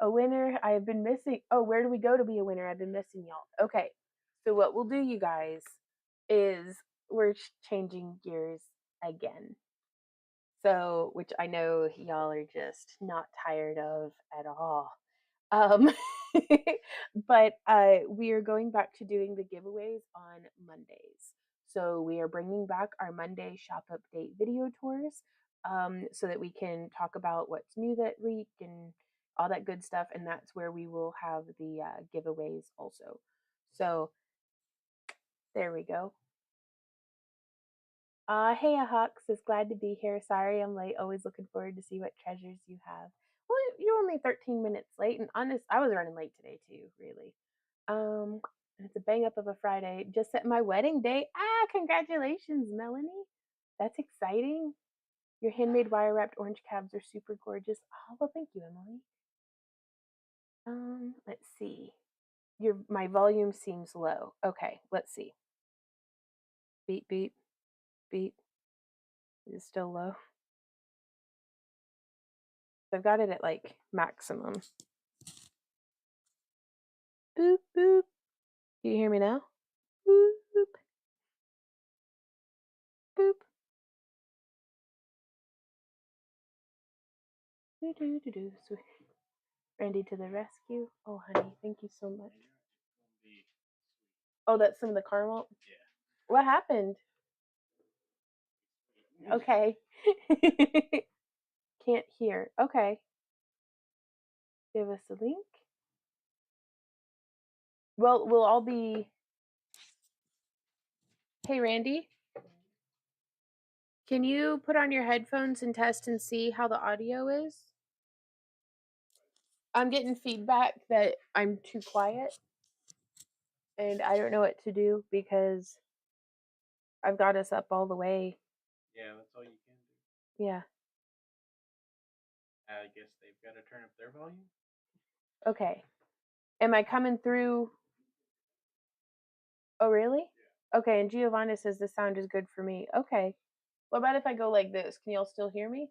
A winner. I have been missing. Oh, where do we go to be a winner? I've been missing y'all. Okay. So what we'll do, you guys, is we're changing gears again. So, which I know y'all are just not tired of at all. Um, but we are going back to doing the giveaways on Mondays. So we are bringing back our Monday shop update video tours, so that we can talk about what's new that week and all that good stuff. And that's where we will have the giveaways also. So there we go. Hey, Hawks is glad to be here. Sorry I'm late. Always looking forward to see what treasures you have. Well, you're only 13 minutes late, and honest, I was running late today too, really. And it's a bang up of a Friday. Just set my wedding date. Ah, congratulations, Melanie. That's exciting. Your handmade wire wrapped orange cabs are super gorgeous. Oh, well, thank you, Emily. Let's see. My volume seems low. Okay, let's see. Beep, beep, beep. Is it still low? I've got it at like maximum. Boop, boop. Do you hear me now? Boop, boop. Boop. Do, do, do, do. So, Randy to the rescue. Oh, honey, thank you so much. Oh, that's some of the caramel? Yeah. What happened? Okay. Can't hear. Okay. Give us a link. Well, we'll all be. Hey, Randy, can you put on your headphones and test and see how the audio is? I'm getting feedback that I'm too quiet and I don't know what to do because I've got us up all the way. Yeah, that's all you can do. Yeah. I guess they've got to turn up their volume. Okay. Am I coming through? Oh, really? Yeah. Okay, and Giovanna says the sound is good for me. Okay. What about if I go like this? Can y'all still hear me?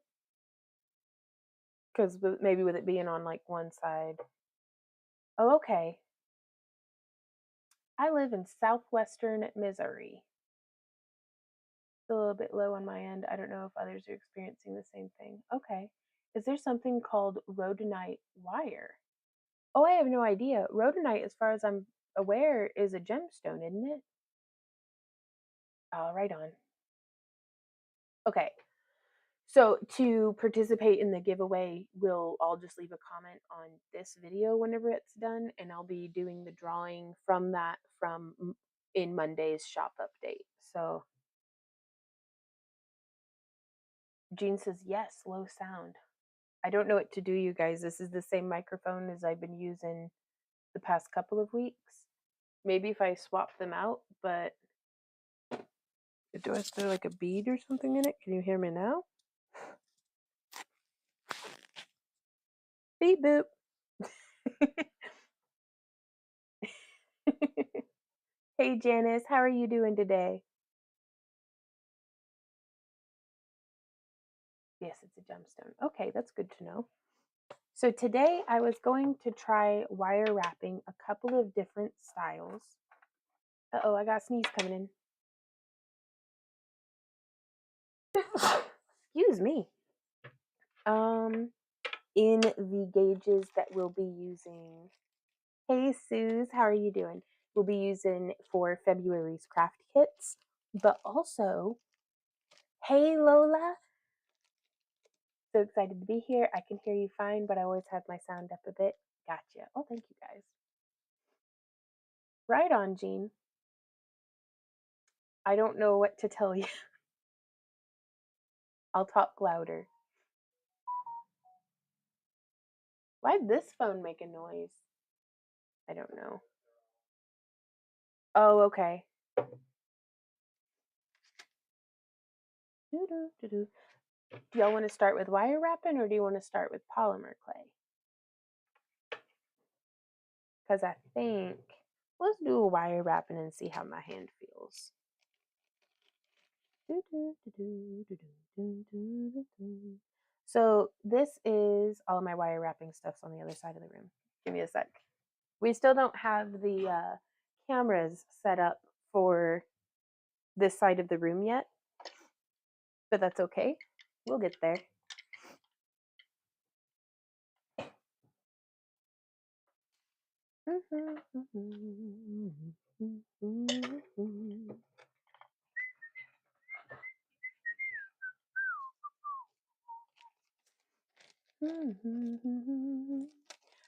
Because maybe with it being on like one side. Oh, okay. I live in southwestern Missouri. It's a little bit low on my end. I don't know if others are experiencing the same thing. Okay. Is there something called rhodonite wire? Oh, I have no idea. Rhodonite, as far as I'm aware, is a gemstone, isn't it? Oh, right on. Okay. So to participate in the giveaway, we'll all just leave a comment on this video whenever it's done, and I'll be doing the drawing from that in Monday's shop update. So Jean says yes, low sound. I don't know what to do, you guys. This is the same microphone as I've been using the past couple of weeks. Maybe if I swap them out, but do I throw like a bead or something in it? Can you hear me now? Beep boop. Hey Janice, how are you doing today? Yes, it's a gemstone. Okay, that's good to know. So today I was going to try wire wrapping a couple of different styles. Uh-oh, I got a sneeze coming in. Excuse me. In the gauges that we'll be using. Hey Suze, how are you doing? We'll be using for February's craft kits, but also, hey Lola, so excited to be here. I can hear you fine, but I always have my sound up a bit. Gotcha. Oh, thank you guys. Right on, Jean. I don't know what to tell you. I'll talk louder. Why'd this phone make a noise? I don't know. Oh, okay. Do y'all want to start with wire wrapping or do you want to start with polymer clay? Because I think, let's do a wire wrapping and see how my hand feels. So this is all of my wire wrapping stuff's on the other side of the room. Give me a sec. We still don't have the cameras set up for this side of the room yet, but that's okay. We'll get there.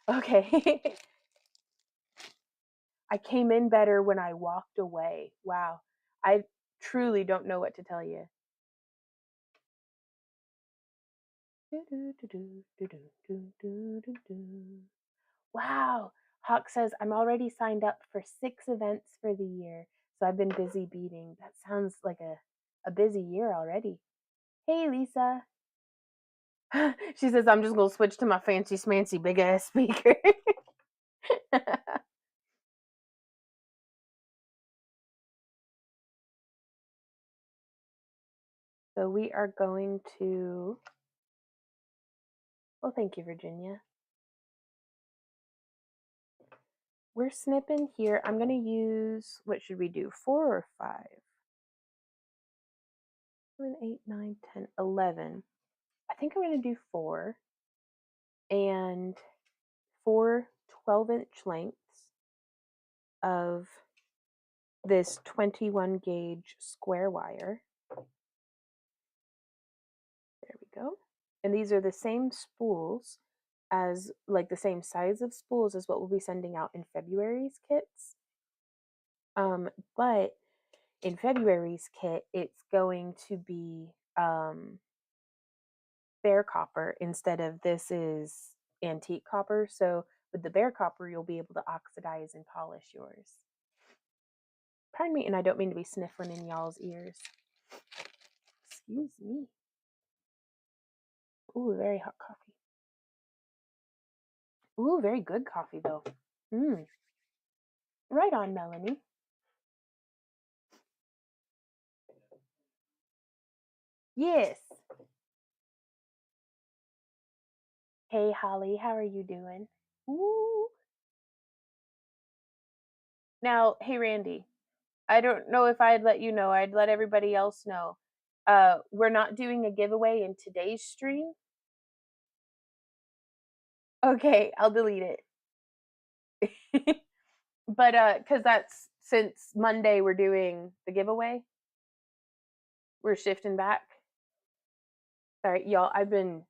Okay. I came in better when I walked away. Wow. I truly don't know what to tell you. Wow. Hawk says, I'm already signed up for 6 events for the year. So I've been busy beading. That sounds like a busy year already. Hey, Lisa. She says, I'm just going to switch to my fancy smancy big ass speaker. So we are going to, well, thank you, Virginia. We're snipping here. I'm going to use, what should we do, 4 or 5? 7, 8, 9, 10, 11. I think I'm going to do 4 and 4 12-inch lengths of this 21 gauge square wire. There we go. And these are the same spools as, like the same size of spools as what we'll be sending out in February's kits. But in February's kit, it's going to be bare copper instead of this is antique copper. So with the bare copper, you'll be able to oxidize and polish yours. Pardon me, and I don't mean to be sniffling in y'all's ears. Excuse me. Ooh, very hot coffee. Ooh, very good coffee though. Right on, Melanie. Yes. Hey, Holly, how are you doing? Ooh. Now, hey, Randy, I don't know if I'd let you know. I'd let everybody else know. We're not doing a giveaway in today's stream. Okay, I'll delete it. But because that's since Monday we're doing the giveaway. We're shifting back. Sorry, y'all. I've been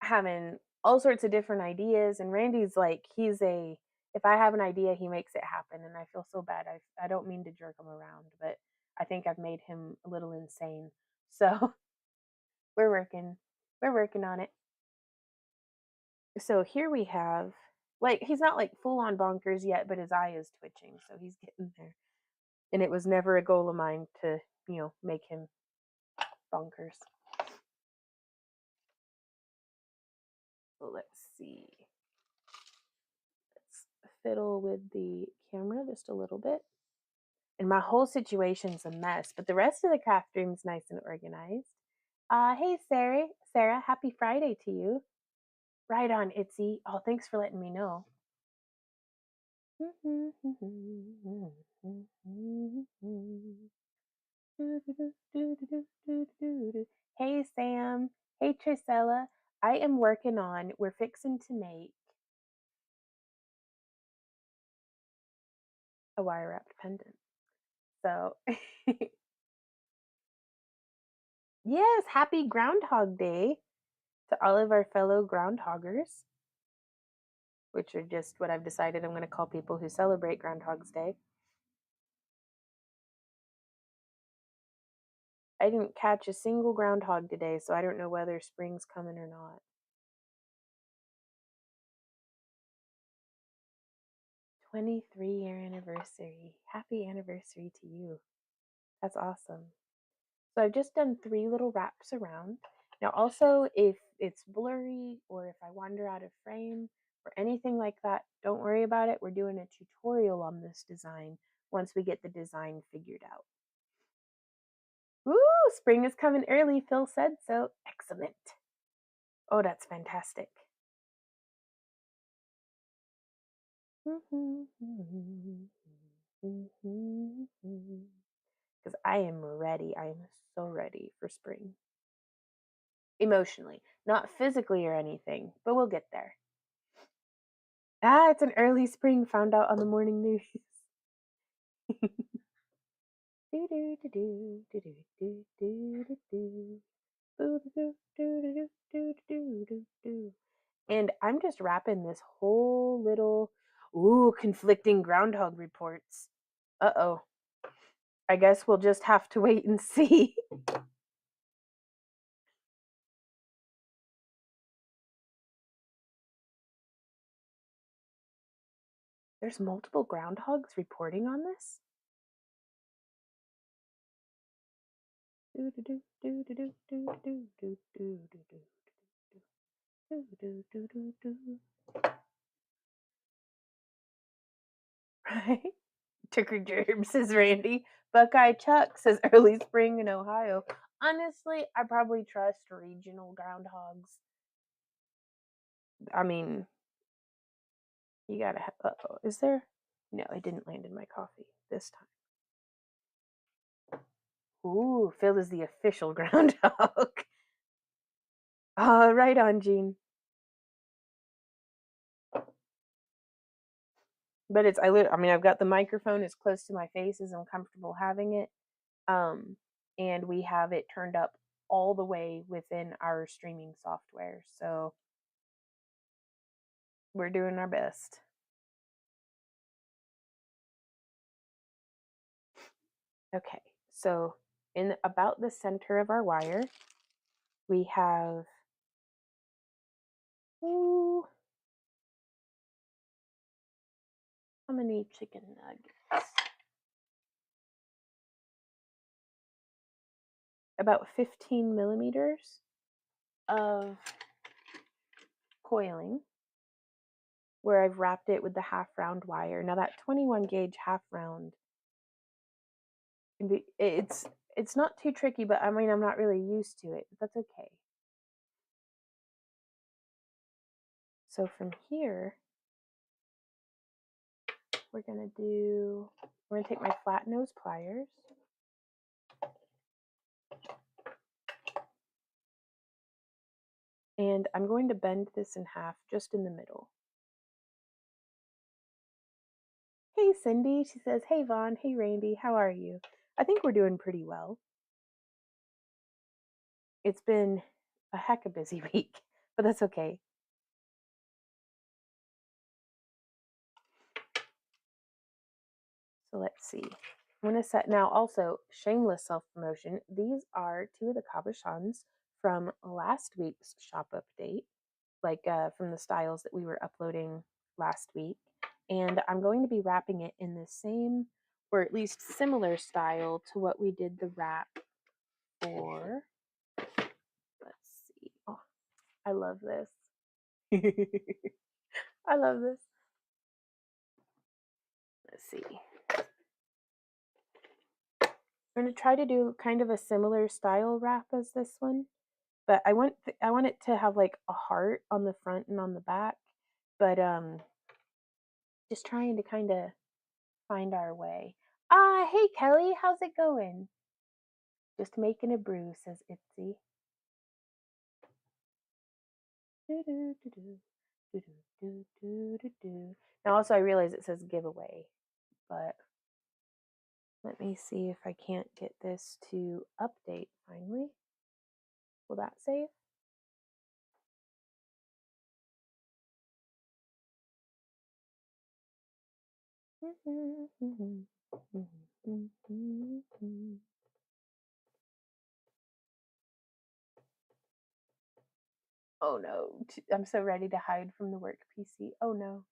having all sorts of different ideas, and Randy's like, if I have an idea, he makes it happen, and I feel so bad. I don't mean to jerk him around, but I think I've made him a little insane. So we're working on it. So here we have, like, he's not like full on bonkers yet, but his eye is twitching, so he's getting there. And it was never a goal of mine to, make him bonkers. So let's see. Let's fiddle with the camera just a little bit. And my whole situation's a mess, but the rest of the craft room's nice and organized. Hey, Sarah, happy Friday to you. Right on, Itzy. Oh, thanks for letting me know. Hey, Sam. Hey, Trisella. We're fixing to make a wire wrapped pendant. So, yes, happy Groundhog Day to all of our fellow groundhoggers, which are just what I've decided I'm going to call people who celebrate Groundhog's Day. I didn't catch a single groundhog today, so I don't know whether spring's coming or not. 23-year anniversary. Happy anniversary to you. That's awesome. So I've just done 3 little wraps around. Now also, if it's blurry or if I wander out of frame or anything like that, don't worry about it. We're doing a tutorial on this design once we get the design figured out. Woo! Spring is coming early, Phil said, so excellent. Oh, that's fantastic. Because I am ready. I am so ready for spring. Emotionally, not physically or anything, but we'll get there. Ah, it's an early spring, found out on the morning news. Do do do do do do do do do do. Boo do do do do do do do. And I'm just wrapping this whole little conflicting groundhog reports. Uh-oh. I guess we'll just have to wait and see. There's multiple groundhogs reporting on this? Do do do do do do do do do do do do do do do do. Right? Ticker germ, says Randy. Buckeye Chuck says early spring in Ohio. Honestly, I probably trust regional groundhogs. I mean, you gotta have. Uh-oh, is there? No, it didn't land in my coffee this time. Ooh, Phil is the official groundhog. Right on, Gene. But I mean, I've got the microphone as close to my face as I'm comfortable having it. And we have it turned up all the way within our streaming software. So we're doing our best. Okay, so in about the center of our wire, we have how many chicken nuggets? About 15 millimeters of coiling where I've wrapped it with the half round wire. Now that 21 gauge half round, it's not too tricky, but I mean, I'm not really used to it, but that's okay. So from here, we're gonna take my flat nose pliers. And I'm going to bend this in half just in the middle. Hey, Cindy, she says, hey, Vaughn, hey, Randy, how are you? I think we're doing pretty well. It's been a heck of a busy week, but that's okay. So let's see. I'm going to set now also shameless self-promotion. These are two of the cabochons from last week's shop update, like from the styles that we were uploading last week. And I'm going to be wrapping it in the same or at least similar style to what we did the wrap for. Let's see. Oh, I love this. I love this. Let's see. I'm going to try to do kind of a similar style wrap as this one, but I want it to have like a heart on the front and on the back, but just trying to kind of find our way. Hey Kelly, how's it going? Just making a brew, says Itzy. Now also I realize it says giveaway, but let me see if I can't get this to update finally. Will that save? Oh no, I'm so ready to hide from the work PC. Oh no.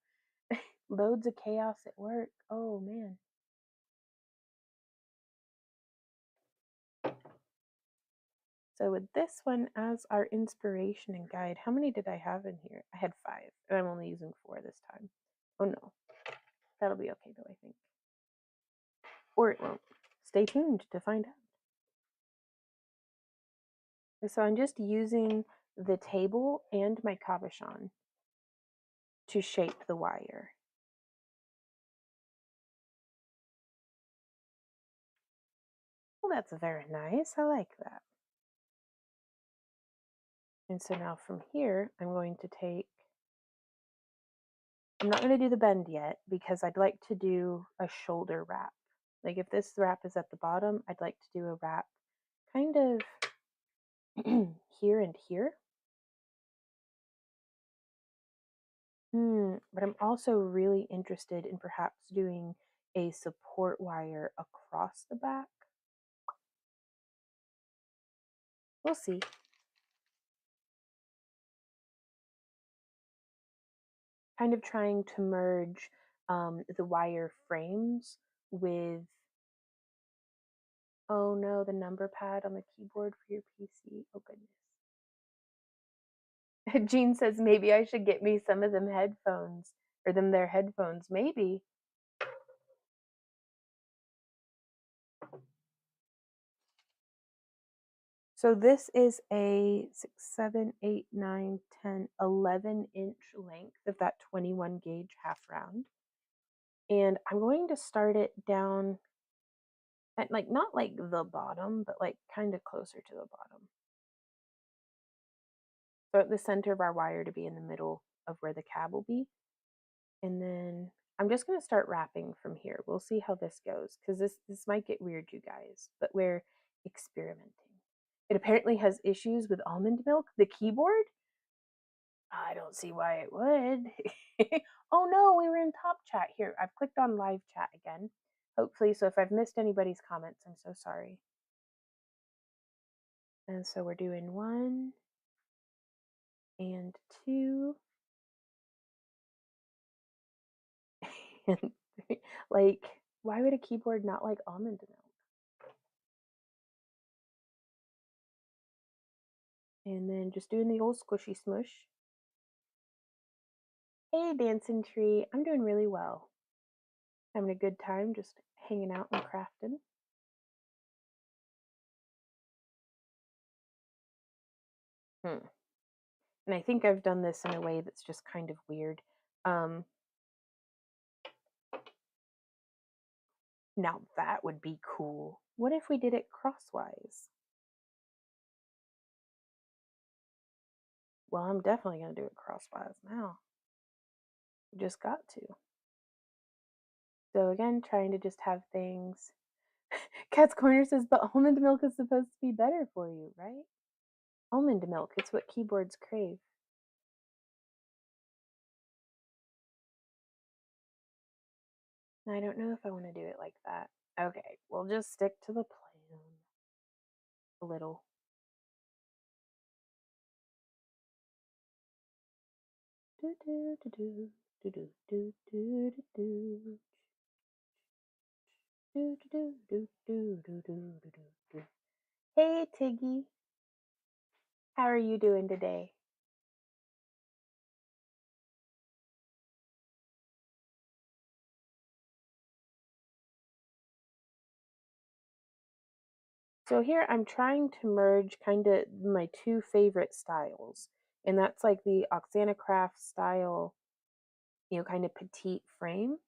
Loads of chaos at work. Oh man. So with this one as our inspiration and guide, how many did I have in here? I had 5, and I'm only using 4 this time. Oh no. That'll be okay though, I think. Or it won't. Stay tuned to find out. So I'm just using the table and my cabochon to shape the wire. Well, that's very nice. I like that. And so now from here, I'm going to take, I'm not going to do the bend yet because I'd like to do a shoulder wrap. Like if this wrap is at the bottom, I'd like to do a wrap kind of here and here. But I'm also really interested in perhaps doing a support wire across the back. We'll see. Kind of trying to merge the wire frames with, oh no, the number pad on the keyboard for your PC. Oh goodness. Jean says maybe I should get me some of them headphones or them their headphones. Maybe. So this is a 6, 7, 8, 9, 10, 11-inch length of that 21 gauge half round. And I'm going to start it down at like, not like the bottom, but like kind of closer to the bottom. So at the center of our wire to be in the middle of where the cab will be. And then I'm just going to start wrapping from here. We'll see how this goes because this might get weird, you guys, but we're experimenting. It apparently has issues with almond milk, the keyboard. I don't see why it would. Oh no, we were in top chat here. I've clicked on live chat again. Hopefully, so if I've missed anybody's comments, I'm so sorry. And so we're doing 1 and 2 and 3. Like, why would a keyboard not like almond milk? And then just doing the old squishy smush. Hey, Dancing Tree. I'm doing really well. Having a good time just hanging out and crafting. And I think I've done this in a way that's just kind of weird. Now that would be cool. What if we did it crosswise? Well, I'm definitely going to do it crosswise now. Just got to. So again, trying to just have things. Cat's Corner says, but almond milk is supposed to be better for you, right? Almond milk, it's what keyboards crave. I don't know if I want to do it like that. Okay, we'll just stick to the plan a little. Do do do do do do do do do do. Do do do do do do do do do. Hey Tiggy, how are you doing today? So here I'm trying to merge kind of my two favorite styles, and that's like the Oksana Craft style, kind of petite frame.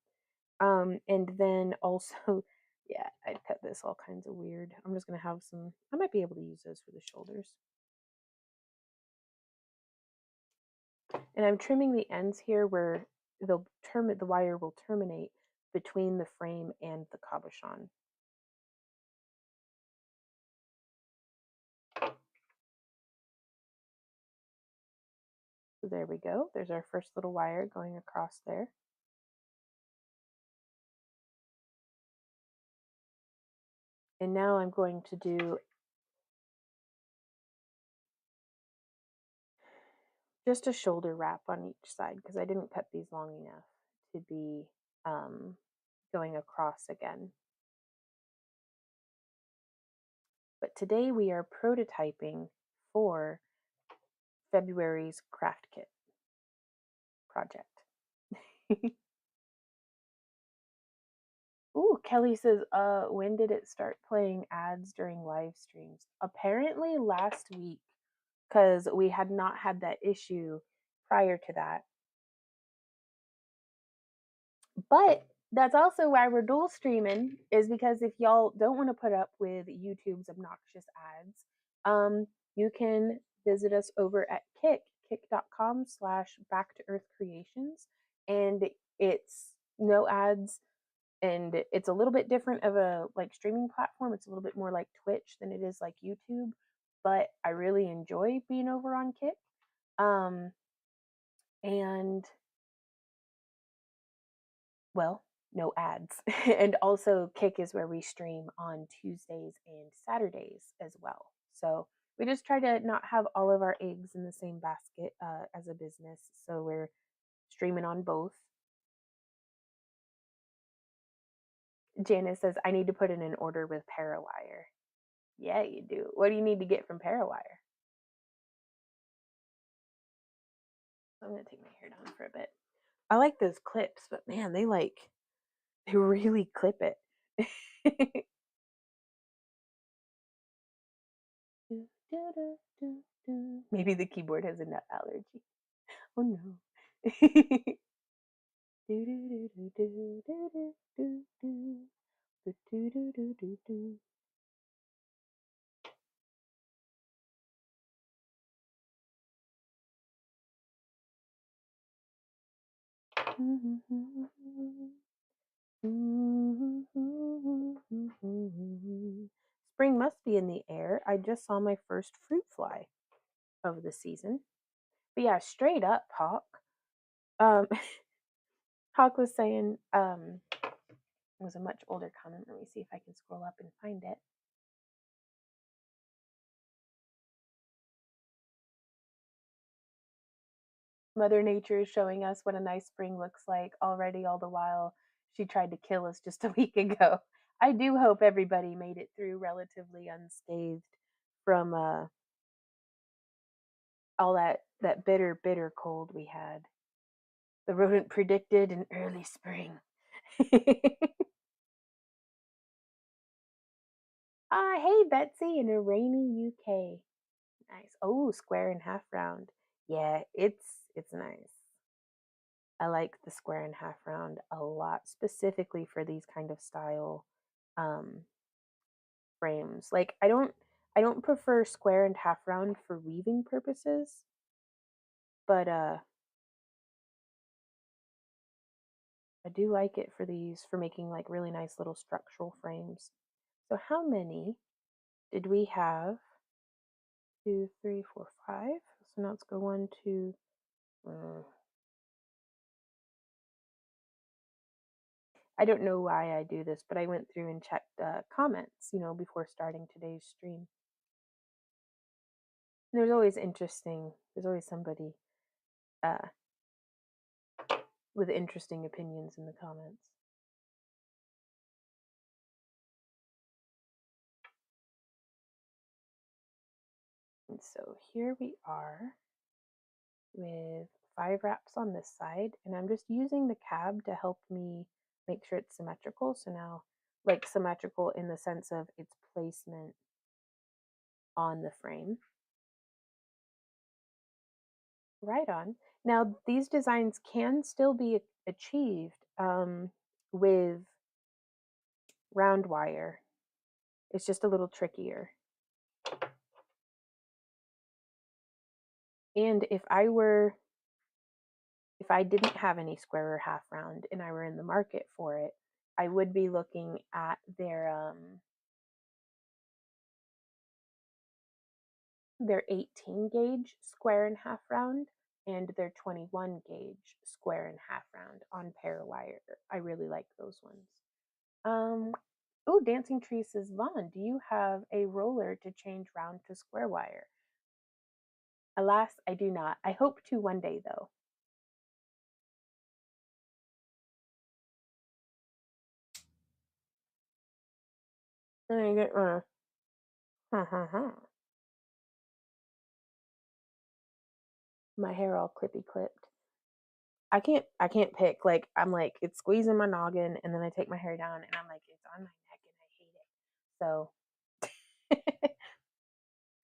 And then also, yeah, I'd cut this all kinds of weird. I'm just gonna have some. I might be able to use those for the shoulders. And I'm trimming the ends here where the wire will terminate between the frame and the cabochon. So there we go. There's our first little wire going across there. And now I'm going to do just a shoulder wrap on each side because I didn't cut these long enough to be going across again. But today we are prototyping for February's craft kit project. Ooh, Kelly says, when did it start playing ads during live streams? Apparently last week. because we had not had that issue prior to that. But that's also why we're dual streaming, is because if y'all don't want to put up with YouTube's obnoxious ads, you can visit us over at kick.com/slash back to earth creations. And it's no ads, and it's a little bit different of a like streaming platform. It's a little bit more like Twitch than it is like YouTube, but I really enjoy being over on Kick. Um, and well, no ads. And also, Kick is where we stream on Tuesdays and Saturdays as well. So we just try to not have all of our eggs in the same basket as a business. So we're streaming on both. Janice says, I need to put in an order with Parawire. Yeah, you do. What do you need to get from Parawire? I'm going to take my hair down for a bit. I like those clips, but man, they really clip it. Maybe the keyboard has a nut allergy. Oh no. Spring must be in the air. I just saw my first fruit fly of the season. But yeah, straight up, Hawk. Um, Hawk was saying, it was a much older comment. Let me see if I can scroll up and find it. Mother Nature is showing us what a nice spring looks like already, all the while she tried to kill us just a week ago. I do hope everybody made it through relatively unscathed from all that bitter cold we had. The rodent predicted an early spring. Hey Betsy in a rainy UK. Nice. Oh, square and half round. Yeah, it's nice. I like the square and half round a lot, specifically for these kind of style um, frames. Like I don't prefer square and half round for weaving purposes, but I do like it for these for making like really nice little structural frames. So how many did we have? 2, 3, 4, 5. So now let's go 1, 2. I don't know why I do this, but I went through and checked the comments, before starting today's stream. There's always interesting. There's always somebody uh, with interesting opinions in the comments. And so here we are with 5 wraps on this side, and I'm just using the cab to help me make sure it's symmetrical. So now, like symmetrical in the sense of its placement on the frame. Right on. Now, these designs can still be achieved with round wire. It's just a little trickier. And if I didn't have any square or half round and I were in the market for it, I would be looking at their 18 gauge square and half round and their 21 gauge square and half round on pair wire. I really like those ones. Oh, Dancing Tree says, Vaughn, do you have a roller to change round to square wire? Alas, I do not. I hope to one day, though. I get my hair all clippy clipped. I can't pick. Like I'm like it's squeezing my noggin, and then I take my hair down, and I'm like it's on my neck, and I hate it. So,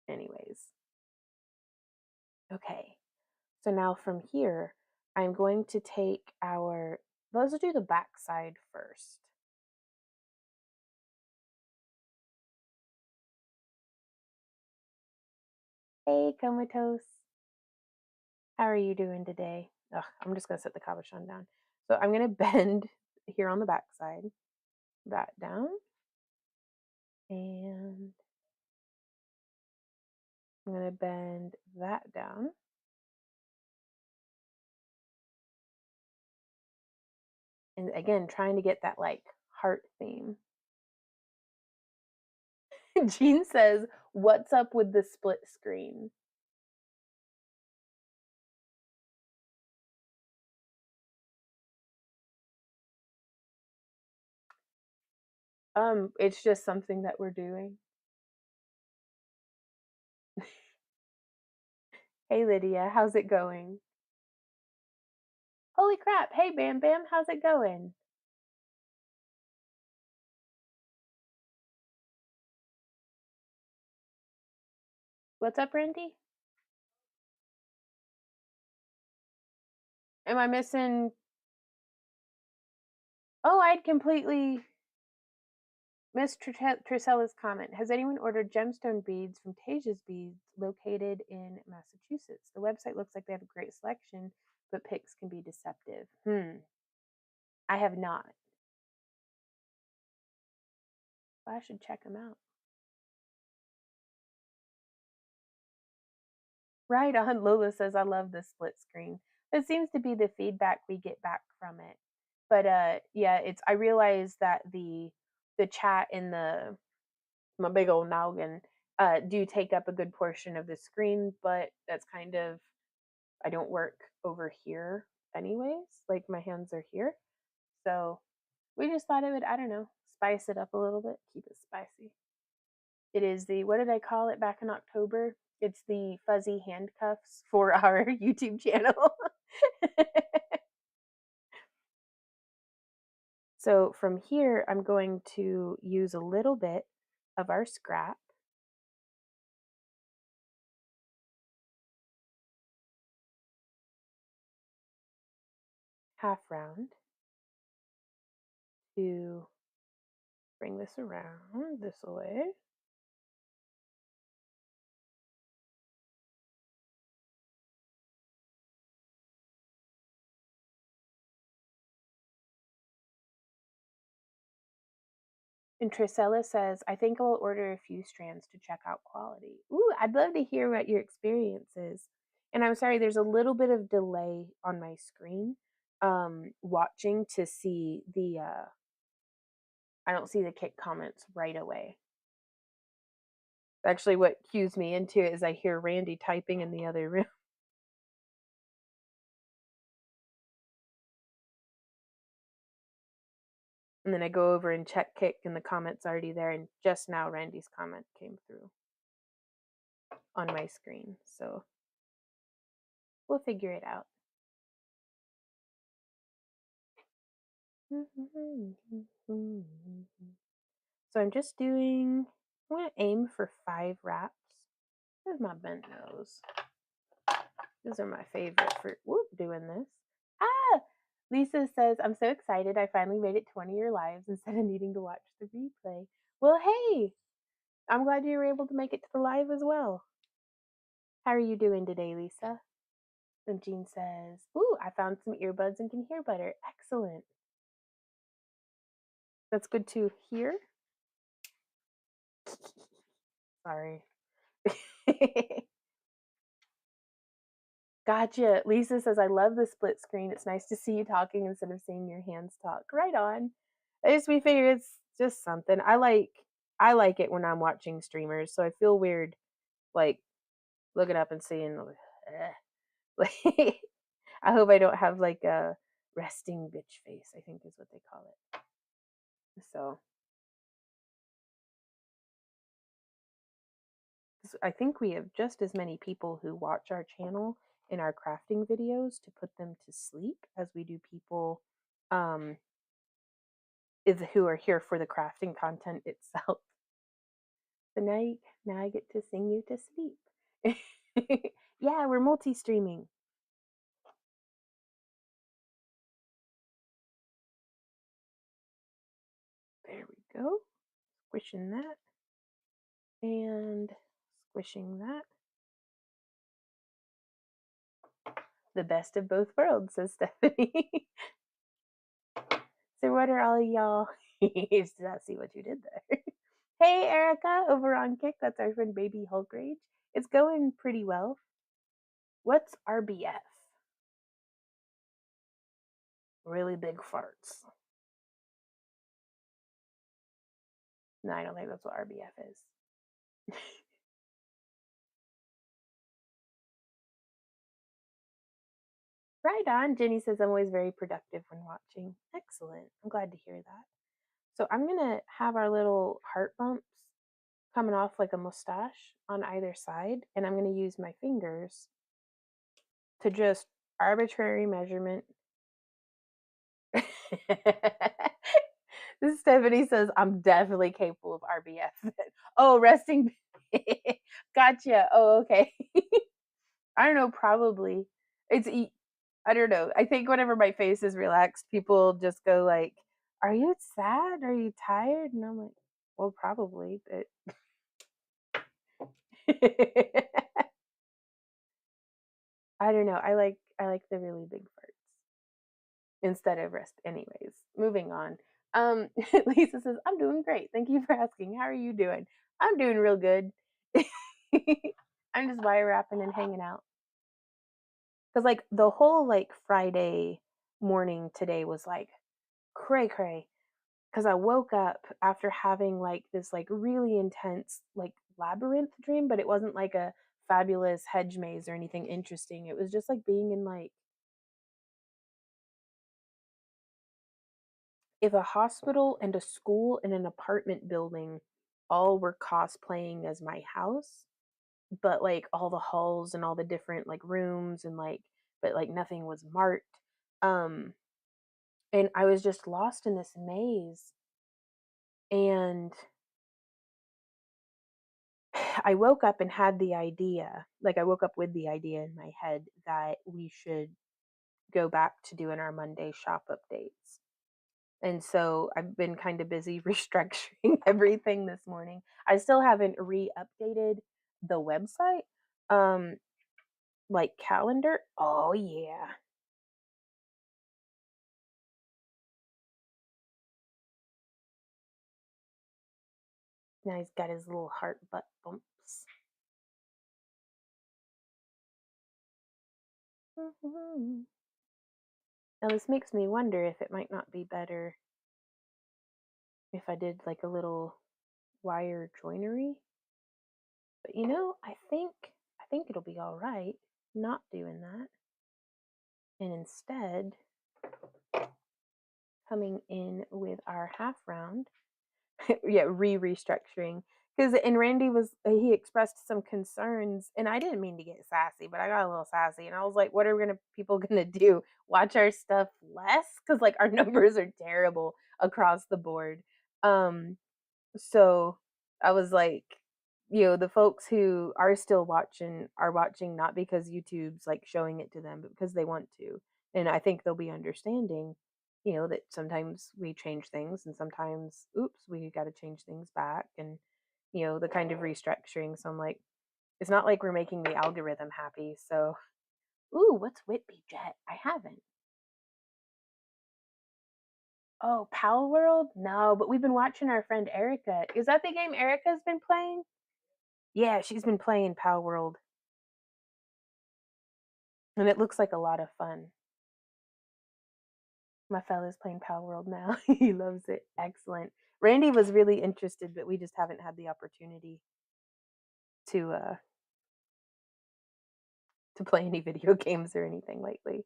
anyways, Okay, so now from here, I'm going to take our, let's do the back side first. Hey, Comatose. How are you doing today? Ugh, I'm just going to set the cabochon down. So I'm going to bend here on the back side, that down, and I'm going to bend that down. And again, trying to get that like heart theme. Jean says, "What's up with the split screen?" It's just something that we're doing. Hey Lydia, how's it going? Holy crap! Hey Bam Bam, how's it going? What's up, Randy? Am I missing? Oh, I'd completely missed Tricella's comment. Has anyone ordered gemstone beads from Tasia's Beads, located in Massachusetts? The website looks like they have a great selection, but pics can be deceptive. I have not. Well, I should check them out. Right on. Lola says, I love the split screen. It seems to be the feedback we get back from it. But yeah, it's I realize that the chat in the my big old noggin do take up a good portion of the screen, but that's kind of I don't work over here anyways. Like my hands are here. So we just thought it would, I don't know, spice it up a little bit, keep it spicy. It is the, what did I call it back in October? It's the fuzzy handcuffs for our YouTube channel. So from here, I'm going to use a little bit of our scrap. Half round to bring this around this way. And Tricella says, I think I'll order a few strands to check out quality. Ooh, I'd love to hear what your experience is. And I'm sorry, there's a little bit of delay on my screen watching to see the, I don't see the kick comments right away. Actually, what cues me into it is I hear Randy typing in the other room. And then I go over and check kick, and the comment's already there. And just now, Randy's comment came through on my screen. So we'll figure it out. So I'm just doing, I'm going to aim for 5 wraps. There's my bent nose. These are my favorite for doing this. Ah! Lisa says, I'm so excited. I finally made it 20 year lives instead of needing to watch the replay. Well, hey, I'm glad you were able to make it to the live as well. How are you doing today, Lisa? And Jean says, ooh, I found some earbuds and can hear better. Excellent. That's good to hear. Sorry. Gotcha. Lisa says, I love the split screen. It's nice to see you talking instead of seeing your hands talk. Right on. We figure it's just something. I like it when I'm watching streamers, so I feel weird like looking up and seeing like I hope I don't have like a resting bitch face, I think is what they call it. So I think we have just as many people who watch our channel in our crafting videos to put them to sleep as we do people um is who are here for the crafting content itself. So now I get to sing you to sleep. Yeah, we're multi-streaming. There we go. Squishing that and squishing that. The best of both worlds, says Stephanie. So what are all y'all? Does that see what you did there? Hey, Erica, over on Kick. That's our friend Baby Hulk Rage. It's going pretty well. What's RBF? Really big farts. No, I don't think that's what RBF is. Right on. Jenny says I'm always very productive when watching. Excellent. I'm glad to hear that. So I'm gonna have our little heart bumps coming off like a mustache on either side, and I'm gonna use my fingers to just arbitrary measurement. This Stephanie says I'm definitely capable of RBF. Oh, resting. Gotcha. Oh, okay. I don't know. Probably it's. I don't know. I think whenever my face is relaxed, people just go like, "Are you sad? Are you tired?" And I'm like, "Well, probably, but." I don't know. I like the really big farts instead of rest. Anyways, moving on. Lisa says, I'm doing great. Thank you for asking. How are you doing? I'm doing real good. I'm just wire wrapping and hanging out. Cause like the whole like Friday morning today was like cray cray. Cause I woke up after having like this like really intense like labyrinth dream, but it wasn't like a fabulous hedge maze or anything interesting. It was just like being in like if a hospital and a school and an apartment building all were cosplaying as my house, but like all the halls and all the different like rooms and like but like nothing was marked. Um and I was just lost in this maze and I woke up and had the idea, like I woke up with the idea in my head that we should go back to doing our Monday shop updates. And so I've been kind of busy restructuring everything this morning. I still haven't re-updated the website. Um, like calendar. Oh yeah. Now he's got his little heart butt bumps. Mhm. Now this makes me wonder if it might not be better if I did like a little wire joinery. But I think it'll be all right not doing that. And instead coming in with our half round. Yeah, restructuring. Because and Randy was he expressed some concerns, and I didn't mean to get sassy, but I got a little sassy, and I was like, "What are gonna people gonna do? Watch our stuff less? Because like our numbers are terrible across the board." Um, so I was like, the folks who are still watching are watching not because YouTube's like showing it to them, but because they want to. And I think they'll be understanding, that sometimes we change things and sometimes, oops, we got to change things back and, the kind of restructuring. So I'm like, it's not like we're making the algorithm happy. So, ooh, what's Whitby Jet? I haven't. Oh, Pal World? No, but we've been watching our friend Erica. Is that the game Erica's been playing? Yeah, she's been playing Pal World, and it looks like a lot of fun. My fella's playing Pal World now. He loves it. Excellent. Randy was really interested, but we just haven't had the opportunity to to play any video games or anything lately.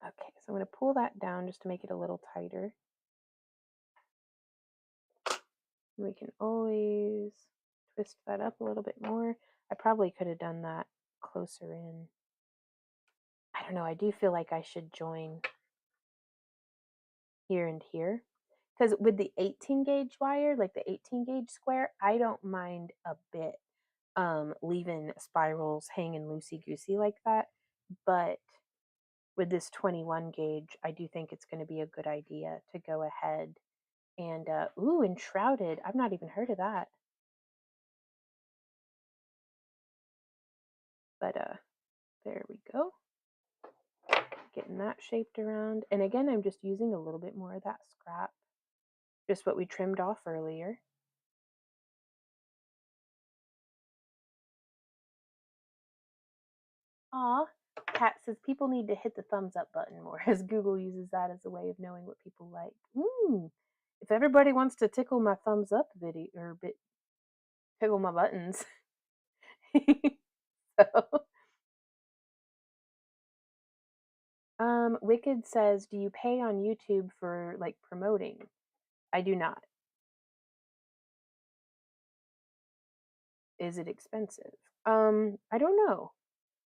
Okay, so I'm going to pull that down just to make it a little tighter. We can always twist that up a little bit more. I probably could have done that closer in. I don't know. I do feel like I should join here and here. Because with the 18 gauge wire, like the 18 gauge square, I don't mind a bit. leaving spirals hanging loosey goosey like that. But with this 21 gauge, I do think it's going to be a good idea to go ahead and, ooh, enshrouded. I've not even heard of that. But there we go. Getting that shaped around. And again, I'm just using a little bit more of that scrap, just what we trimmed off earlier. Aw, Kat says people need to hit the thumbs up button more, as Google uses that as a way of knowing what people like. If everybody wants to tickle my thumbs up video or tickle my buttons. So, Wicked says, "Do you pay on YouTube for like promoting?" I do not. Is it expensive? I don't know.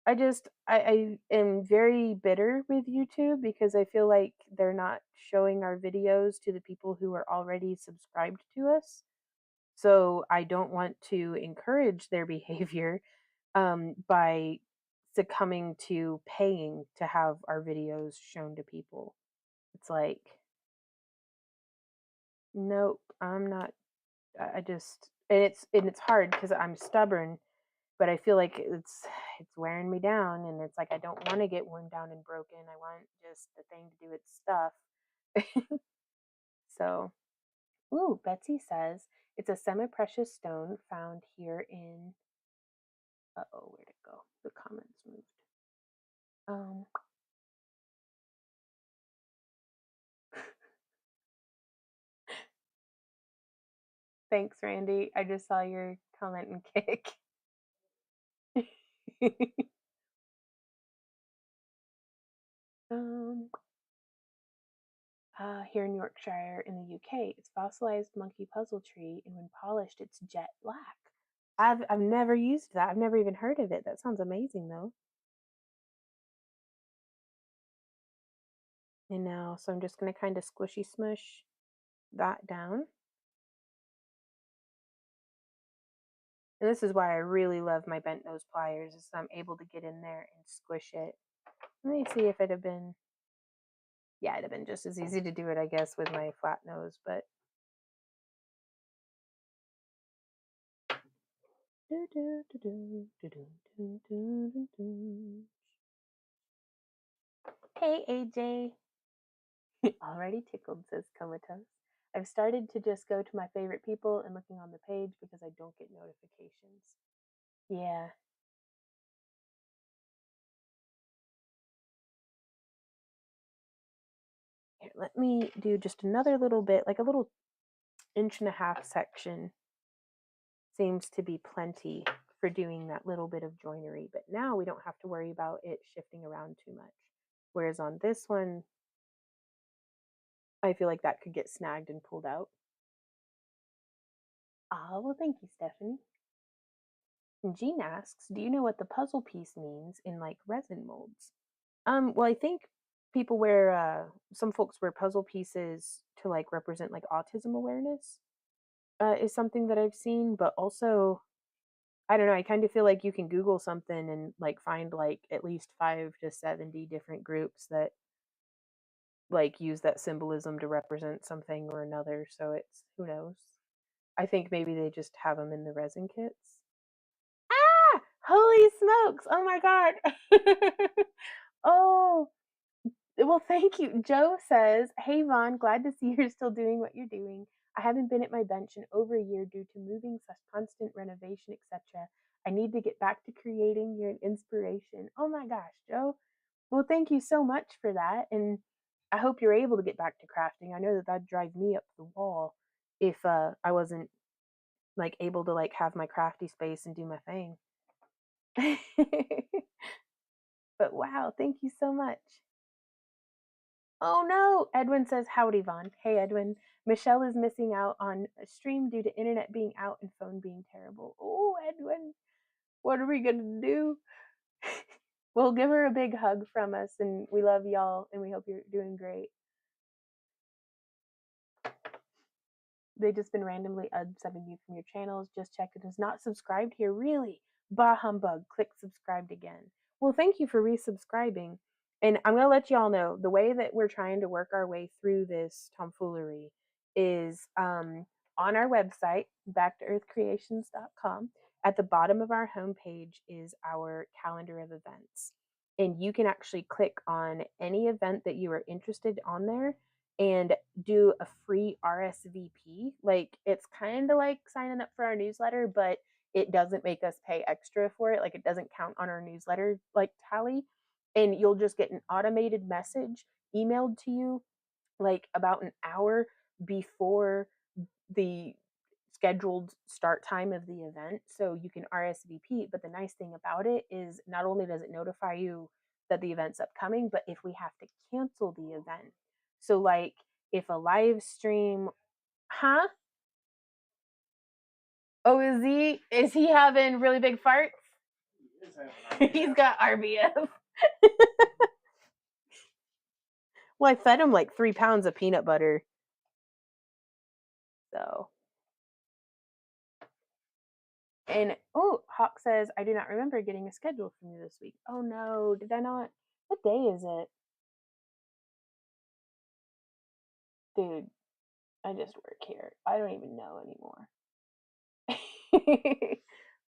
I am very bitter with YouTube because I feel like they're not showing our videos to the people who are already subscribed to us. So I don't want to encourage their behavior by succumbing to paying to have our videos shown to people. It's like, nope, I'm not. I just and it's hard because I'm stubborn, but I feel like it's wearing me down, and it's like I don't want to get worn down and broken. I want just the thing to do its stuff. So, ooh, Betsy says it's a semi-precious stone found here in. Uh-oh, where'd it go? The comments moved. Um, Thanks, Randy. I just saw your comment and kick. um, Here in Yorkshire in the UK, it's fossilized monkey puzzle tree, and when polished, it's jet black. I've never used that. I've never even heard of it. That sounds amazing, though. And now, so I'm just gonna kind of squishy smush that down. And this is why I really love my bent nose pliers, is I'm able to get in there and squish it. Let me see if it'd have been, yeah, it'd have been just as easy to do it, I guess, with my flat nose, but. Hey, AJ. Already tickled, says Comatose. I've started to just go to my favorite people and looking on the page because I don't get notifications. Yeah. Here, let me do just another little bit, like a little 1.5 inch section. Seems to be plenty for doing that little bit of joinery, but now we don't have to worry about it shifting around too much. Whereas on this one, I feel like that could get snagged and pulled out. Ah, well, thank you, Stephanie. And Jean asks, do you know what the puzzle piece means in like resin molds? Well, I think people wear some folks wear puzzle pieces to like represent like autism awareness. Is something that I've seen, but also I don't know. I kind of feel like you can Google something and like find like at least 5 to 70 different groups that like use that symbolism to represent something or another. So it's who knows. I think maybe they just have them in the resin kits. Ah! Holy smokes! Oh my god! Oh, well, thank you. Joe says, "Hey Vaughn, glad to see you're still doing what you're doing. I haven't been at my bench in over a year due to moving, / constant renovation, etc. I need to get back to creating. You're an inspiration." Oh my gosh, Joe. Well, thank you so much for that, and I hope you're able to get back to crafting. I know that that'd drive me up the wall if I wasn't like able to like have my crafty space and do my thing. But wow, thank you so much. Oh no, Edwin says, "Howdy, Vaughn." Hey, Edwin. Michelle is missing out on a stream due to internet being out and phone being terrible. Oh, Edwin, what are we going to do? We'll give her a big hug from us, and we love y'all, and we hope you're doing great. They just been randomly unsubbing you from your channels. Just check it is not subscribed here. Really? Bah humbug. Click subscribed again. Well, thank you for resubscribing. And I'm going to let you all know the way that we're trying to work our way through this tomfoolery is on our website, backtoearthcreations.com. At the bottom of our homepage is our calendar of events. And you can actually click on any event that you are interested on there and do a free RSVP. Like it's kind of like signing up for our newsletter, but it doesn't make us pay extra for it. Like it doesn't count on our newsletter like tally. And you'll just get an automated message emailed to you like about an hour before the scheduled start time of the event so you can RSVP. But the nice thing about it is not only does it notify you that the event's upcoming, but if we have to cancel the event. So like if a live stream, huh? Oh, is he having really big farts? He is having He's RBF. got RBF. Well, I fed him like 3 pounds of peanut butter. So and oh, Hawk says, I do not remember getting a schedule from you this week. Oh no, did I not? What day is it? Dude, I just work here. I don't even know anymore.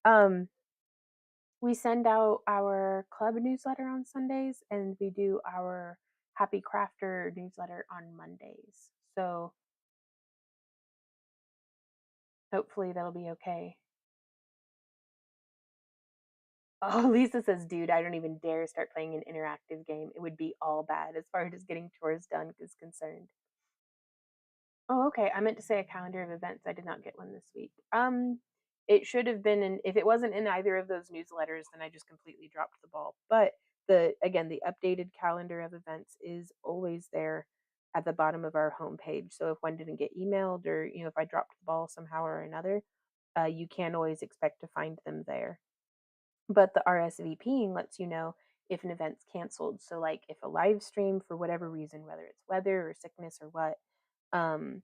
um, we send out our club newsletter on Sundays and we do our Happy Crafter newsletter on Mondays. So hopefully that'll be okay. Oh, Lisa says, dude, I don't even dare start playing an interactive game. It would be all bad as far as getting chores done is concerned. Oh, okay. I meant to say a calendar of events. I did not get one this week. It should have been in. If it wasn't in either of those newsletters, then I just completely dropped the ball. But the updated calendar of events is always there at the bottom of our homepage. So if one didn't get emailed, or if I dropped the ball somehow or another, you can always expect to find them there. But the RSVPing lets you know if an event's canceled. So like if a live stream for whatever reason, whether it's weather or sickness or what, um,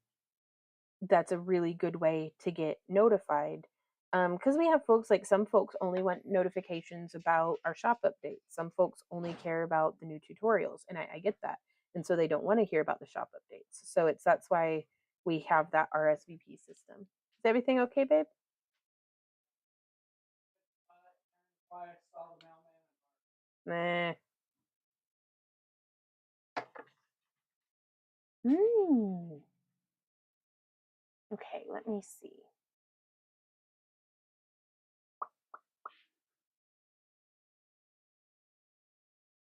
that's a really good way to get notified. Because we have folks like some folks only want notifications about our shop updates. Some folks only care about the new tutorials, and I get that. And so they don't want to hear about the shop updates. So that's why we have that RSVP system. Is everything okay, babe? Why I saw the mailman. Nah. Mm. Okay, let me see.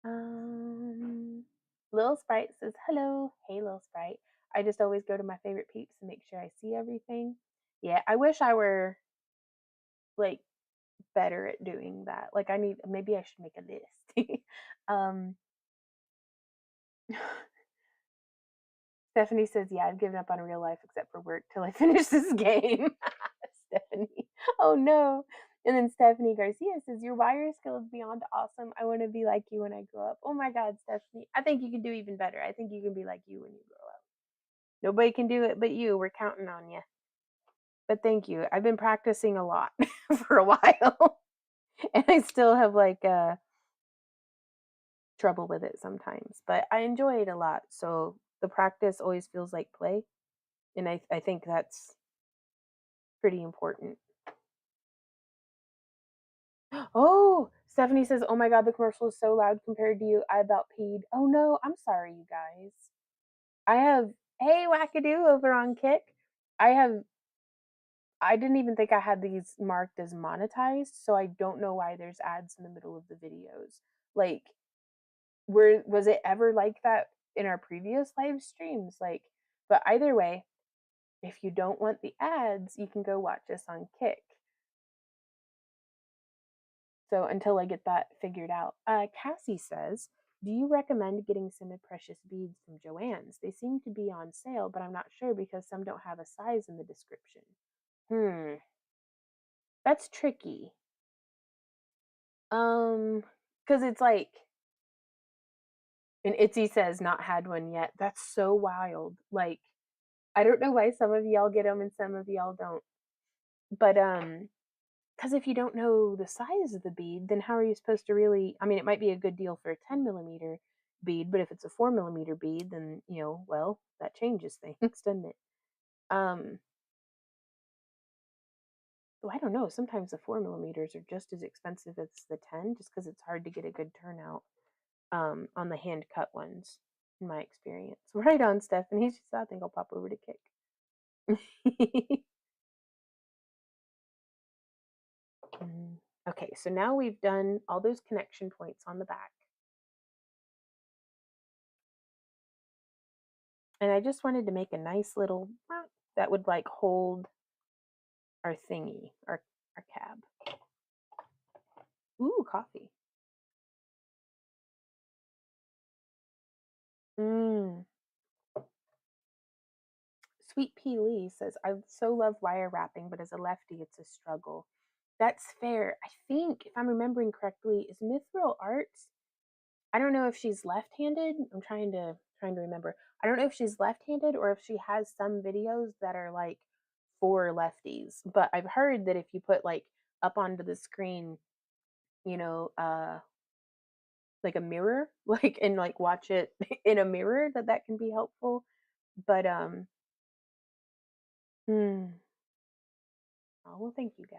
Um, Lil Sprite says hello. Hey, Lil Sprite. I just always go to my favorite peeps and make sure I see everything. Yeah, I wish I were like better at doing that. Like maybe I should make a list. um, Stephanie says, yeah, I've given up on real life except for work till I finish this game. Stephanie. Oh no. And then Stephanie Garcia says, your wire skill is beyond awesome. I want to be like you when I grow up. Oh my God, Stephanie. I think you can do even better. I think you can be like you when you grow up. Nobody can do it but you. We're counting on you. But thank you. I've been practicing a lot for a while. And I still have like trouble with it sometimes. But I enjoy it a lot. So the practice always feels like play. And I think that's pretty important. Oh, Stephanie says, oh my God, the commercial is so loud compared to you. I about peed. Oh no, I'm sorry, you guys. I have, hey, wackadoo over on Kick. I didn't even think I had these marked as monetized, so I don't know why there's ads in the middle of the videos. Like, was it ever like that in our previous live streams? Like, but either way, if you don't want the ads, you can go watch us on Kick. So until I get that figured out, Cassie says, do you recommend getting semi-precious beads from Joann's? They seem to be on sale, but I'm not sure because some don't have a size in the description. That's tricky. Because it's like, and Itzy says not had one yet. That's so wild. Like, I don't know why some of y'all get them and some of y'all don't. But because if you don't know the size of the bead, then how are you supposed to really? I mean, it might be a good deal for a 10 millimeter bead, but if it's a 4 millimeter bead, then well, that changes things, doesn't it? Um, well, I don't know. Sometimes the 4 millimeters are just as expensive as the 10, just because it's hard to get a good turnout on the hand cut ones, in my experience. Right on, Stephanie. She said, I think I'll pop over to kick. Mm. Okay, so now we've done all those connection points on the back. And I just wanted to make a nice little that would like hold our thingy, our cab. Ooh, coffee. Mm. Sweet Pea Lee says, I so love wire wrapping, but as a lefty, it's a struggle. That's fair. I think, if I'm remembering correctly, is Mithril Arts. I don't know if she's left-handed. I'm trying to remember. I don't know if she's left-handed or if she has some videos that are like for lefties. But I've heard that if you put like up onto the screen, you know, like a mirror, like and like watch it in a mirror, that can be helpful. But hmm. Oh well, thank you guys.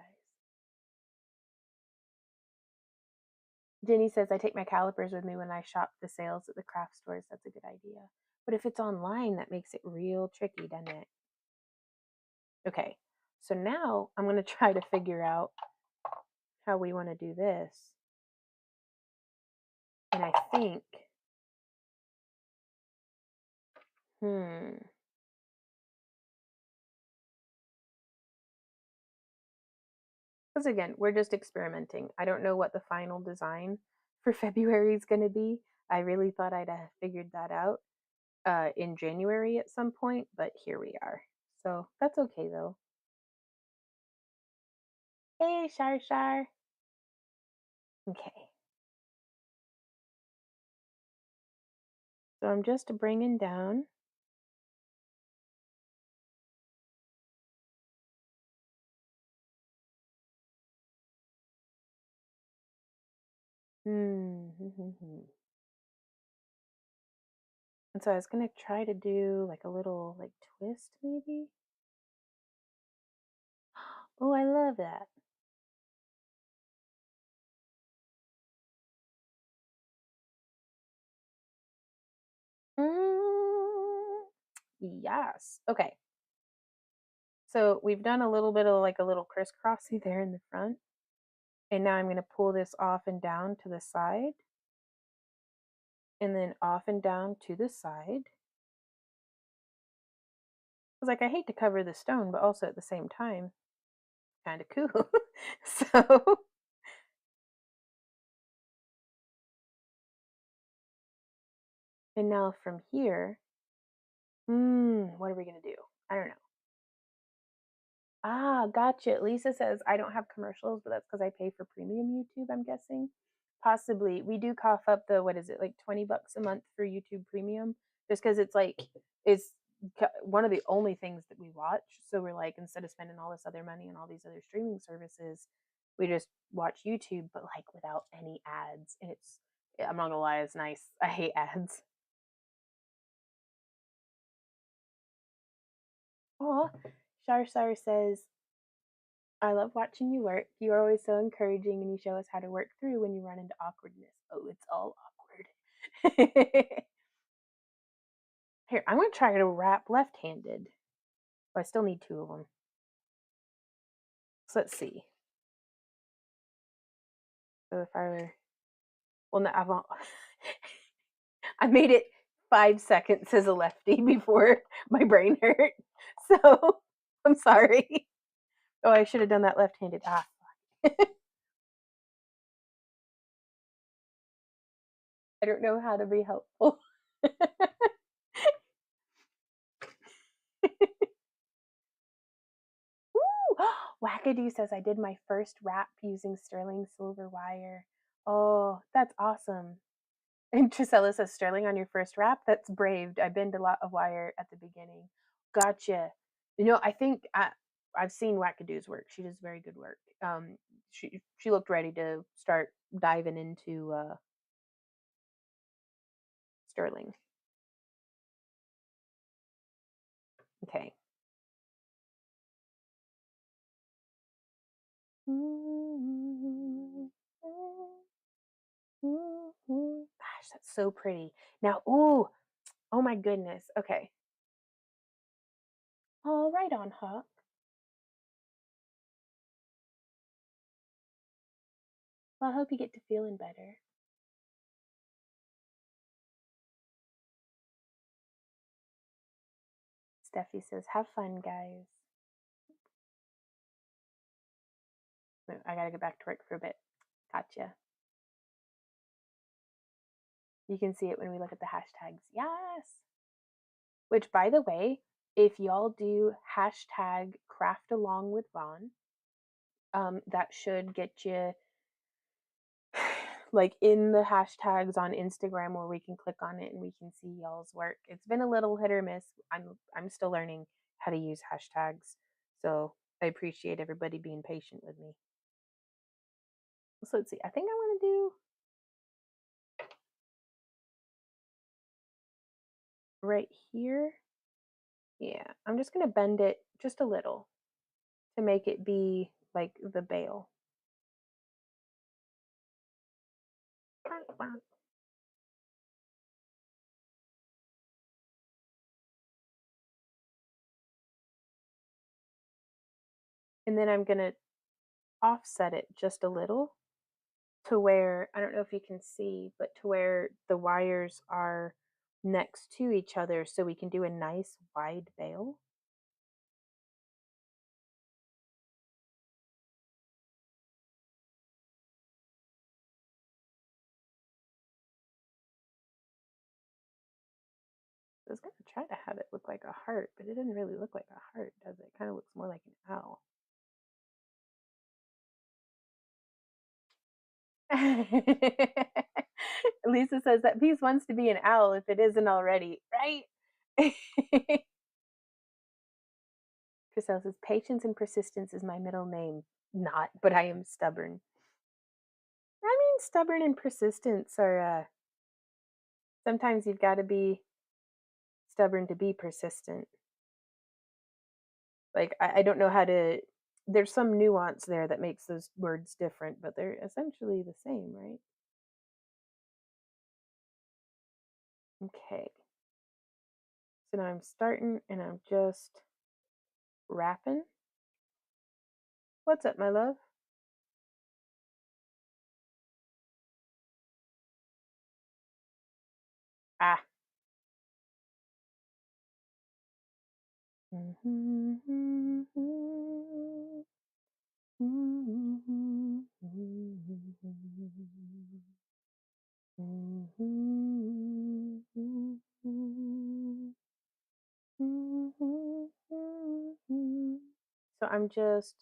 Jenny says I take my calipers with me when I shop the sales at the craft stores. That's a good idea. But if it's online, that makes it real tricky, doesn't it? Okay, so now I'm going to try to figure out how we want to do this. And I think, hmm, because again, we're just experimenting. I don't know what the final design for February is going to be. I really thought I'd have figured that out in January at some point, but here we are. So that's okay though. Hey, Shar Shar. Okay. So I'm just bringing down. Hmm. And so I was gonna try to do like a little like twist maybe. Oh, I love that. Mm, yes. Okay. So we've done a little bit of like a little crisscrossy there in the front. And now I'm going to pull this off and down to the side. And then off and down to the side. Because like I hate to cover the stone, but also at the same time, kind of cool. So, and now from here, what are we going to do? I don't know. Ah, gotcha. Lisa says I don't have commercials, but that's because I pay for premium YouTube, I'm guessing. Possibly. We do cough up the, what is it, like $20 a month for YouTube Premium, just because it's like, it's one of the only things that we watch. So we're like, instead of spending all this other money on all these other streaming services, we just watch YouTube, but like without any ads. And I'm not gonna lie, it's nice. I hate ads. Oh, Shar Shar says, I love watching you work. You are always so encouraging and you show us how to work through when you run into awkwardness. Oh, it's all awkward. Here, I'm going to try to wrap left handed. Oh, I still need two of them. So let's see. So if I were, well, no, I made it 5 seconds as a lefty before my brain hurt. So I'm sorry. Oh, I should have done that left handed. Ah. I don't know how to be helpful. Woo! Wackadoo says I did my first wrap using sterling silver wire. Oh, that's awesome. And Trisella says sterling on your first wrap. That's brave. I bend a lot of wire at the beginning. Gotcha. I think I've seen Wackadoo's work. She does very good work. She looked ready to start diving into Sterling. Okay. Gosh, that's so pretty. Now, ooh, oh my goodness. Okay. All right on, Hawk. Well, I hope you get to feeling better. Steffi says, have fun, guys. I gotta get back to work for a bit. Gotcha. You can see it when we look at the hashtags. Yes. Which, by the way, if y'all do hashtag craft along with Vaughn, that should get you like in the hashtags on Instagram where we can click on it and we can see y'all's work. It's been a little hit or miss. I'm still learning how to use hashtags. So I appreciate everybody being patient with me. So let's see. I think I want to do right here. Yeah, I'm just going to bend it just a little to make it be like the bail. And then I'm going to offset it just a little to where, I don't know if you can see, but to where the wires are next to each other so we can do a nice wide bail. I was going to try to have it look like a heart, but it doesn't really look like a heart, does it? It kind of looks more like an owl. Lisa says that piece wants to be an owl if it isn't already, right? Chriselle says, patience and persistence is my middle name. Not, but I am stubborn. I mean, stubborn and persistence are, sometimes you've got to be stubborn to be persistent. Like, I don't know how to, there's some nuance there that makes those words different, but they're essentially the same, right? Okay. So now I'm starting and I'm just wrapping. What's up, my love? Ah. So I'm just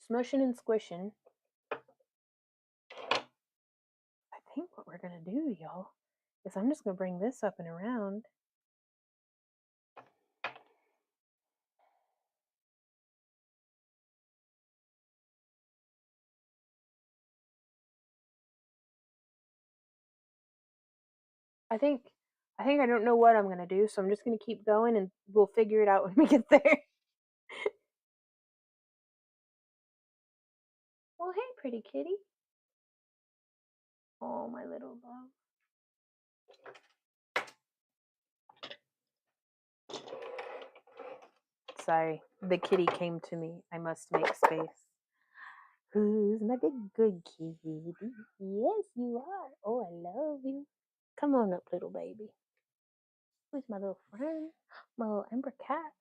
smushing and squishing. I think what we're gonna do, y'all, is I'm just gonna bring this up and around. I think I don't know what I'm gonna do, so I'm just gonna keep going and we'll figure it out when we get there. Well, hey, pretty kitty. Oh, my little love. Sorry, the kitty came to me. I must make space. Who's my big good kitty? Yes, you are. Oh, I love you. Come on up, little baby. Who's my little friend? My little Ember cat.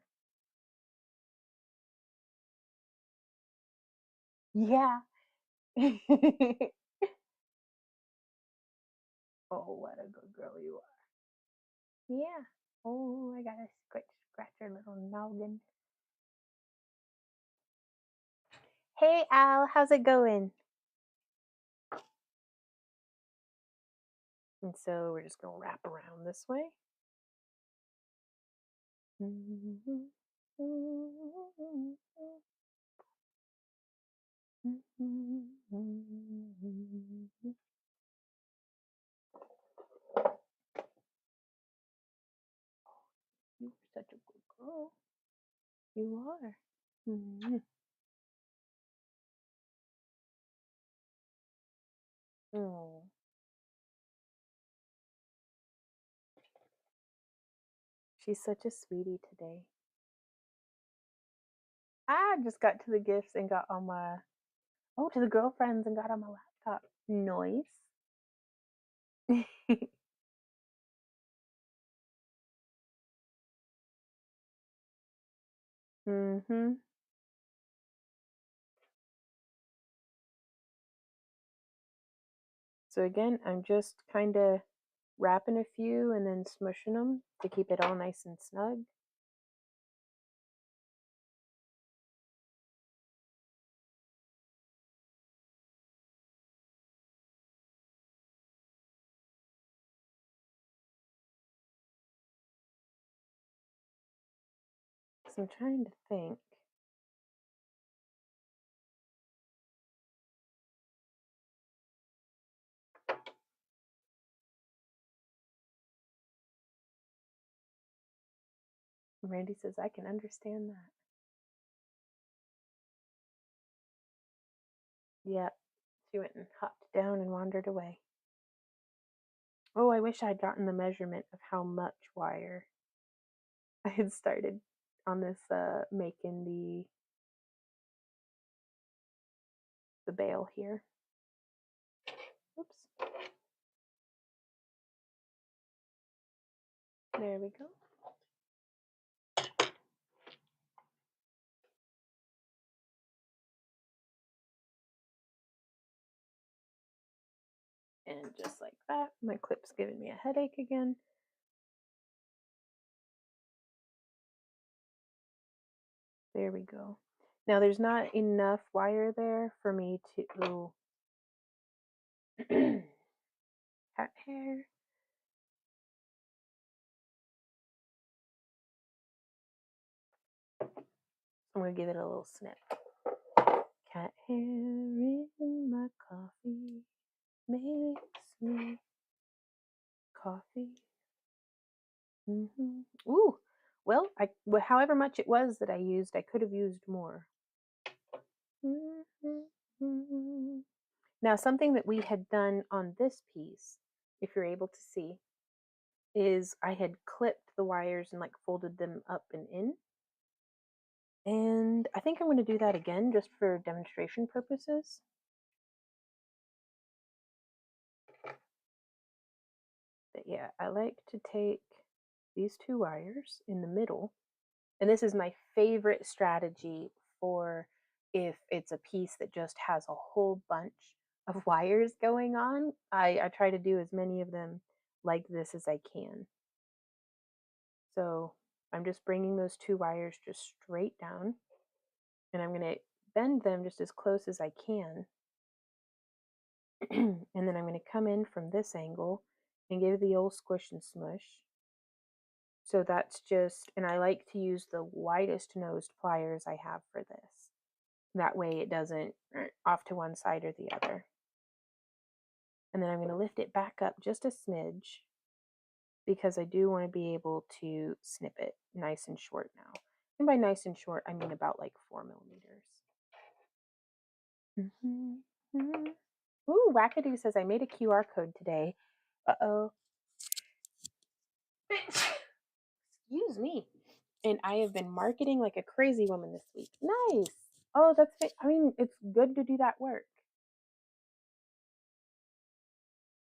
Yeah. Oh, what a good girl you are. Yeah. Oh, I gotta scratch her little noggin. Hey, Al, how's it going? And so we're just gonna wrap around this way. You're such a good girl. You are. Mhm. Oh, she's such a sweetie today. I just got to the gifts and got on my to the girlfriends and got on my laptop. Noise. Mhm. So again, I'm just kind of wrapping a few and then smushing them to keep it all nice and snug. So I'm trying to think. Randy says I can understand that. Yeah, she went and hopped down and wandered away. Oh, I wish I'd gotten the measurement of how much wire I had started on this making the bale here. Oops. There we go. And just like that, my clip's giving me a headache again. There we go. Now there's not enough wire there for me to cat hair. I'm gonna give it a little snip. Cat hair in my coffee makes me coffee. Ooh, well, however much it was that I used, I could have used more. Now, something that we had done on this piece, if you're able to see, is I had clipped the wires and like folded them up and in. And I think I'm going to do that again just for demonstration purposes. But yeah, I like to take these two wires in the middle. And this is my favorite strategy for if it's a piece that just has a whole bunch of wires going on. I try to do as many of them like this as I can. So I'm just bringing those two wires just straight down, and I'm going to bend them just as close as I can. And then I'm going to come in from this angle and give the old squish and smush. So that's just, and I like to use the widest nosed pliers I have for this. That way it doesn't off to one side or the other. And then I'm going to lift it back up just a smidge because I do want to be able to snip it nice and short now. And by nice and short, I mean about like 4 millimeters. Ooh, Wackadoo says I made a QR code today. Uh-oh. Excuse me. And I have been marketing like a crazy woman this week. Nice. Oh, I mean, it's good to do that work.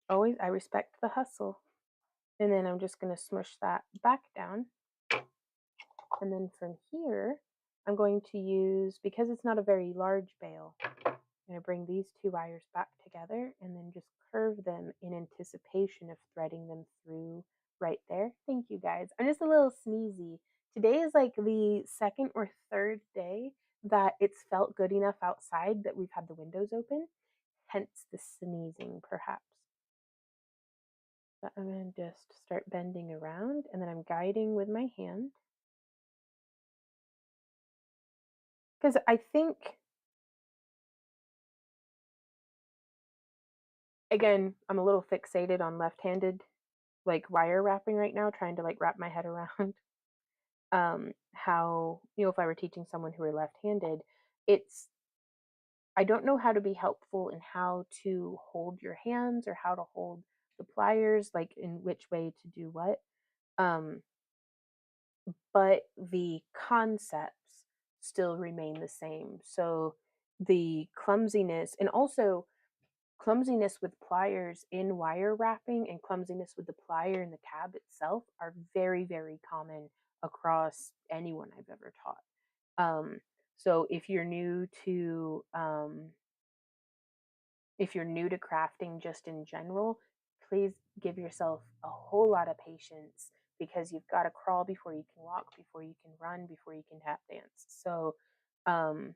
Always, I respect the hustle. And then I'm just going to smush that back down. And then from here, I'm going to use, because it's not a very large bale, I'm going to bring these two wires back together and then just curve them in anticipation of threading them through right there. Thank you guys. I'm just a little sneezy. Today is like the second or third day that it's felt good enough outside that we've had the windows open, hence the sneezing perhaps. But I'm going to just start bending around and then I'm guiding with my hand. because I think, again, I'm a little fixated on left-handed like wire wrapping right now, trying to like wrap my head around how, if I were teaching someone who were left-handed, it's I don't know how to be helpful in how to hold your hands or how to hold the pliers, like in which way to do what. Um, but the concepts still remain the same. So the clumsiness, and also clumsiness with pliers in wire wrapping and clumsiness with the plier in the cab itself are very, very common across anyone I've ever taught. Um, so if you're new to crafting just in general, please give yourself a whole lot of patience because you've got to crawl before you can walk, before you can run, before you can tap dance. So, um,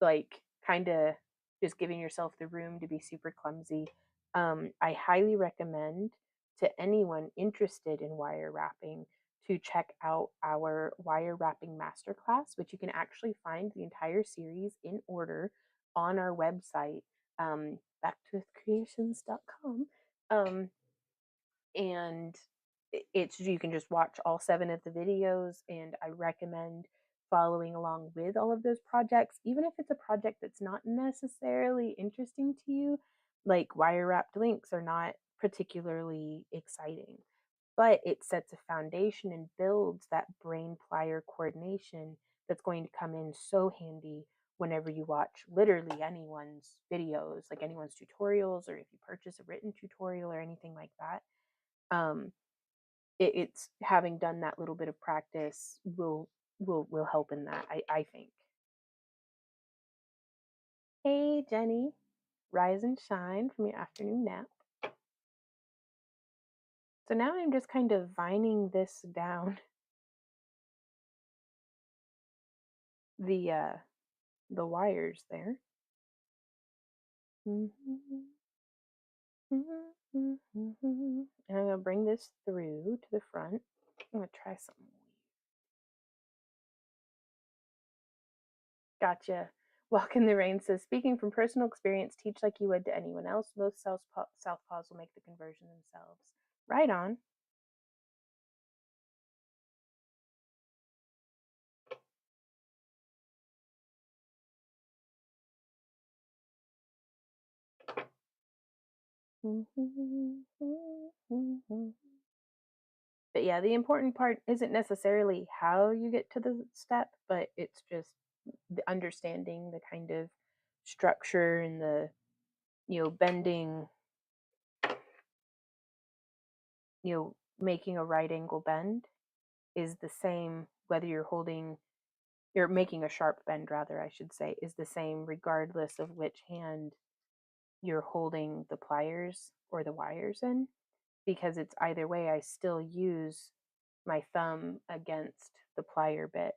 like, kind of just giving yourself the room to be super clumsy. I highly recommend to anyone interested in wire wrapping to check out our wire wrapping masterclass, which you can actually find the entire series in order on our website, backtoothcreations.com. Um, and it's you can just watch all 7 of the videos, and I recommend following along with all of those projects, even if it's a project that's not necessarily interesting to you. Like wire wrapped links are not particularly exciting, but it sets a foundation and builds that brain plier coordination that's going to come in so handy whenever you watch literally anyone's videos, like anyone's tutorials, or if you purchase a written tutorial or anything like that. um, it's having done that little bit of practice will help in that. I think. Hey Jenny, rise and shine from your afternoon nap. So now I'm just kind of vining this down the uh the wires there. And I'm gonna bring this through to the front. I'm gonna try something. Gotcha. Walk in the Rain says, speaking from personal experience, teach like you would to anyone else. Most southpaws will make the conversion themselves. Right on. But yeah, the important part isn't necessarily how you get to the step, but it's just the understanding the kind of structure and the, bending, making a right angle bend is the same whether you're making a sharp bend, rather, I should say, is the same regardless of which hand you're holding the pliers or the wires in, because it's either way, I still use my thumb against the plier bit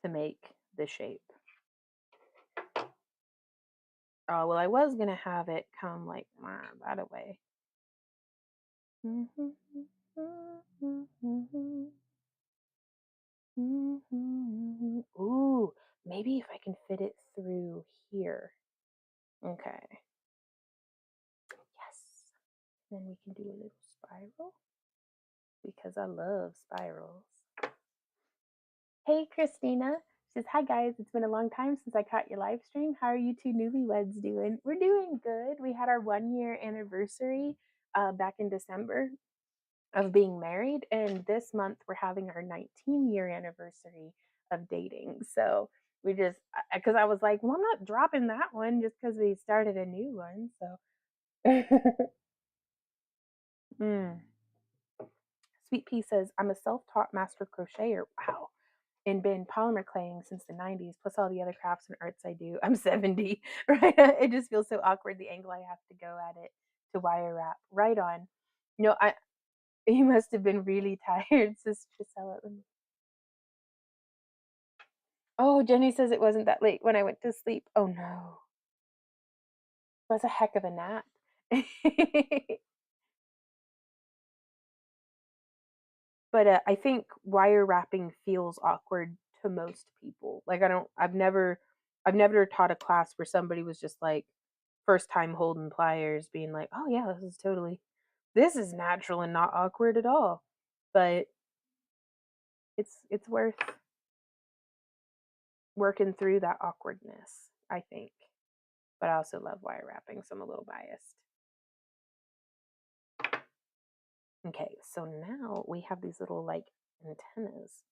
to make the shape. Oh, well, I was going to have it come like that way. Ooh, maybe if I can fit it through here. Okay. Yes. Then we can do a little spiral because I love spirals. Hey, Christina. She says, hi, guys. It's been a long time since I caught your live stream. How are you two newlyweds doing? We're doing good. We had our 1 year anniversary back in December of being married. And this month, we're having our 19-year anniversary of dating. So we just, because I was like, well, I'm not dropping that one just because we started a new one. So, mm. Sweet Pea says, I'm a self taught master crocheter. Wow. And been polymer claying since the 90s, plus all the other crafts and arts I do. I'm 70, right? It just feels so awkward the angle I have to go at it to wire wrap. Right on. I you must have been really tired, Sister Gisela. Oh, Jenny says it wasn't that late when I went to sleep. Oh no. It was a heck of a nap. But I think wire wrapping feels awkward to most people. Like I've never taught a class where somebody was just like first time holding pliers being like, "Oh yeah, this is natural and not awkward at all." But it's worth working through that awkwardness, I think. But I also love wire wrapping, so I'm a little biased. Okay, so now we have these little like antennas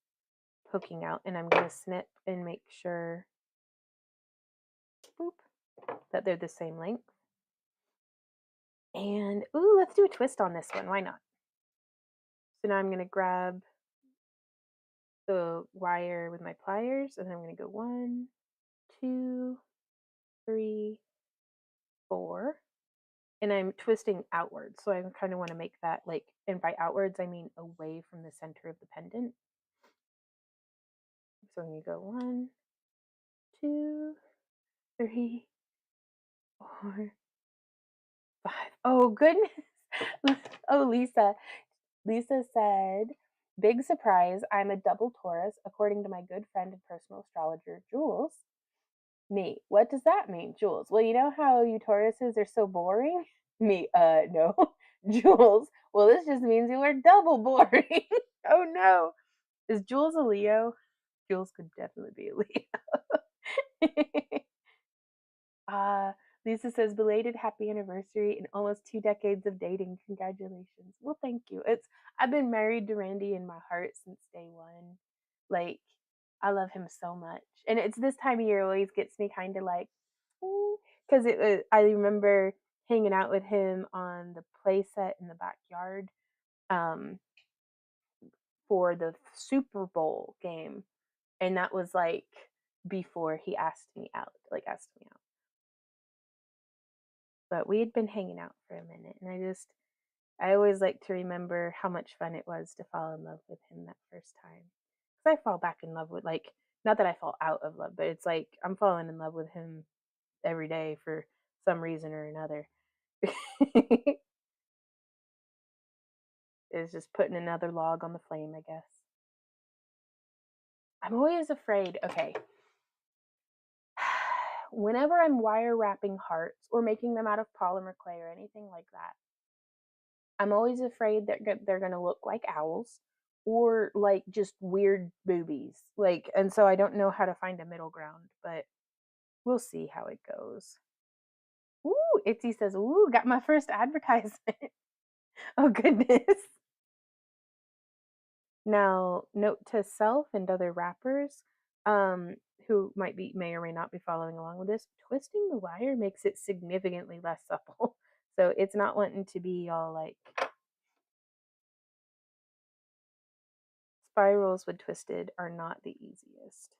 poking out, and I'm going to snip and make sure boop, that they're the same length. And ooh, let's do a twist on this one. Why not? So now I'm going to grab the wire with my pliers, and I'm going to go 1, 2, 3, 4, and I'm twisting outwards. So I kind of want to make that like, and by outwards I mean away from the center of the pendant. So I'm going to go 1, 2, 3, 4, 5. Oh goodness. Oh, Lisa. Lisa said, "Big surprise, I'm a double Taurus, according to my good friend and personal astrologer, Jules." Me, what does that mean, Jules? Well, you know how you Tauruses are so boring? Me, no. Jules, well, this just means you are double boring. Oh no. Is Jules a Leo? Jules could definitely be a Leo. Uh, Lisa says, "Belated happy anniversary and almost 2 decades of dating. Congratulations." Well, thank you. I've been married to Randy in my heart since day one. Like, I love him so much. And it's this time of year always gets me kind of like, because I remember hanging out with him on the play set in the backyard um, for the Super Bowl game. And that was like before he asked me out, like asked me out. But we had been hanging out for a minute, and I always like to remember how much fun it was to fall in love with him that first time. Because I fall back in love with, like, not that I fall out of love, but it's like I'm falling in love with him every day for some reason or another. It's just putting another log on the flame, I guess. I'm always afraid, okay. Whenever I'm wire wrapping hearts or making them out of polymer clay or anything like that, I'm always afraid that they're going to look like owls or like just weird boobies. Like, and so I don't know how to find a middle ground, but we'll see how it goes. Ooh, Itzy says, "Ooh, got my first advertisement." Oh, goodness. Now, note to self and other rappers who may or may not be following along with this, twisting the wire makes it significantly less supple. So it's not wanting to be all like spirals with twisted are not the easiest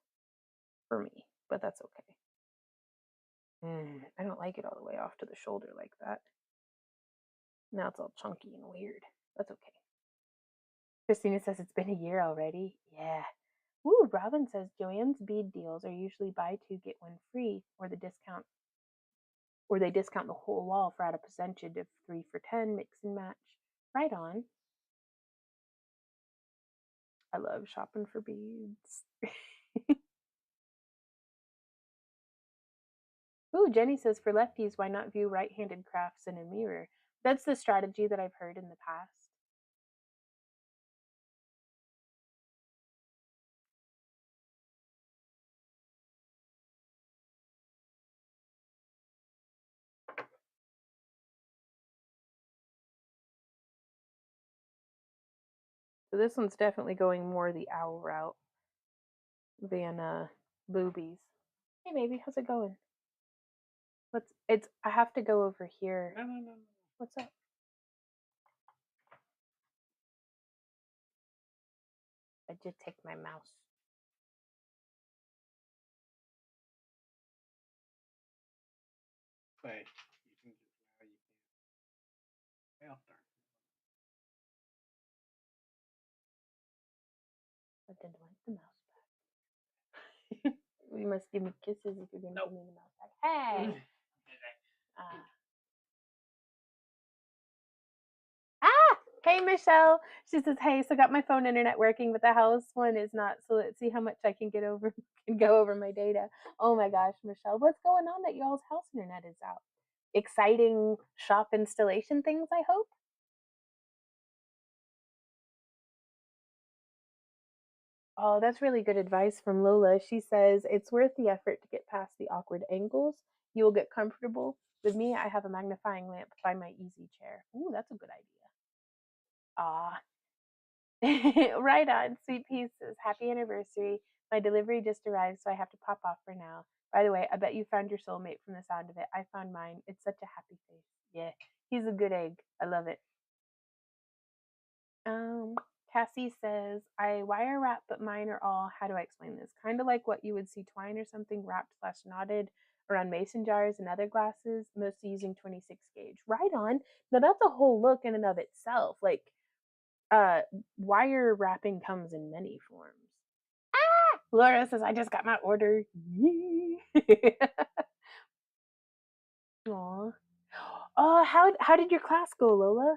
for me, but that's okay. I don't like it all the way off to the shoulder like that. Now it's all chunky and weird. That's okay. Christina says it's been a year already. Yeah. Ooh, Robin says Joanne's bead deals are usually buy two get one free, or they discount the whole wall for at a percentage of 3 for 10 mix and match. Right on. I love shopping for beads. Ooh, Jenny says for lefties, why not view right-handed crafts in a mirror? That's the strategy that I've heard in the past. So this one's definitely going more the owl route than boobies. Hey, baby, how's it going? I have to go over here. No. What's up? I did take my mouse. But you can just now you can. Well, darn. I didn't like the mouse back. You must give me kisses if you're gonna give me the mouse back. Hey. Ah. Hey, Michelle. She says, "Hey, so got my phone internet working, but the house one is not. So let's see how much I can get over can go over my data." Oh my gosh, Michelle, what's going on that y'all's house internet is out? Exciting shop installation things, I hope. Oh, that's really good advice from Lola. She says it's worth the effort to get past the awkward angles. You will get comfortable. With me, I have a magnifying lamp by my easy chair. Ooh, that's a good idea. Ah, right on. Sweet pieces. Happy anniversary. My delivery just arrived, so I have to pop off for now. By the way, I bet you found your soulmate from the sound of it. I found mine. It's such a happy face. Yeah, he's a good egg. I love it. Um, Cassie says, I wire wrap, but mine are all, how do I explain this? Kind of like what you would see twine or something wrapped slash knotted around mason jars and other glasses, mostly using 26 gauge. Right on. Now that's a whole look in and of itself. Like, uh, wire wrapping comes in many forms. Ah! Laura says, I just got my order. Yee. Aw. Oh, how did your class go, Lola?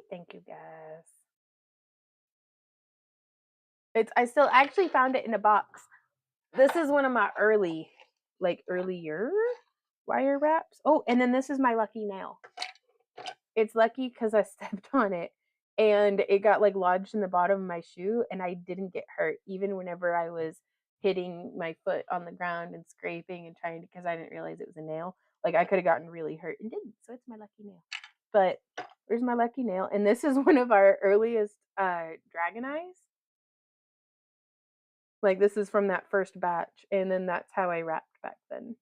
Thank you, guys. It's I still actually found it in a box. This is one of my earlier wire wraps. Oh, and then this is my lucky nail. It's lucky because I stepped on it and it got like lodged in the bottom of my shoe and I didn't get hurt even whenever I was hitting my foot on the ground and scraping and trying to because I didn't realize it was a nail. Like I could have gotten really hurt and didn't. So it's my lucky nail. But there's my lucky nail. And this is one of our earliest dragon eyes. Like this is from that first batch. And then that's how I wrapped back then.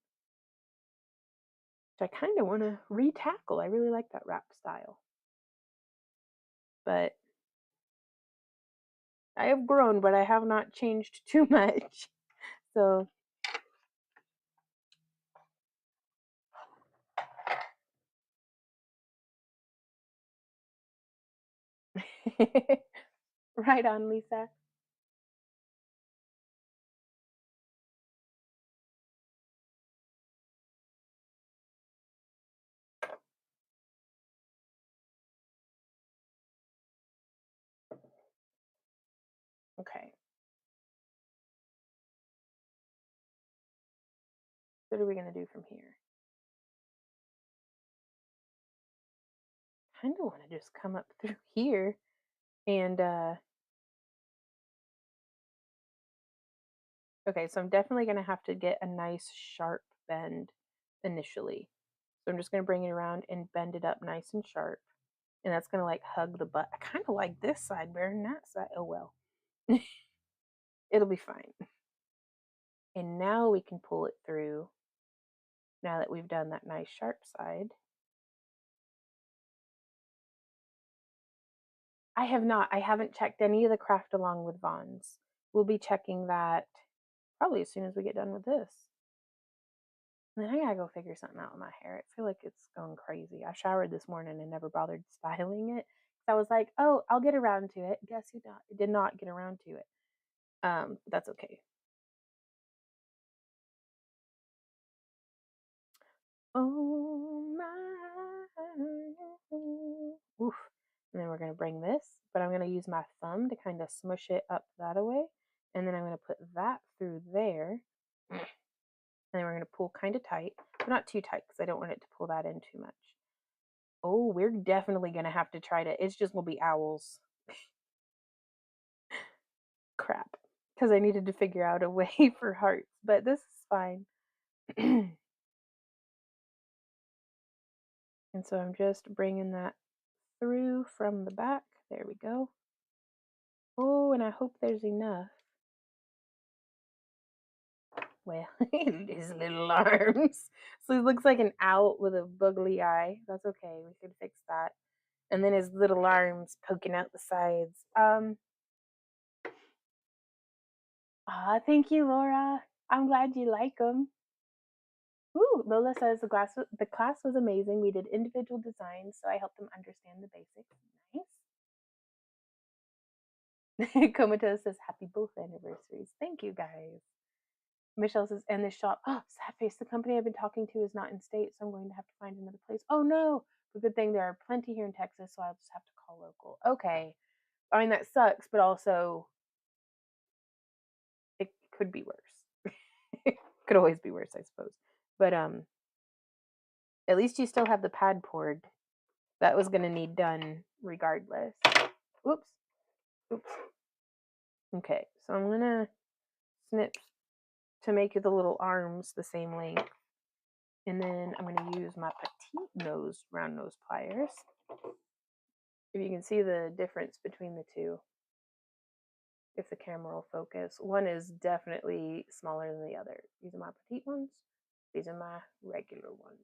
Which I kind of want to retackle. I really like that wrap style. But I have grown, but I have not changed too much. So, right on, Lisa. Okay. What are we going to do from here? Kind of want to just come up through here and, okay, so I'm definitely going to have to get a nice sharp bend initially. So I'm just going to bring it around and bend it up nice and sharp. And that's going to like hug the butt. I kind of like this side better than that side. Oh well. It'll be fine. And now we can pull it through now that we've done that nice sharp side. I have not. I haven't checked any of the craft along with Vaughn's. We'll be checking that probably as soon as we get done with this. And then I gotta go figure something out with my hair. I feel like it's going crazy. I showered this morning and never bothered styling it. I was like, oh, I'll get around to it. Guess who not? Did not get around to it. That's okay. Oh my. Oof. And then we're going to bring this, but I'm going to use my thumb to kind of smush it up that away. And then I'm going to put that through there. And then we're going to pull kind of tight, but not too tight because I don't want it to pull that in too much. Oh, we're definitely going to have to try to, it's just going to be owls. Crap. Because I needed to figure out a way for hearts, but this is fine. And so I'm just bringing that through from the back. There we go. Oh, and I hope there's enough. Well, his little arms. So he looks like an owl with a buggly eye. That's okay. We can fix that. And then his little arms poking out the sides. Thank you, Laura. I'm glad you like them. Ooh, Lola says the class was amazing. We did individual designs, so I helped them understand the basics. Nice. Comatose says happy both anniversaries. Thank you, guys. Michelle says, and this shop, oh, sad face. The company I've been talking to is not in state, so I'm going to have to find another place. Oh no, The good thing there are plenty here in Texas, so I'll just have to call local. Okay. I mean, that sucks, but also it could be worse. Could always be worse, I suppose. But at least you still have the pad poured. That was gonna need done regardless. Oops. Oops. Okay, so I'm gonna snip to make the little arms the same length. And then I'm gonna use my petite nose round nose pliers. If you can see the difference between the two, if the camera will focus. One is definitely smaller than the other. These are my petite ones. These are my regular ones.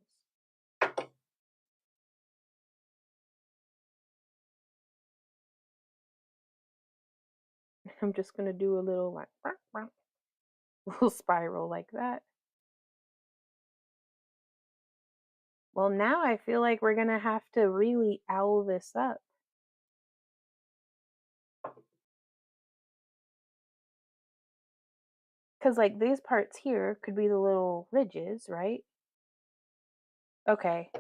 I'm just gonna do a little like little spiral like that. Well, now I feel like we're gonna have to really owl this up. Because like these parts here could be the little ridges, right? Okay,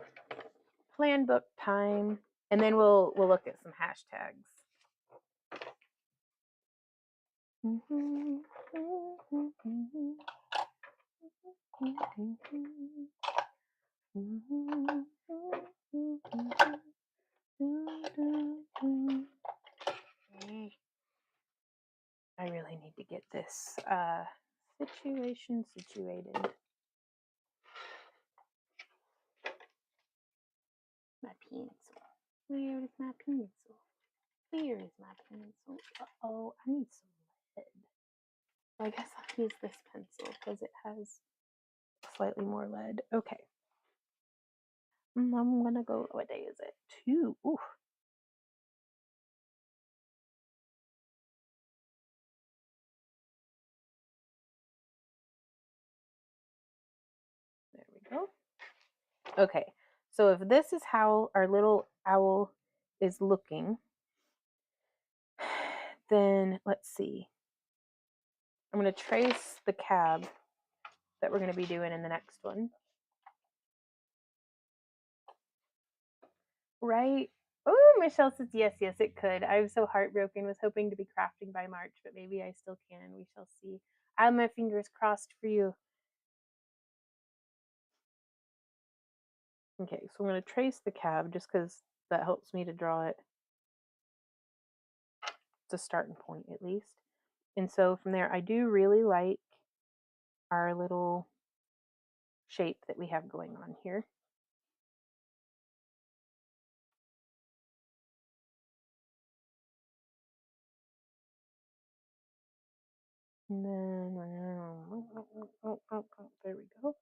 plan book time, and then we'll look at some hashtags. I really need to get this situation situated. My pencil. Where is my pencil? Where is my pencil? Uh-oh, I need some lead. I guess I'll use this pencil because it has slightly more lead. Okay. I'm gonna go, what day is it? 2. Ooh. There we go. Okay, so if this is how our little owl is looking, then let's see. I'm going to trace the cab that we're going to be doing in the next one. Right? Oh, Michelle says yes, yes, it could. I'm so heartbroken. Was hoping to be crafting by March, but maybe I still can. We shall see. I have my fingers crossed for you. Okay, so I'm going to trace the cab just because that helps me to draw it. It's a starting point at least. And so from there, I do really like our little shape that we have going on here. And then, there we go.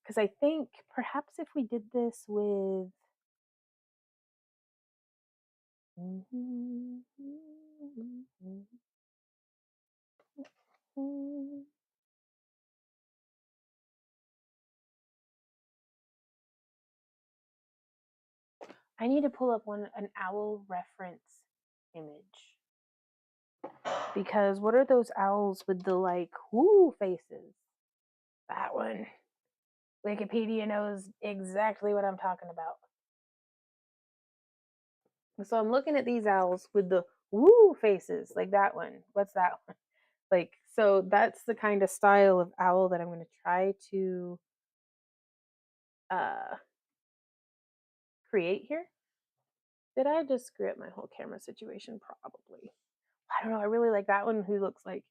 Because I think perhaps if we did this with I need to pull up an owl reference image. Because what are those owls with the like woo faces? That one. Wikipedia knows exactly what I'm talking about. So I'm looking at these owls with the woo faces, like that one. What's that one? Like, so that's the kind of style of owl that I'm going to try to create here. Did I just screw up my whole camera situation? Probably. I don't know. I really like that one who looks like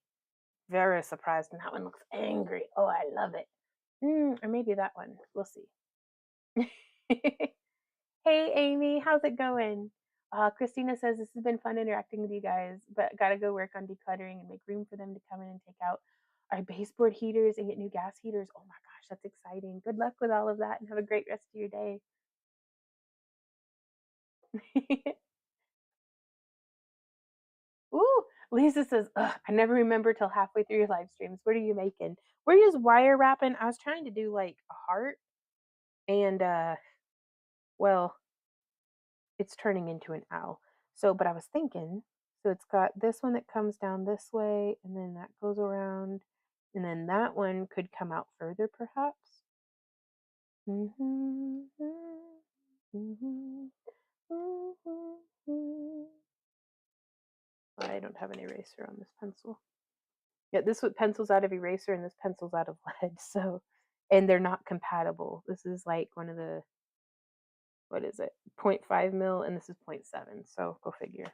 very surprised, and that one looks angry. Oh, I love it. Or maybe that one. We'll see. Hey, Amy, how's it going? Christina says this has been fun interacting with you guys, but gotta go work on decluttering and make room for them to come in and take out our baseboard heaters and get new gas heaters. Oh my gosh, that's exciting. Good luck with all of that and have a great rest of your day. Ooh, Lisa says, ugh, I never remember till halfway through your live streams. What are you making? We're just wire wrapping. I was trying to do like a heart and well, it's turning into an owl. So, but I was thinking, so it's got this one that comes down this way and then that goes around And then that one could come out further, perhaps. I don't have an eraser on this pencil. Yeah, this pencil's out of eraser and this pencil's out of lead. So, and they're not compatible. This is like one of the, what is it, 0.5 mil, and this is 0.7. So go figure.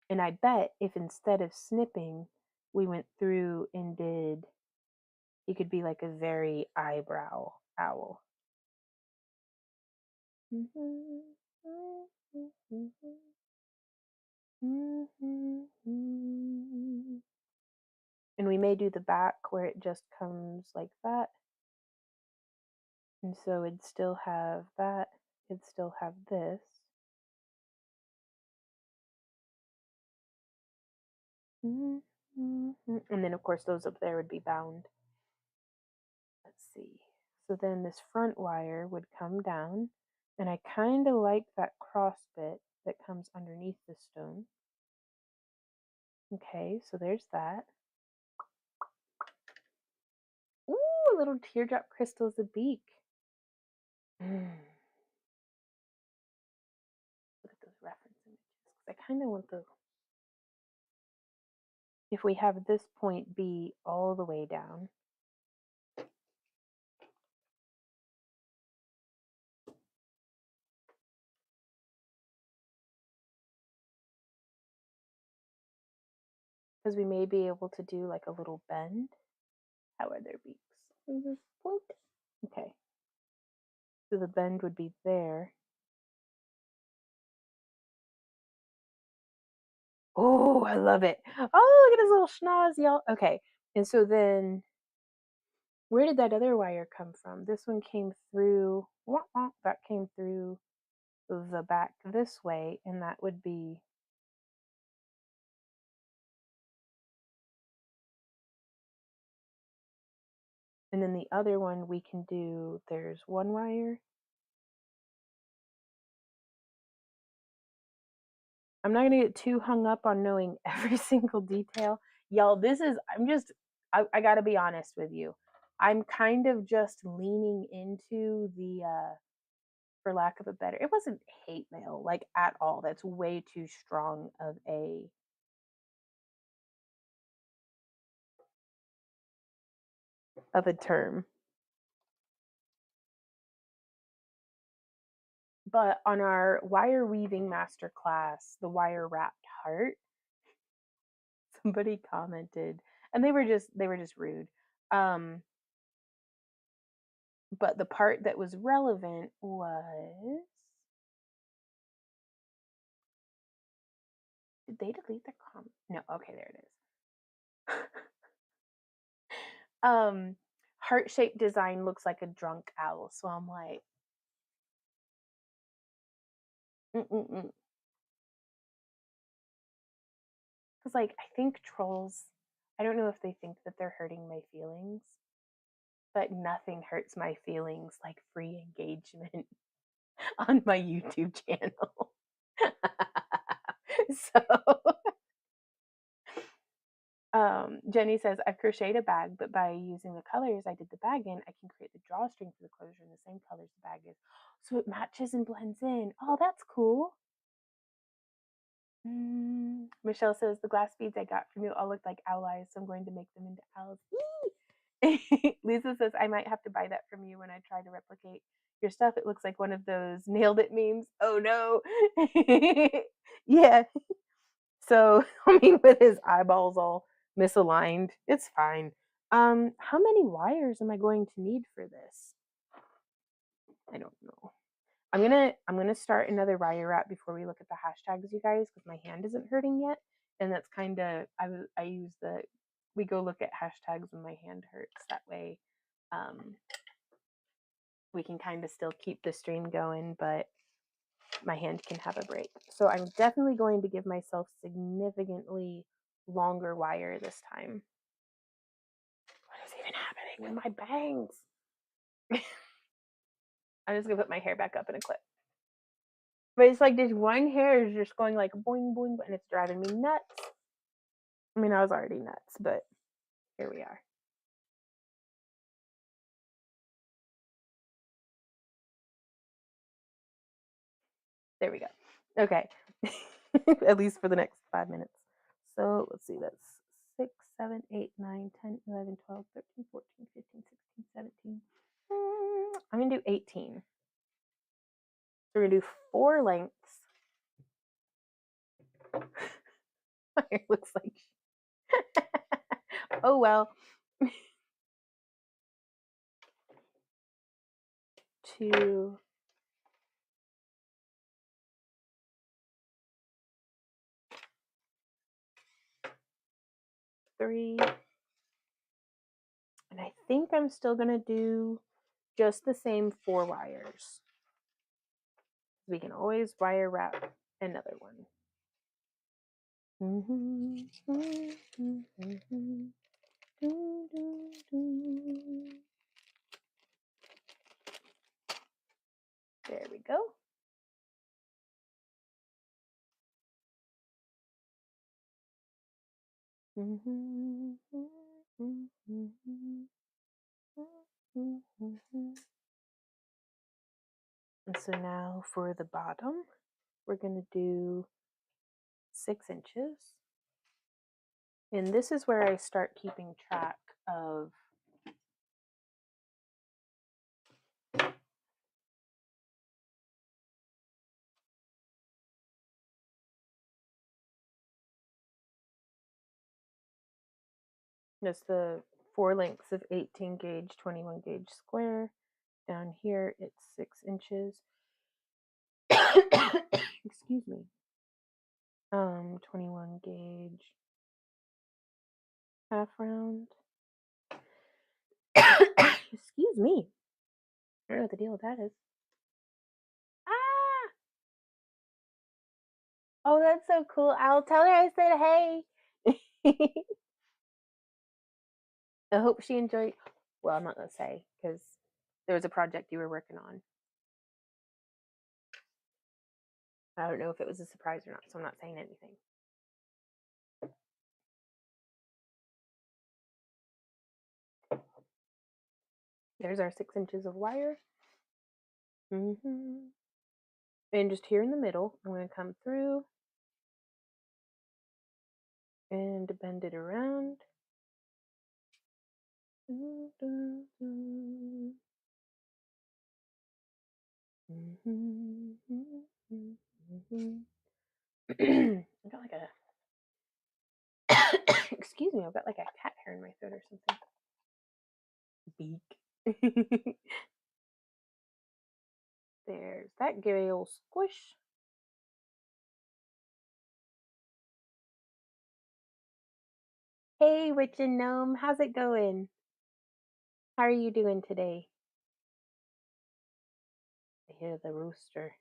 And I bet if instead of snipping, we went through and did, he could be like a very eyebrow owl. And we may do the back where it just comes like that. And so it'd still have that, it'd still have this. And then of course those up there would be bound. Let's see. So then this front wire would come down, and I kind of like that cross bit that comes underneath the stone. Okay, so there's that. Ooh, a little teardrop crystal as a beak. Look at those reference images. I kind of want the, if we have this point be all the way down. Because we may be able to do like a little bend. How are their beaks? Is this point? Okay. So the bend would be there. Oh, I love it. Oh, look at his little schnoz, y'all. Okay. And so then where did that other wire come from? This one came through, that came through the back this way, and that would be, and then the other one we can do, there's one wire. I'm not gonna get too hung up on knowing every single detail. Y'all, this is, I gotta be honest with you. I'm kind of just leaning into the, for lack of a better, it wasn't hate mail, like at all. That's way too strong of a term. But on our wire weaving masterclass, the wire wrapped heart, somebody commented, and they were just rude. But the part that was relevant was, did they delete their comment? No, okay, there it is. Heart-shaped design looks like a drunk owl. So I'm like, mm-mm-mm. Because, like, I think trolls, I don't know if they think that they're hurting my feelings, but nothing hurts my feelings like free engagement on my YouTube channel. So, Jenny says, I've crocheted a bag, but by using the colors I did the bag in, I can create the drawstring for the closure in the same colors the bag is. So it matches and blends in. Oh, that's cool. Michelle says, the glass beads I got from you all look like owl eyes, so I'm going to make them into owls. Lisa says, I might have to buy that from you when I try to replicate your stuff. It looks like one of those nailed it memes. Oh no. Yeah. So, I mean, with his eyeballs all misaligned, it's fine. How many wires am I going to need for this? I don't know. I'm gonna start another wire wrap before we look at the hashtags, you guys, because my hand isn't hurting yet, and that's kind of, I use the, we go look at hashtags when my hand hurts. That way, we can kind of still keep the stream going, but my hand can have a break. So I'm definitely going to give myself significantly longer wire this time. What is even happening with my bangs? I'm just gonna put my hair back up in a clip. But it's like this one hair is just going like boing boing, and it's driving me nuts. I mean, I was already nuts, but here we are. There we go. Okay. At least for the next 5 minutes. So let's see, that's 6, 7, 8, 9, 10, 11, 12, 13, 14, 15, 16, 17. I'm going to do 18. So we're going to do 4 lengths. My hair looks like oh well. 2, 3, and I think I'm still going to do just the same 4 wires. We can always wire wrap another one. There we go. And so now for the bottom, we're going to do 6 inches. And this is where I start keeping track of just the 4 lengths of 18 gauge, 21 gauge square. Down here, it's 6 inches. Excuse me. 21 gauge half round. Excuse me. I don't know what the deal with that is. Ah! Oh, that's so cool. I'll tell her I said hey. I hope she enjoyed. Well, I'm not going to say because there was a project you were working on. I don't know if it was a surprise or not, so I'm not saying anything. There's our 6 inches of wire. And just here in the middle, I'm going to come through and bend it around. I got like a excuse me, I've got like a cat hair in my throat or something. Beak. There's that. Give it a little squish. Hey, Witch and Gnome, how's it going? How are you doing today? I hear the rooster,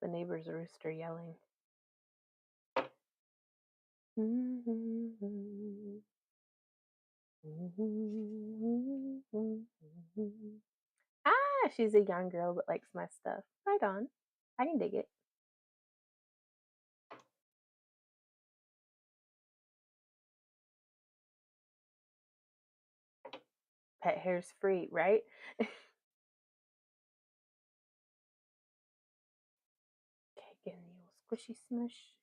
the neighbor's rooster yelling. Ah, she's a young girl that likes my stuff. Right on. I can dig it. Pet hair's free, right? Okay, getting the old squishy smush.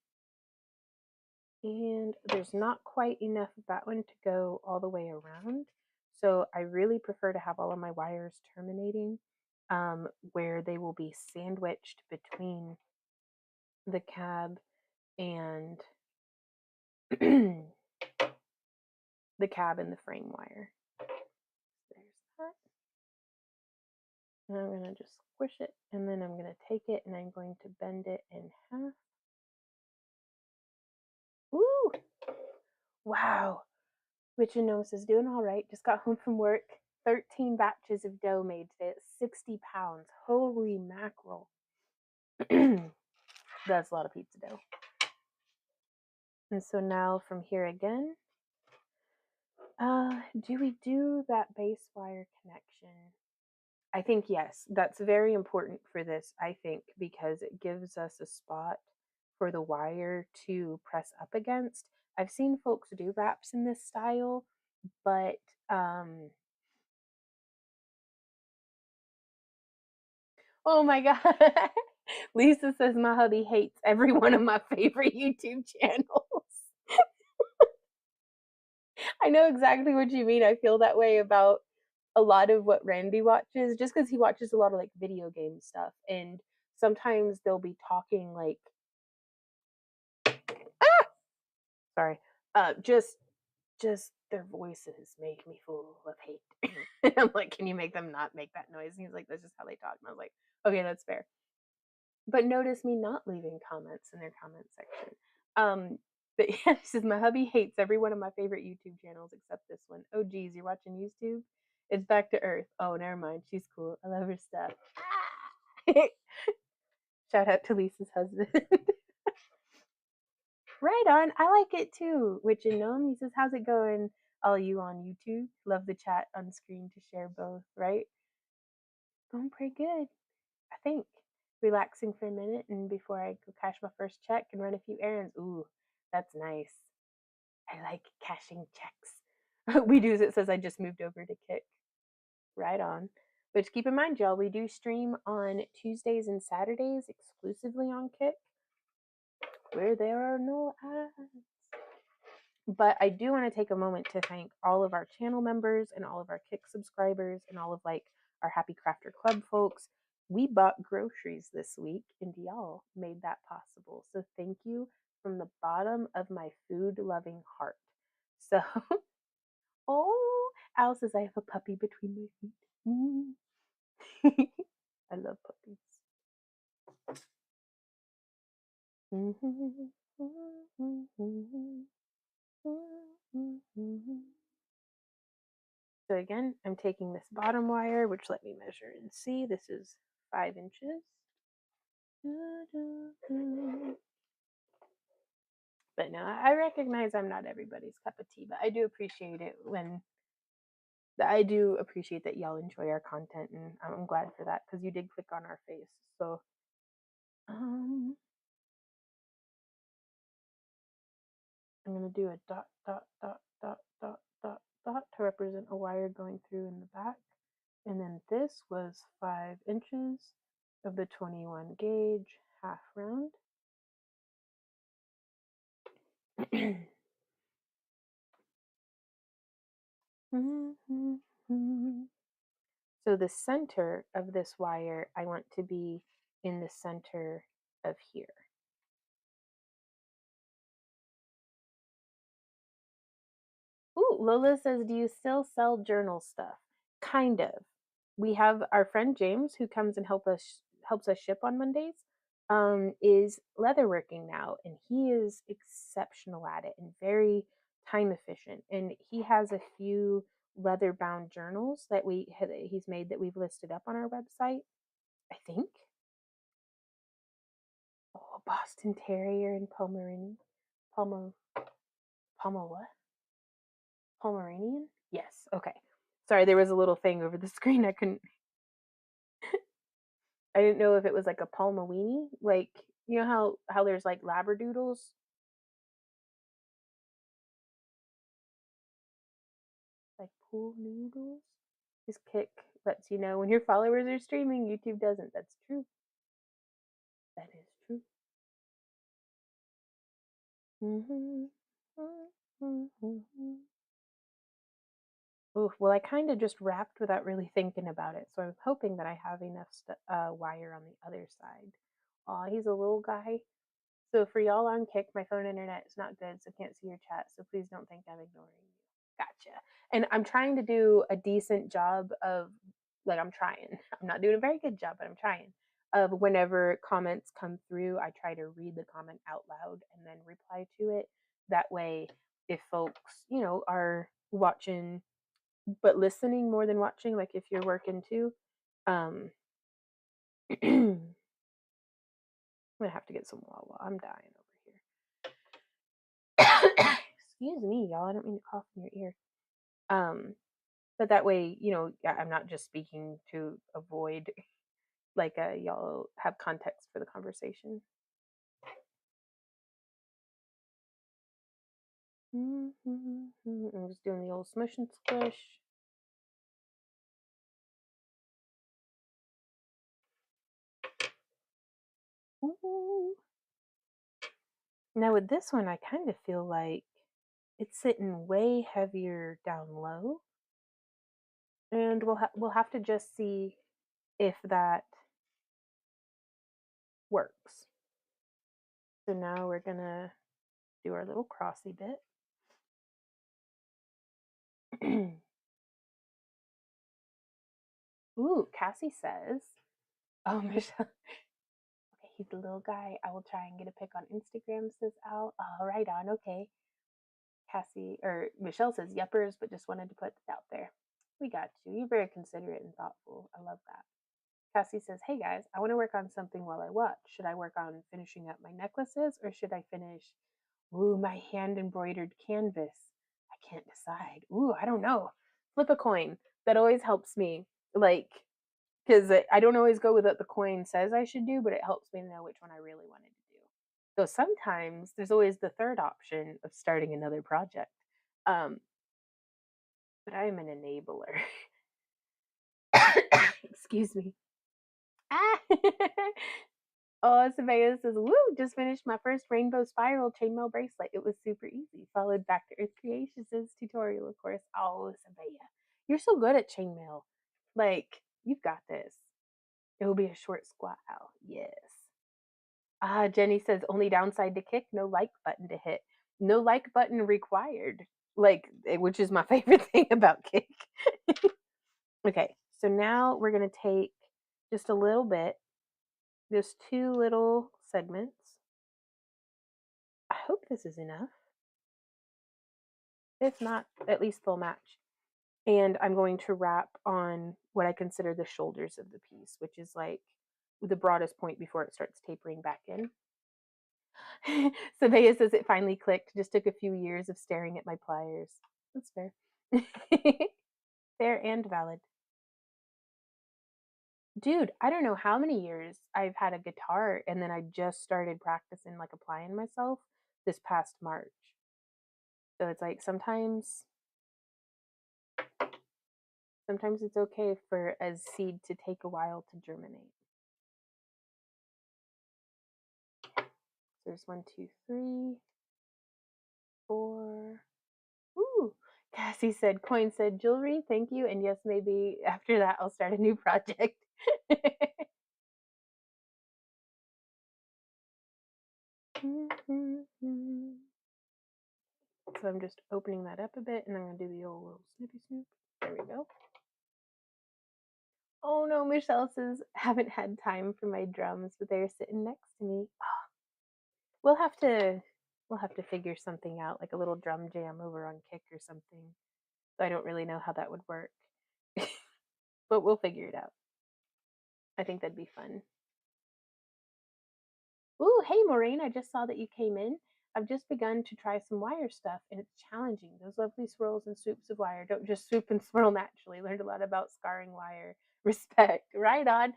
And there's not quite enough of that one to go all the way around. So I really prefer to have all of my wires terminating where they will be sandwiched between the cab and the cab and the frame wire. There's that. And I'm going to just squish it, and then I'm going to take it and I'm going to bend it in half. Ooh! Wow! Richard Nose is doing all right. Just got home from work. 13 batches of dough made today. It's 60 pounds. Holy mackerel. That's a lot of pizza dough. And so now from here again, do we do that base wire connection? I think yes. That's very important for this, I think, because it gives us a spot for the wire to press up against, I've seen folks do wraps in this style, but oh my god. Lisa says my hubby hates every one of my favorite YouTube channels. I know exactly what you mean. I feel that way about a lot of what Randy watches, just because he watches a lot of like video game stuff, and sometimes they'll be talking like, sorry, just their voices make me full of hate. And I'm like, can you make them not make that noise? And he's like, that's just how they talk. And I was like, okay, that's fair. But notice me not leaving comments in their comment section. But yeah, she says my hubby hates every one of my favorite YouTube channels except this one. Oh geez, you're watching YouTube? It's Back to Earth. Oh, never mind. She's cool. I love her stuff. Shout out to Lisa's husband. Right on. I like it too. Which you know, he says, how's it going? All you on YouTube? Love the chat on screen to share both, right? Going pretty good. I think. Relaxing for a minute and before I go cash my first check and run a few errands. Ooh, that's nice. I like cashing checks. We do, it says I just moved over to Kick. Right on. But keep in mind, y'all, we do stream on Tuesdays and Saturdays exclusively on Kick, where there are no ads. But I do want to take a moment to thank all of our channel members and all of our Kick subscribers and all of like our Happy Crafter Club folks. We bought groceries this week and y'all made that possible. So thank you from the bottom of my food loving heart. So, oh, Al says I have a puppy between my feet. I love puppies. So again, I'm taking this bottom wire, which let me measure and see. This is 5 inches. But no, I recognize I'm not everybody's cup of tea, but I do appreciate it when I do appreciate that y'all enjoy our content, and I'm glad for that because you did click on our face. So, I'm gonna do a dot, dot, dot, dot, dot, dot, dot to represent a wire going through in the back. And then this was 5 inches of the 21 gauge half round. So the center of this wire, I want to be in the center of here. Ooh, Lola says, do you still sell journal stuff? Kind of. We have our friend James who comes and helps us ship on Mondays. Is leatherworking now, and he is exceptional at it and very time efficient. And he has a few leather bound journals that he's made that we've listed up on our website. I think. Oh, Boston Terrier and Pomeranian. Pomo, what? Pomeranian? Yes. Okay. Sorry, there was a little thing over the screen. I didn't know if it was like a Palmawini, like you know how there's like labradoodles, like pool noodles. Just Kick lets you know when your followers are streaming. YouTube doesn't. That's true. That is true. Oof, well, I kind of just wrapped without really thinking about it, so I'm hoping that I have enough wire on the other side. Aw, he's a little guy. So for y'all on Kick, my phone internet is not good, so can't see your chat. So please don't think I'm ignoring you. Gotcha. And I'm trying to do a decent job of, like, I'm trying. I'm not doing a very good job, but I'm trying. Of whenever comments come through, I try to read the comment out loud and then reply to it. That way, if folks, are watching but listening more than watching, like if you're working too, um, I'm gonna have to get some Wawa. I'm dying over here. Excuse me, y'all. I don't mean to cough in your ear. But that way, I'm not just speaking to avoid, like, y'all have context for the conversation. I'm just doing the old smush and squish. Ooh. Now with this one, I kind of feel like it's sitting way heavier down low, and we'll have to just see if that works. So now we're gonna do our little crossy bit. Ooh, Cassie says, "Oh, Michelle, okay, he's a little guy. I will try and get a pic on Instagram." Says Al. Oh, right on. Okay. Cassie or Michelle says yuppers, but just wanted to put it out there. We got you. You're very considerate and thoughtful. I love that. Cassie says, "Hey guys, I want to work on something while I watch. Should I work on finishing up my necklaces or should I finish, ooh, my hand embroidered canvas? I can't decide. Ooh, I don't know. Flip a coin. That always helps me. Like, because I don't always go with what the coin says I should do, but it helps me to know which one I really wanted to do. So sometimes there's always the third option of starting another project. Um, but I am an enabler. Excuse me. Ah! Oh, Sabaya says, "Woo, just finished my first rainbow spiral chainmail bracelet. It was super easy. Followed back to Earth Creations' tutorial, of course." Oh, Sabaya, you're so good at chainmail. Like, you've got this. It will be a short squat out. Yes. Ah, Jenny says, "Only downside to kick, no like button to hit. No like button required." Like, which is my favorite thing about kick. Okay, so now we're going to take just a little bit, just two little segments. I hope this is enough. If not, at least they'll match. And I'm going to wrap on what I consider the shoulders of the piece, which is like the broadest point before it starts tapering back in. Sabea says it finally clicked. Just took a few years of staring at my pliers. That's fair. Fair and valid. Dude, I don't know how many years I've had a guitar and then I just started practicing like applying myself this past March. So it's like sometimes it's okay for a seed to take a while to germinate. So there's 1, 2, 3, 4. Ooh. Cassie said, "Coin said jewelry. Thank you. And yes, maybe after that I'll start a new project." So I'm just opening that up a bit and I'm going to do the old little snippy snoop. There we go. Oh no, Michelle says, "Haven't had time for my drums, but they're sitting next to me." We'll have to figure something out, like a little drum jam over on Kick or something. I don't really know how that would work. But we'll figure it out. I think that'd be fun. Ooh, hey Maureen, I just saw that you came in. I've just begun to try some wire stuff and it's challenging. Those lovely swirls and swoops of wire don't just swoop and swirl naturally. Learned a lot about scarring wire. Respect. Right on.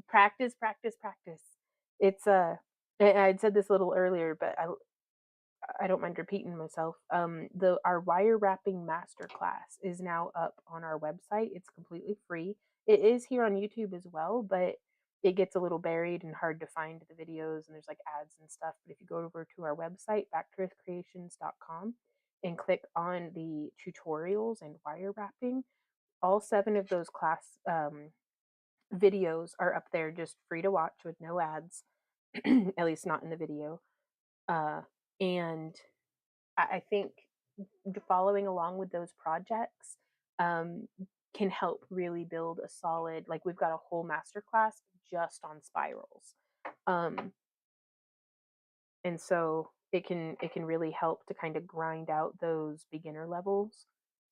Practice, practice, practice. It's I'd said this a little earlier, but I don't mind repeating myself. The Our wire wrapping masterclass is now up on our website. It's completely free. It is here on YouTube as well, but it gets a little buried and hard to find the videos, and there's like ads and stuff. But if you go over to our website, backtoearthcreations.com, and click on the tutorials and wire wrapping, all 7 of those class videos are up there, just free to watch with no ads, at least not in the video. And I think following along with those projects um, can help really build a solid, like we've got a whole masterclass just on spirals. Um, and so it can really help to kind of grind out those beginner levels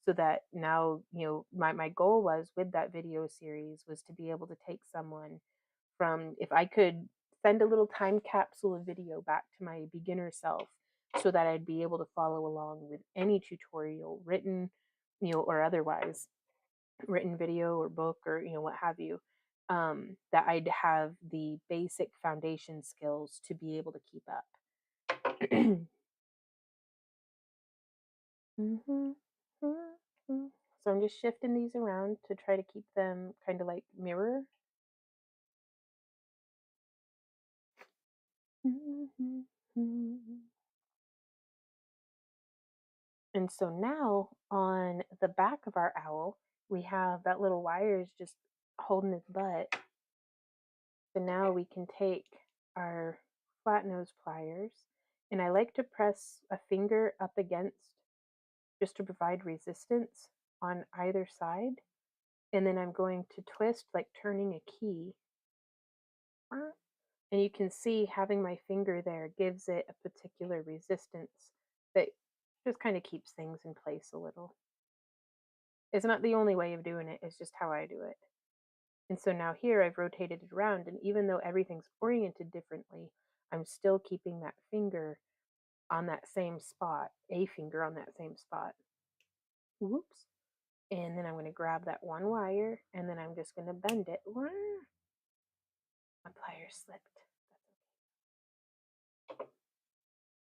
so that now, my goal was with that video series was to be able to take someone from, if I could send a little time capsule of video back to my beginner self so that I'd be able to follow along with any tutorial, written, or otherwise, written video or book or, what have you, that I'd have the basic foundation skills to be able to keep up. Mhm, mhm. So I'm just shifting these around to try to keep them kind of like mirror. And so now on the back of our owl, we have that little wire is just holding his butt. So now we can take our flat nose pliers, and I like to press a finger up against just to provide resistance on either side. And then I'm going to twist like turning a key. And you can see having my finger there gives it a particular resistance that just kind of keeps things in place a little. It's not the only way of doing it, it's just how I do it. And so now here I've rotated it around, and even though everything's oriented differently, I'm still keeping that finger on that same spot, a finger on that same spot. Whoops. And then I'm going to grab that one wire, and then I'm just going to bend it. My pliers slipped.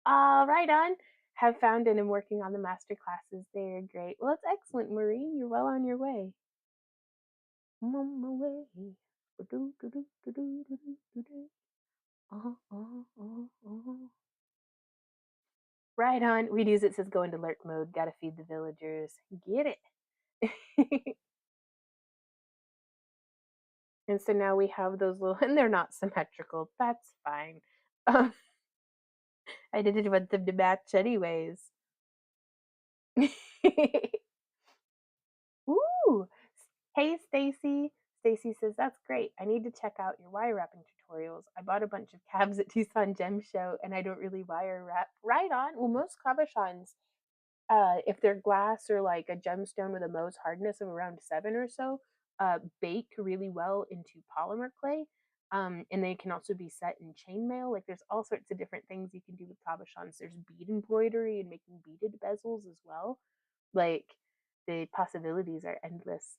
Right on. Have found and am working on the master classes. They're great. Well, that's excellent, Maureen. You're well on your way. I'm on my way. Right on. We'd use it says go into lurk mode. Gotta feed the villagers. Get it. And so now we have those little, and they're not symmetrical. That's fine. Um, I didn't want them to match anyways. Ooh. Hey, Stacy. Stacy says, that's great. I need to check out your wire wrapping tutorials. I bought a bunch of cabs at Tucson Gem Show and I don't really wire wrap. Right on. Well, most cabochons, if they're glass or like a gemstone with a Mohs hardness of around 7 or so, bake really well into polymer clay. And they can also be set in chainmail. Like there's all sorts of different things you can do with cabochons. There's bead embroidery and making beaded bezels as well. Like the possibilities are endless.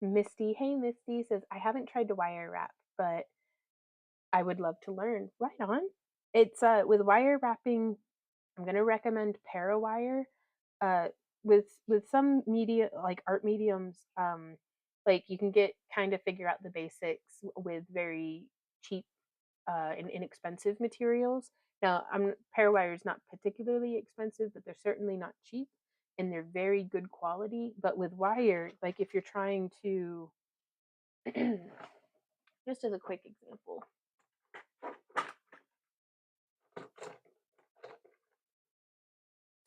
Misty, hey Misty says, I haven't tried to wire wrap, but I would love to learn. Right on. It's with wire wrapping, I'm gonna recommend Parawire. Uh with some media like art mediums, like you can get kind of figure out the basics with very cheap and inexpensive materials. Now, Parawire is not particularly expensive, but they're certainly not cheap, and they're very good quality. But with wire, like if you're trying to just as a quick example.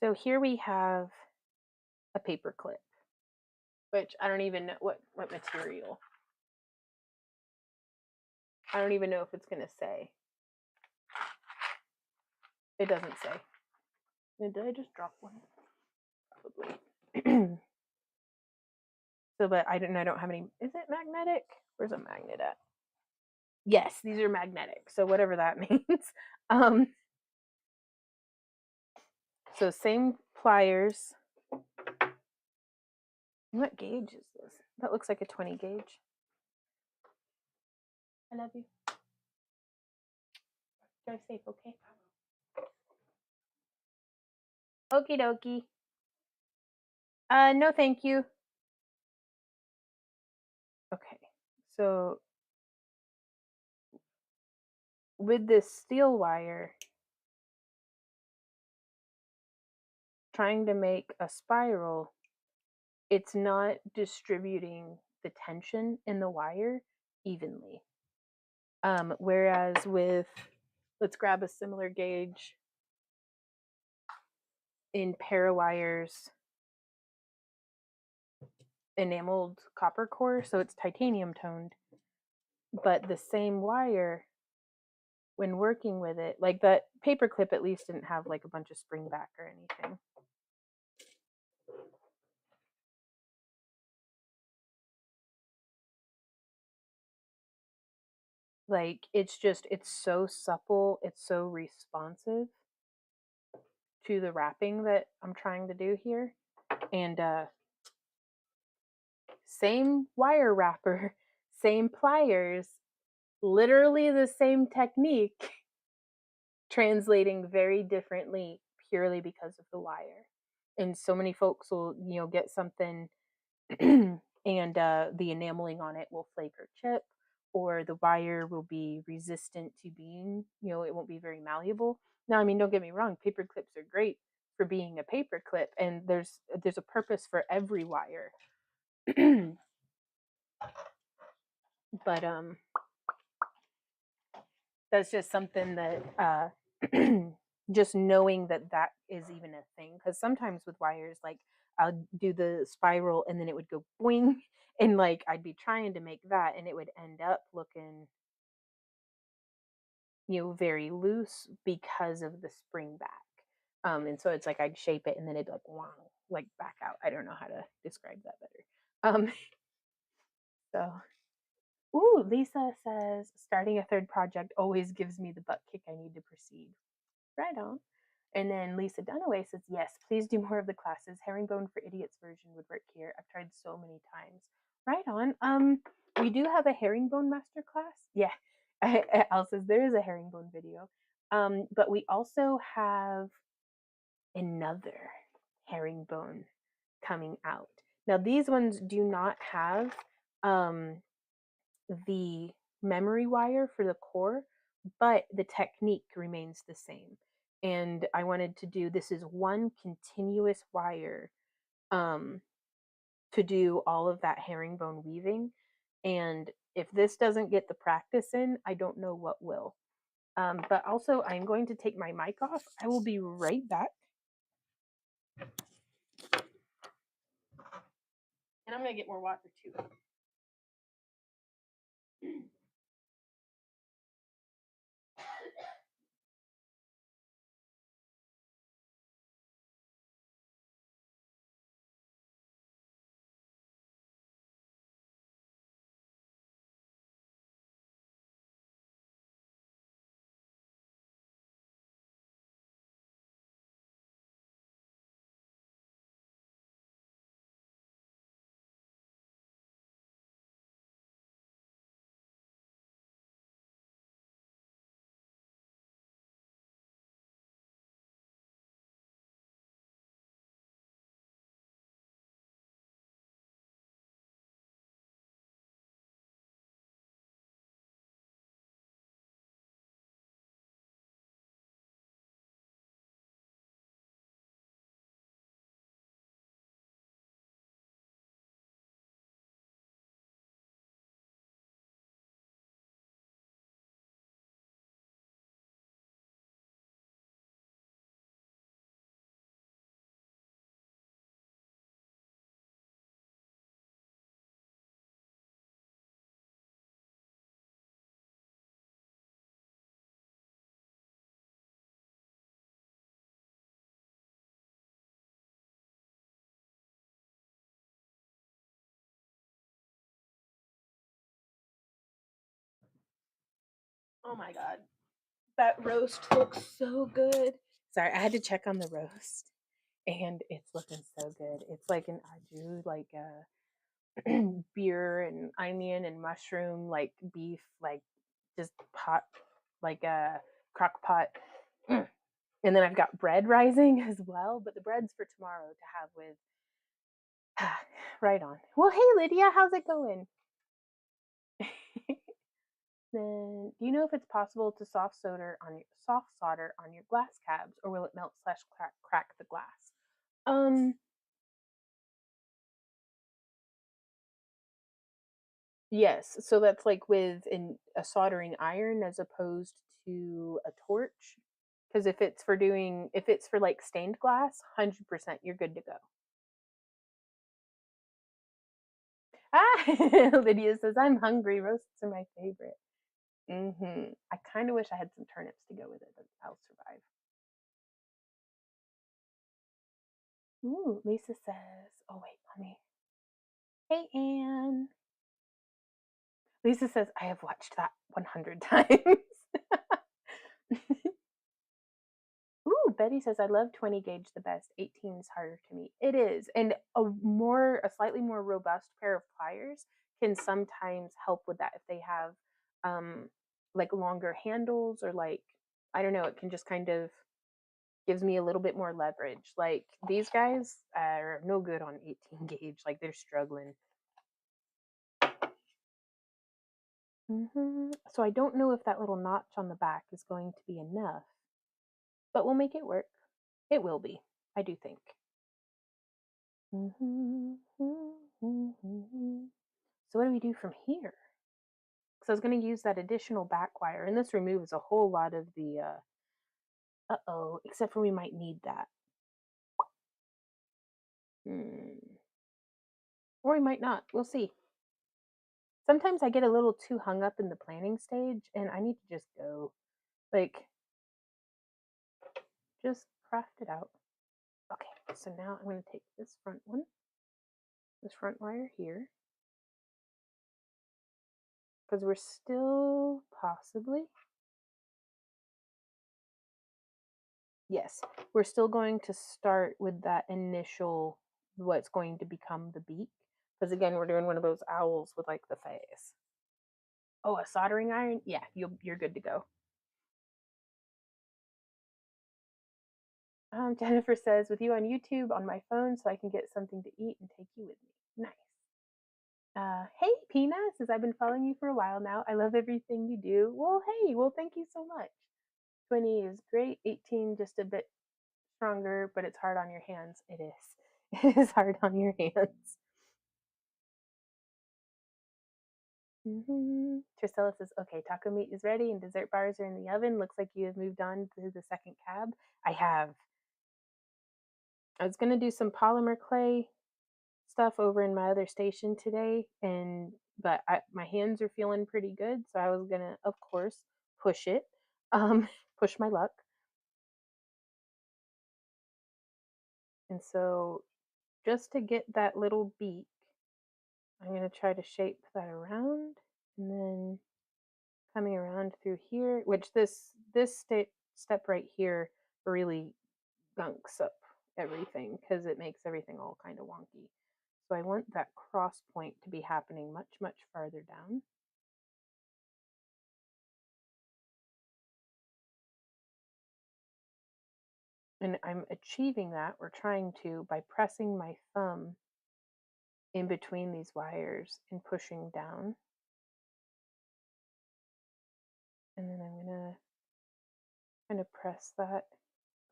So here we have a paper clip, which I don't even know what material. I don't even know if it's gonna say. It doesn't say. Did I just drop one? Probably. So, but I don't have any. Is it magnetic? Where's a magnet at? Yes, these are magnetic. So whatever that means. Um, so same pliers. What gauge is this? That looks like a 20 gauge. I love you. Drive safe, okay? Okie dokie. No, thank you. Okay, so with this steel wire, trying to make a spiral, it's not distributing the tension in the wire evenly. Whereas with, let's grab a similar gauge in Parawire's enameled copper core, so it's titanium toned, but the same wire, when working with it, like that paper clip at least didn't have like a bunch of spring back or anything. Like it's so supple, it's so responsive to the wrapping that I'm trying to do here. And same wire wrapper, same pliers, literally the same technique, translating very differently purely because of the wire. And so many folks will, get something and the enameling on it will flake or chip, or the wire will be resistant to being, it won't be very malleable. Now, I mean, don't get me wrong, paper clips are great for being a paper clip, and there's a purpose for every wire. But that's just something that just knowing that that is even a thing, because sometimes with wires, like, I'll do the spiral and then it would go boing, and like I'd be trying to make that and it would end up looking, very loose because of the spring back. And so it's like I'd shape it and then it'd like wow, like back out. I don't know how to describe that better. So ooh, Lisa says starting a third project always gives me the butt kick I need to proceed. Right on. And then Lisa Dunaway says, yes, please do more of the classes. Herringbone for Idiots version would work here. I've tried so many times. Right on. We do have a herringbone master class. Yeah. Al says there is a herringbone video. But we also have another herringbone coming out. Now these ones do not have um the memory wire for the core, but the technique remains the same. And I wanted to do this is one continuous wire um, to do all of that herringbone weaving. And if this doesn't get the practice in, I don't know what will. But also, I'm going to take my mic off. I will be right back. And I'm going to get more water too. Oh my God. That roast looks so good. Sorry, I had to check on the roast. And it's looking so good. It's like an au like beer and onion and mushroom, like beef, like just pot, like a crock pot. Mm. And then I've got bread rising as well, but the bread's for tomorrow to have with. Right on. Well, hey Lydia, how's it going? Then, do you know if it's possible to soft solder on your glass cabs, or will it melt slash crack the glass? Um, Yes, so that's like with a soldering iron as opposed to a torch. Because if it's for like stained glass, 100% you're good to go. Ah, Lydia says, I'm hungry. Roasts are my favorite. I kind of wish I had some turnips to go with it, but I'll survive. Ooh, Lisa says, oh, wait, let me. Hey, Anne. Lisa says, I have watched that 100 times. Ooh, Betty says, I love 20 gauge the best. 18 is harder to meet. It is. And a slightly more robust pair of pliers can sometimes help with that if they have um like longer handles, or like, I don't know, it can just kind of Gives me a little bit more leverage. Like these guys are no good on 18 gauge. Like they're struggling. So I don't know if that little notch on the back is going to be enough, but we'll make it work. It will be, I do think. So what do we do from here? Because I was going to use that additional back wire, and this removes a whole lot of the, uh-oh, except for we might need that. Or we might not. We'll see. Sometimes I get a little too hung up in the planning stage, and I need to just go. Like, just craft it out. Okay, so now I'm going to take this front one, this front wire here, because we're still possibly, yes, we're still going to start with that initial, what's going to become the beak. Because again, we're doing one of those owls with like the face. Oh, a soldering iron? Yeah, you're good to go. Jennifer says, with you on YouTube on my phone so I can get something to eat and take you with me. Nice. Hey, Pina says, I've been following you for a while now. I love everything you do. Well, hey, well, thank you so much. 20 is great. 18, just a bit stronger, but it's hard on your hands. It is. It is hard on your hands. Tristella says, okay, taco meat is ready and dessert bars are in the oven. Looks like you have moved on to the second cab. I have. I was going to do some polymer clay stuff over in my other station today, but my hands are feeling pretty good, so I was gonna, of course, push it, push my luck. And so, just to get that little beak, I'm gonna try to shape that around, and then coming around through here, which this step right here really gunks up everything because it makes everything all kind of wonky. So I want that cross point to be happening much farther down. And I'm achieving that, or trying to, by pressing my thumb in between these wires and pushing down. And then I'm going to kind of press that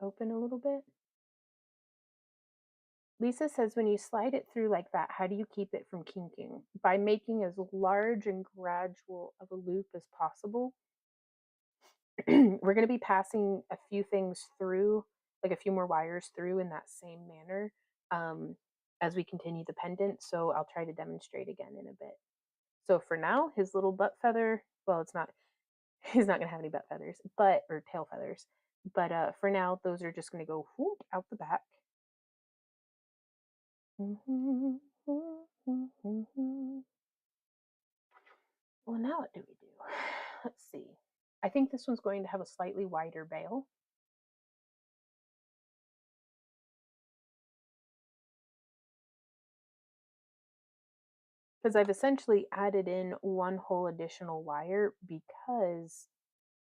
open a little bit. Lisa says, when you slide it through like that, how do you keep it from kinking? By making as large and gradual of a loop as possible. We're going to be passing a few things through, like a few more wires through in that same manner as we continue the pendant. So I'll try to demonstrate again in a bit. So for now, his little butt feather, well, it's not, he's not going to have any butt feathers, or tail feathers. But for now, those are just going to go whoop, out the back. Well, now what do we do? Let's see. I think this one's going to have a slightly wider bail. Because I've essentially added in one whole additional wire because,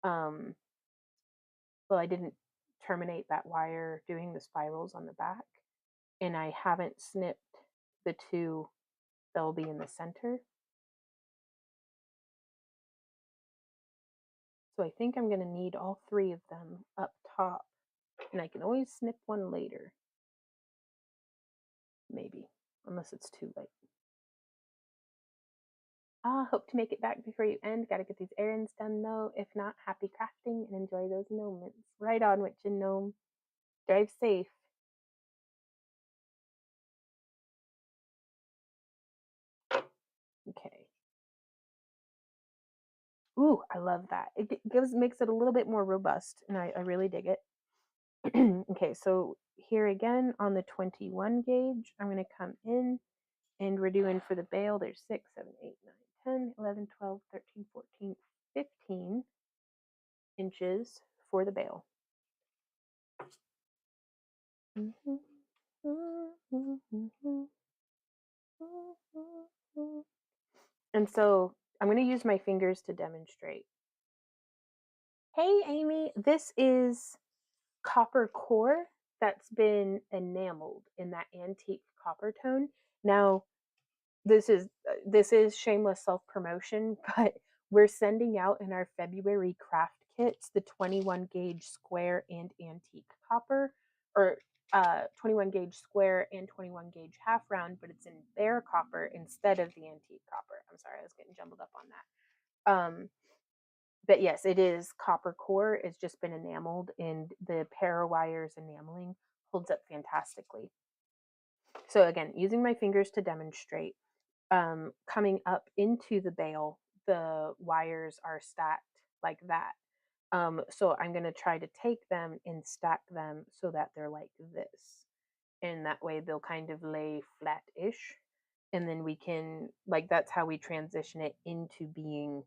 well, I didn't terminate that wire doing the spirals on the back, and I haven't snipped the two that will be in the center. So I think I'm going to need all three of them up top, and I can always snip one later. Maybe, unless it's too late. Hope to make it back before you end. Gotta get these errands done though. If not, happy crafting and enjoy those moments. Right on, Witch and Gnome. Drive safe. Okay. Ooh, I love that. It makes it a little bit more robust, and I really dig it. Okay, so here again on the 21 gauge, I'm going to come in, and we're doing for the bail, there's 6, 7, 8, 9, 10, 11, 12, 13, 14, 15 inches for the bail. And so I'm going to use my fingers to demonstrate. Hey, Amy, this is copper core that's been enameled in that antique copper tone. Now, this is shameless self promotion, but we're sending out in our February craft kits the 21 gauge square and antique copper, or 21 gauge square and 21 gauge half round, but it's in their copper instead of the antique copper. I'm sorry, I was getting jumbled up on that. But yes, it is copper core. It's just been enameled, and the Parawires enameling holds up fantastically. So again, using my fingers to demonstrate, coming up into the bale, the wires are stacked like that. So I'm going to try to take them and stack them so that they're like this. And that way they'll kind of lay flat-ish. And then we can, like, that's how we transition it into being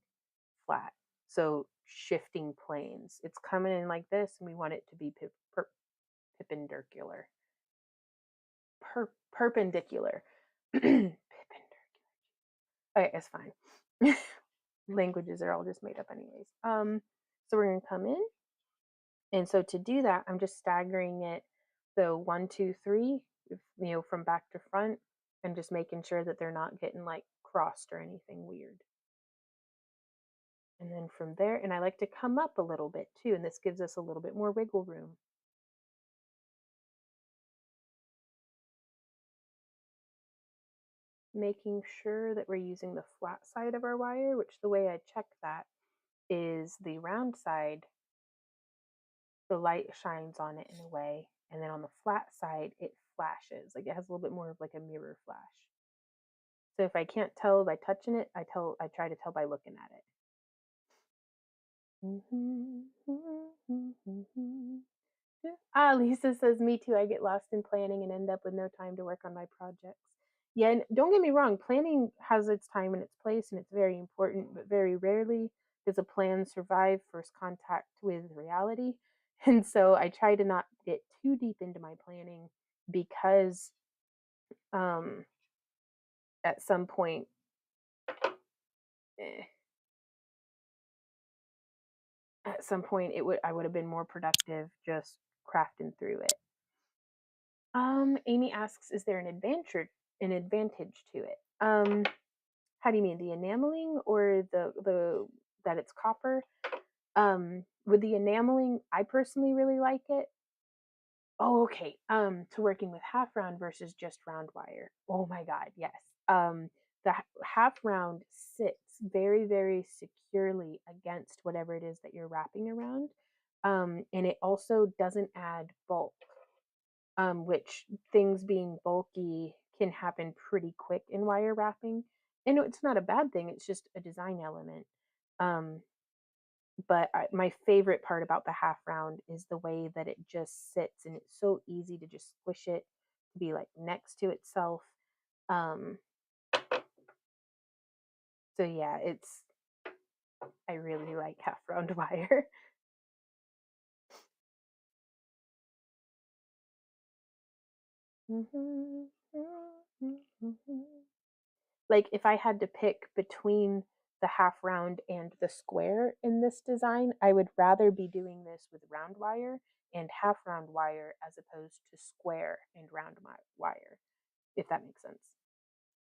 flat. So shifting planes. It's coming in like this, and we want it to be perpendicular. Perpendicular. Perpendicular. Okay, it's fine. Languages are all just made up anyways. So we're gonna come in, and so to do that, I'm just staggering it. So 1, 2, 3, from back to front, and just making sure that they're not getting like crossed or anything weird. And then from there, and I like to come up a little bit too, and this gives us a little bit more wiggle room. Making sure that we're using the flat side of our wire, which the way I check that is the round side, the light shines on it in a way, and then on the flat side it flashes, like it has a little bit more of like a mirror flash. So if I can't tell by touching it, I try to tell by looking at it. Lisa says, me too. I get lost in planning and end up with no time to work on my projects. Yeah, and don't get me wrong, planning has its time and its place, and it's very important, but very rarely does a plan survive first contact with reality. And so I try to not get too deep into my planning because um, at some point, eh, I would have been more productive just crafting through it. Amy asks, is there an advantage to it? How do you mean, the enameling or the that it's copper? With the enameling, I personally really like it. Oh, okay. To working with half round versus just round wire. Oh my God, yes. The half round sits very, very securely against whatever it is that you're wrapping around. And it also doesn't add bulk, which things being bulky can happen pretty quick in wire wrapping. And it's not a bad thing, it's just a design element. Um, but my favorite part about the half round is the way that it just sits, and it's so easy to just squish it to be like next to itself. Um, so yeah, I really like half round wire. Like if I had to pick between the half round and the square in this design, I would rather be doing this with round wire and half round wire as opposed to square and round wire, if that makes sense.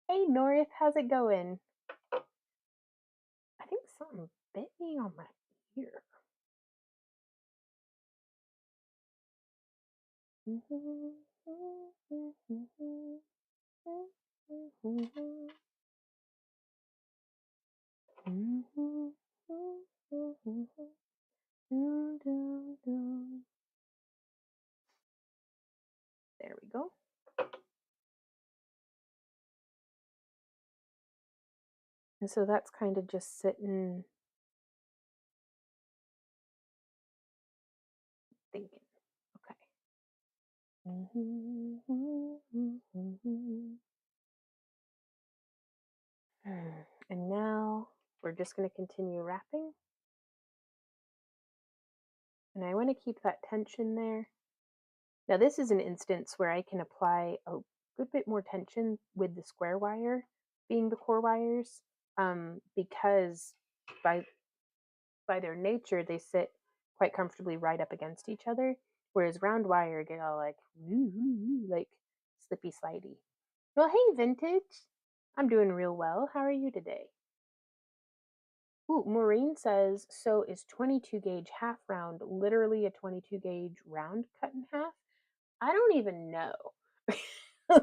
Hey North, how's it going? I think something bit me on my ear. There we go. And so that's kind of just sitting, thinking, okay. And now we're just going to continue wrapping. And I want to keep that tension there. Now this is an instance where I can apply a good bit more tension with the square wire being the core wires, because by their nature they sit quite comfortably right up against each other. Whereas round wire get all like woo, woo, woo, like slippy slidey. Well, hey, vintage. I'm doing real well. How are you today? Ooh, Maureen says, so is 22 gauge half round literally a 22 gauge round cut in half? I don't even know.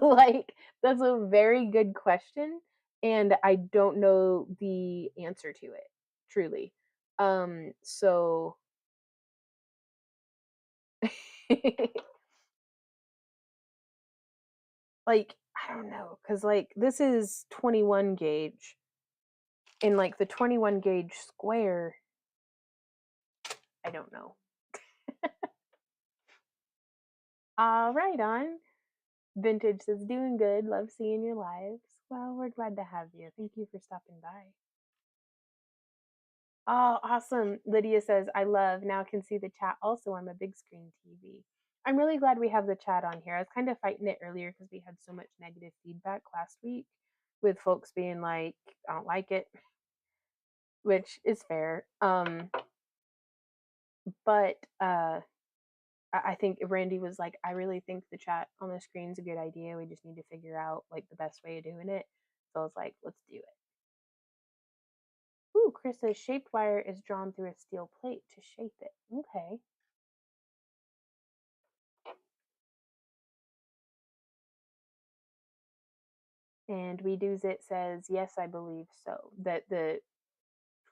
Like, that's a very good question. And I don't know the answer to it, truly. So like, I don't know, because like this is 21 gauge, and like the 21 gauge square, I don't know. All right, on. Vintage says, doing good. Love seeing your lives. Well, we're glad to have you. Thank you for stopping by. Oh, awesome. Lydia says, I love now can see the chat also on my big screen TV. I'm really glad we have the chat on here. I was kind of fighting it earlier because we had so much negative feedback last week with folks being like, I don't like it, which is fair. But I think Randy was like, I really think the chat on the screen's a good idea. We just need to figure out like the best way of doing it. So I was like, let's do it. Ooh, Chris says shaped wire is drawn through a steel plate to shape it. Okay. And We Do's It says, yes, I believe so. That the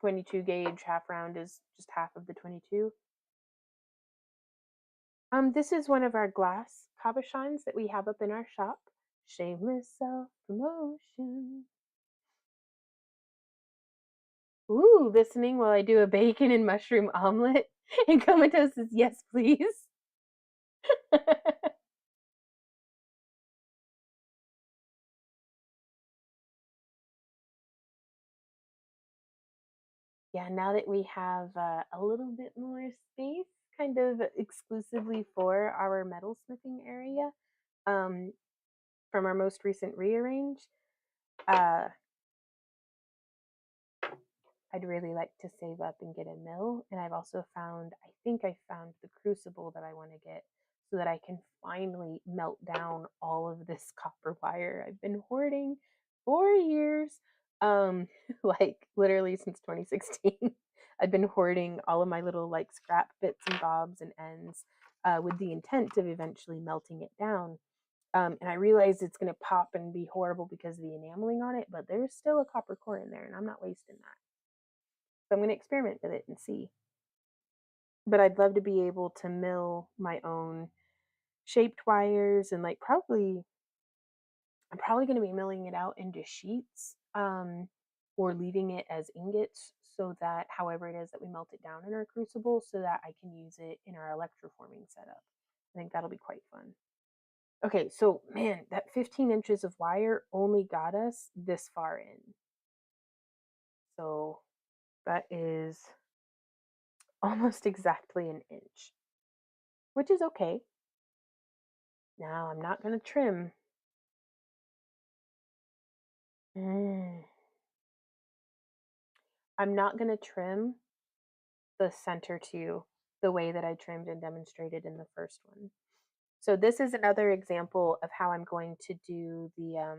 22 gauge half round is just half of the 22. This is one of our glass cabochons that we have up in our shop. Shameless self promotion. Ooh, listening while I do a bacon and mushroom omelet. And Comatose says, yes, please. Yeah, now that we have a little bit more space, kind of exclusively for our metalsmithing area, um, from our most recent rearrange, uh, I'd really like to save up and get a mill. And I've also found, I think I found the crucible that I want to get so that I can finally melt down all of this copper wire I've been hoarding for years. Like literally since 2016. I've been hoarding all of my little like scrap bits and bobs and ends with the intent of eventually melting it down. And I realize it's going to pop and be horrible because of the enameling on it, but there's still a copper core in there, and I'm not wasting that. So I'm going to experiment with it and see. But I'd love to be able to mill my own shaped wires and like I'm probably going to be milling it out into sheets, or leaving it as ingots so that however it is that we melt it down in our crucible so that I can use it in our electroforming setup. I think that'll be quite fun. Okay, so man, that 15 inches of wire only got us this far in. So that is almost exactly an inch, which is okay. Now I'm not going to trim. Mm. I'm not going to trim the center to the way that I trimmed and demonstrated in the first one. So this is another example of how I'm going to do the,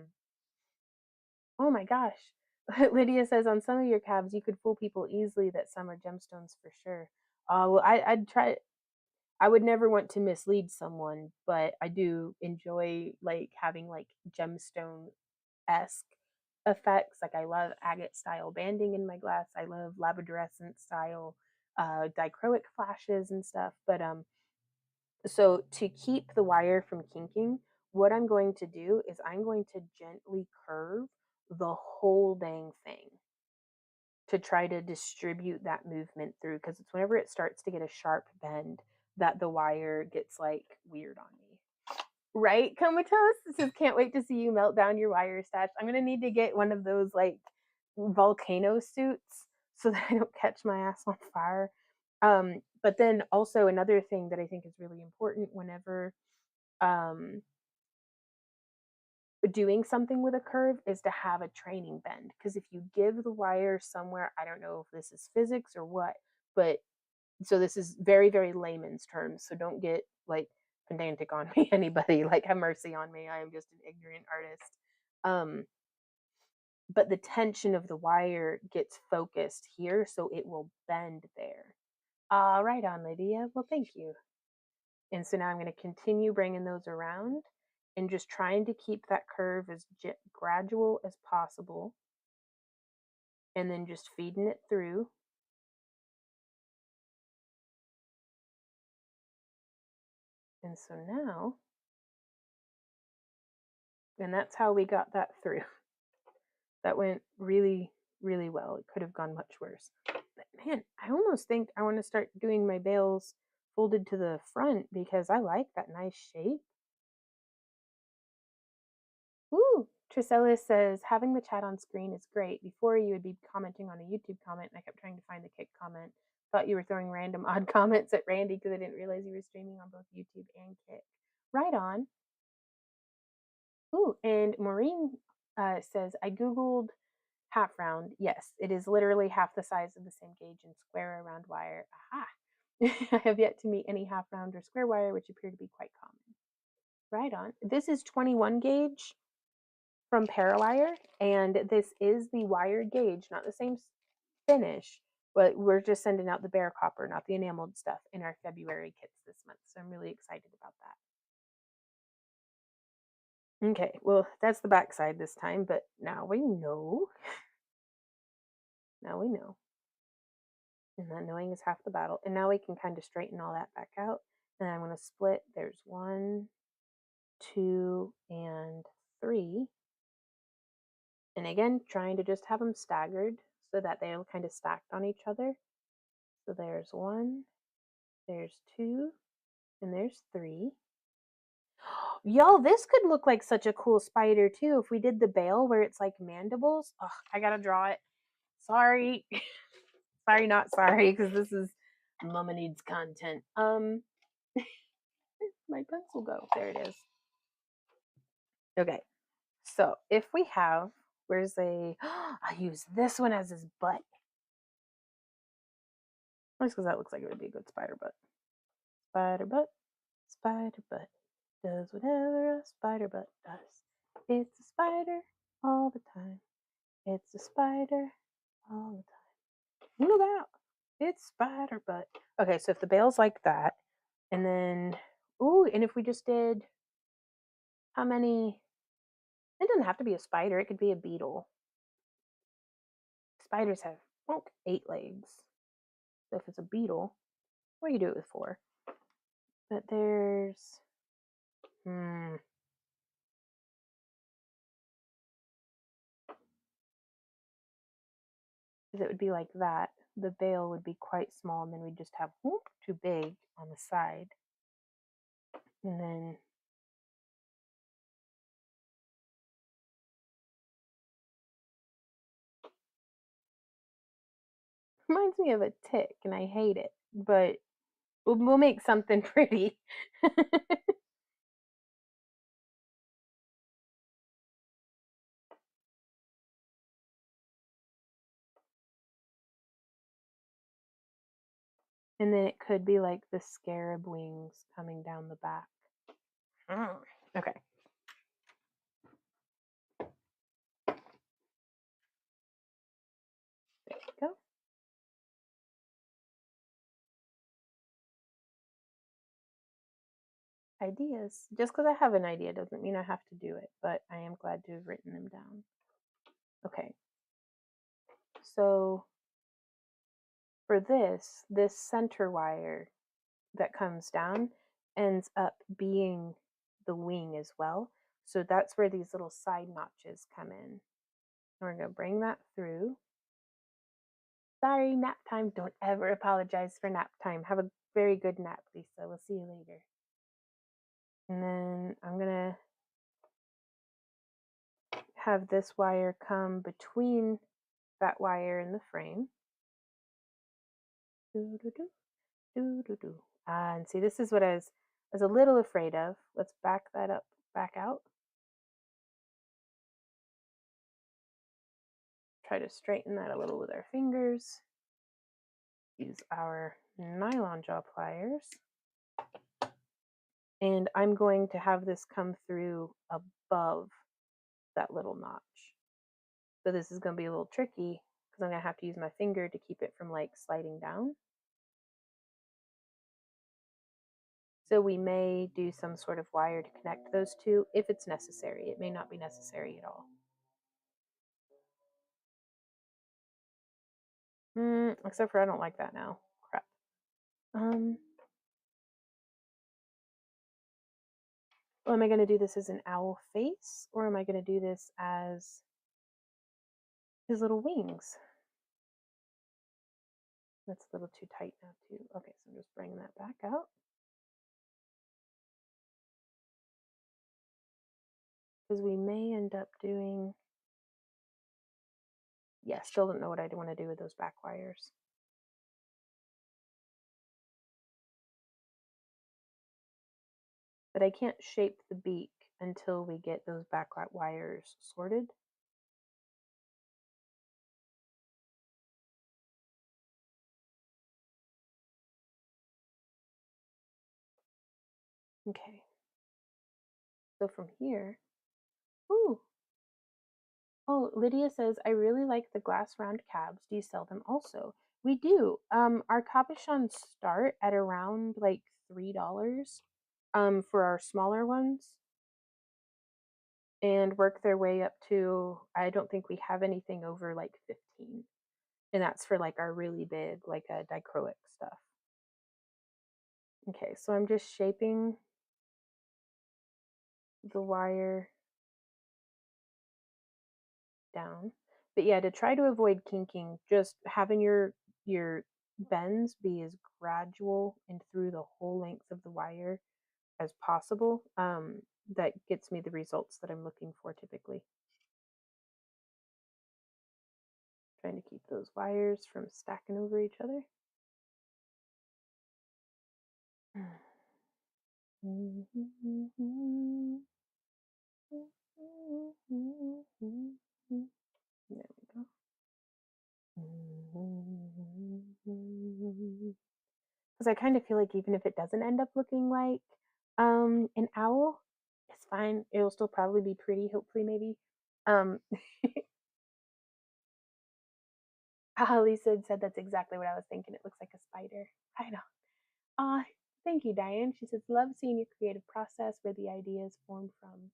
oh my gosh. Lydia says on some of your cabs, you could fool people easily that some are gemstones for sure. Well, I'd try, I would never want to mislead someone, but I do enjoy like having like gemstone esque effects. Like I love agate style banding in my glass. I love labradorescent style dichroic flashes and stuff. But so to keep the wire from kinking, what I'm going to do is I'm going to gently curve the whole dang thing to try to distribute that movement through because it's whenever it starts to get a sharp bend that the wire gets like weird on me. Right, Comatose? Just can't wait to see you melt down your wire stash. I'm gonna need to get one of those like volcano suits so that I don't catch my ass on fire. But then also another thing that I think is really important whenever um, doing something with a curve is to have a training bend. Because if you give the wire somewhere, I don't know if this is physics or what, but So this is very, very layman's terms. So don't get like pedantic on me, anybody. Like have mercy on me. I am just an ignorant artist. Um, but the tension of the wire gets focused here, so it will bend there. Right on, Lydia. Well, thank you. And so now I'm going to continue bringing those around and just trying to keep that curve as gradual as possible, and then just feeding it through. And so now, and that's how we got that through. That went really, really well. It could have gone much worse. But man, I almost think I want to start doing my bales folded to the front because I like that nice shape. Ooh, Trisella says having the chat on screen is great. Before you would be commenting on a YouTube comment, and I kept trying to find the kick comment. Thought you were throwing random odd comments at Randy because I didn't realize you were streaming on both YouTube and Kick. Right on. Ooh, and Maureen says I googled half round. Yes, it is literally half the size of the same gauge and square around wire. Aha. I have yet to meet any half round or square wire, which appear to be quite common. Right on. This is 21 gauge from Parawire, and this is the wired gauge, not the same finish, but we're just sending out the bare copper, not the enameled stuff, in our February kits this month. So I'm really excited about that. Okay, well, that's the backside this time, but now we know. Now we know. And that knowing is half the battle. And now we can kind of straighten all that back out. And I'm going to split. There's 1, 2, and 3. And again, trying to just have them staggered so that they're kind of stacked on each other. So there's 1, there's 2, and there's 3. Y'all, this could look like such a cool spider too if we did the bale where it's like mandibles. Oh, I gotta draw it. Sorry. Sorry, not sorry, because this is Mama needs content. My pencil go? There it is. Okay, so if we have, where's a, I'll use this one as his butt. Just because that looks like it would be a good spider butt. Spider butt, spider butt, does whatever a spider butt does. It's a spider all the time. It's a spider all the time. Look out. It's spider butt. Okay, so if the bale's like that, and then, ooh, and if we just did, how many? It doesn't have to be a spider. It could be a beetle. Spiders have 8 legs. So if it's a beetle, we can do it with 4. But there's, because it would be like that. The bale would be quite small, and then we'd just have too big on the side. And then reminds me of a tick, and I hate it, but we'll make something pretty. And then it could be like the scarab wings coming down the back. Okay. There we go. Ideas. Just because I have an idea doesn't mean I have to do it, but I am glad to have written them down. Okay. So for this center wire that comes down ends up being the wing as well. So that's where these little side notches come in. We're going to bring that through. Sorry, nap time. Don't ever apologize for nap time. Have a very good nap, Lisa. We'll see you later. And then I'm going to have this wire come between that wire and the frame. And see, this is what I was a little afraid of. Let's back that up, back out. Try to straighten that a little with our fingers. Use our nylon jaw pliers, and I'm going to have this come through above that little notch. So this is going to be a little tricky because I'm going to have to use my finger to keep it from like sliding down. So we may do some sort of wire to connect those two if it's necessary. It may not be necessary at all. Except for I don't like that now. Crap. Well, am I going to do this as an owl face, or am I going to do this as his little wings? That's a little too tight now too. Okay, so I'm just bringing that back out. Because we may end up doing, yeah, still don't know what I want to do with those back wires. But I can't shape the beak until we get those back wires sorted. Okay. So from here, ooh, oh, Lydia says, I really like the glass round cabs. Do you sell them also? We do. Our cabochons start at around like $3 for our smaller ones and work their way up to, I don't think we have anything over like 15. And that's for like our really big, like a dichroic stuff. Okay, so I'm just shaping the wire down. But yeah, to try to avoid kinking, just having your bends be as gradual and through the whole length of the wire as possible. That gets me the results that I'm looking for typically. Trying to keep those wires from stacking over each other. There we go. Because I kind of feel like even if it doesn't end up looking like an owl, it's fine. It'll still probably be pretty, hopefully, maybe. Um, Holly said that's exactly what I was thinking. It looks like a spider. I know. Thank you, Diane. She says, love seeing your creative process where the ideas form from.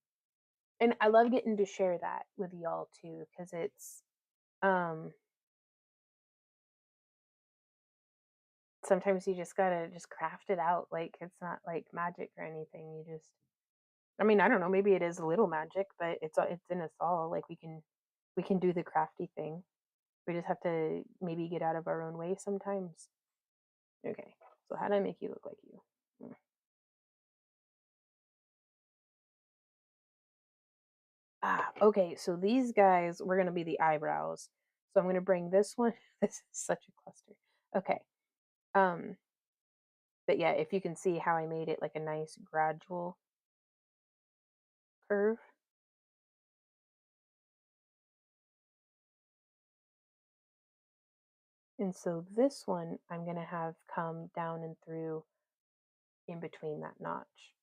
And I love getting to share that with y'all too, because it's sometimes you just gotta just craft it out. Like it's not like magic or anything. You just, I mean, I don't know, maybe it is a little magic, but it's in us all. Like we can do the crafty thing. We just have to maybe get out of our own way sometimes. Okay. So how do I make you look like you? Okay, so these guys we're gonna be the eyebrows. So I'm gonna bring this one. This is such a cluster. Okay. Um, but yeah, if you can see how I made it like a nice gradual curve. And so this one I'm gonna have come down and through in between that notch.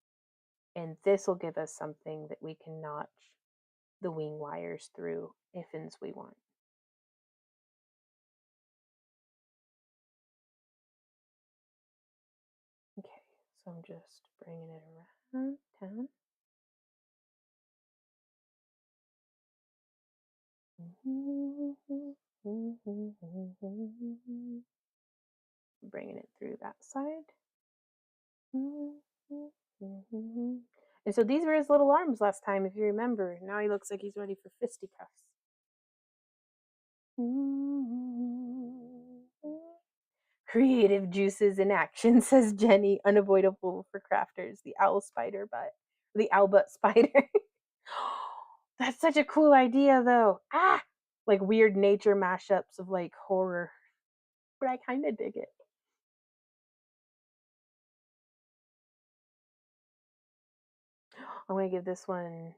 And this will give us something that we can notch the wing wires through if and we want. Okay, so I'm just bringing it around down. Bringing it through that side. And so these were his little arms last time, if you remember. Now he looks like he's ready for fisticuffs. Creative juices in action, says Jenny. Unavoidable for crafters. The owl spider butt. The owl butt spider. That's such a cool idea, though. Like weird nature mashups of like horror. But I kind of dig it. I'm gonna give this one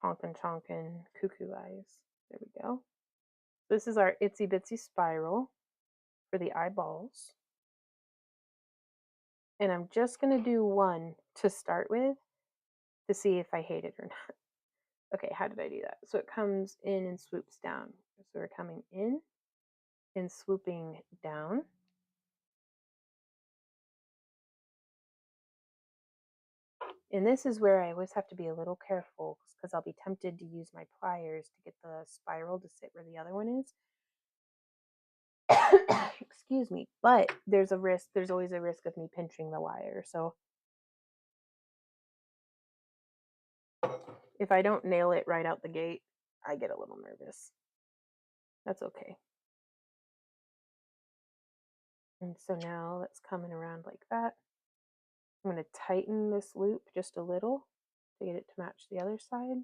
honkin' chonkin cuckoo eyes. There we go. This is our itsy bitsy spiral for the eyeballs. And I'm just going to do one to start with to see if I hate it or not. Okay, how did I do that? So it comes in and swoops down. So we're coming in and swooping down. And this is where I always have to be a little careful because I'll be tempted to use my pliers to get the spiral to sit where the other one is. Excuse me. But there's always a risk of me pinching the wire. So if I don't nail it right out the gate, I get a little nervous. That's okay. And so now that's coming around like that. I'm going to tighten this loop just a little to get it to match the other side.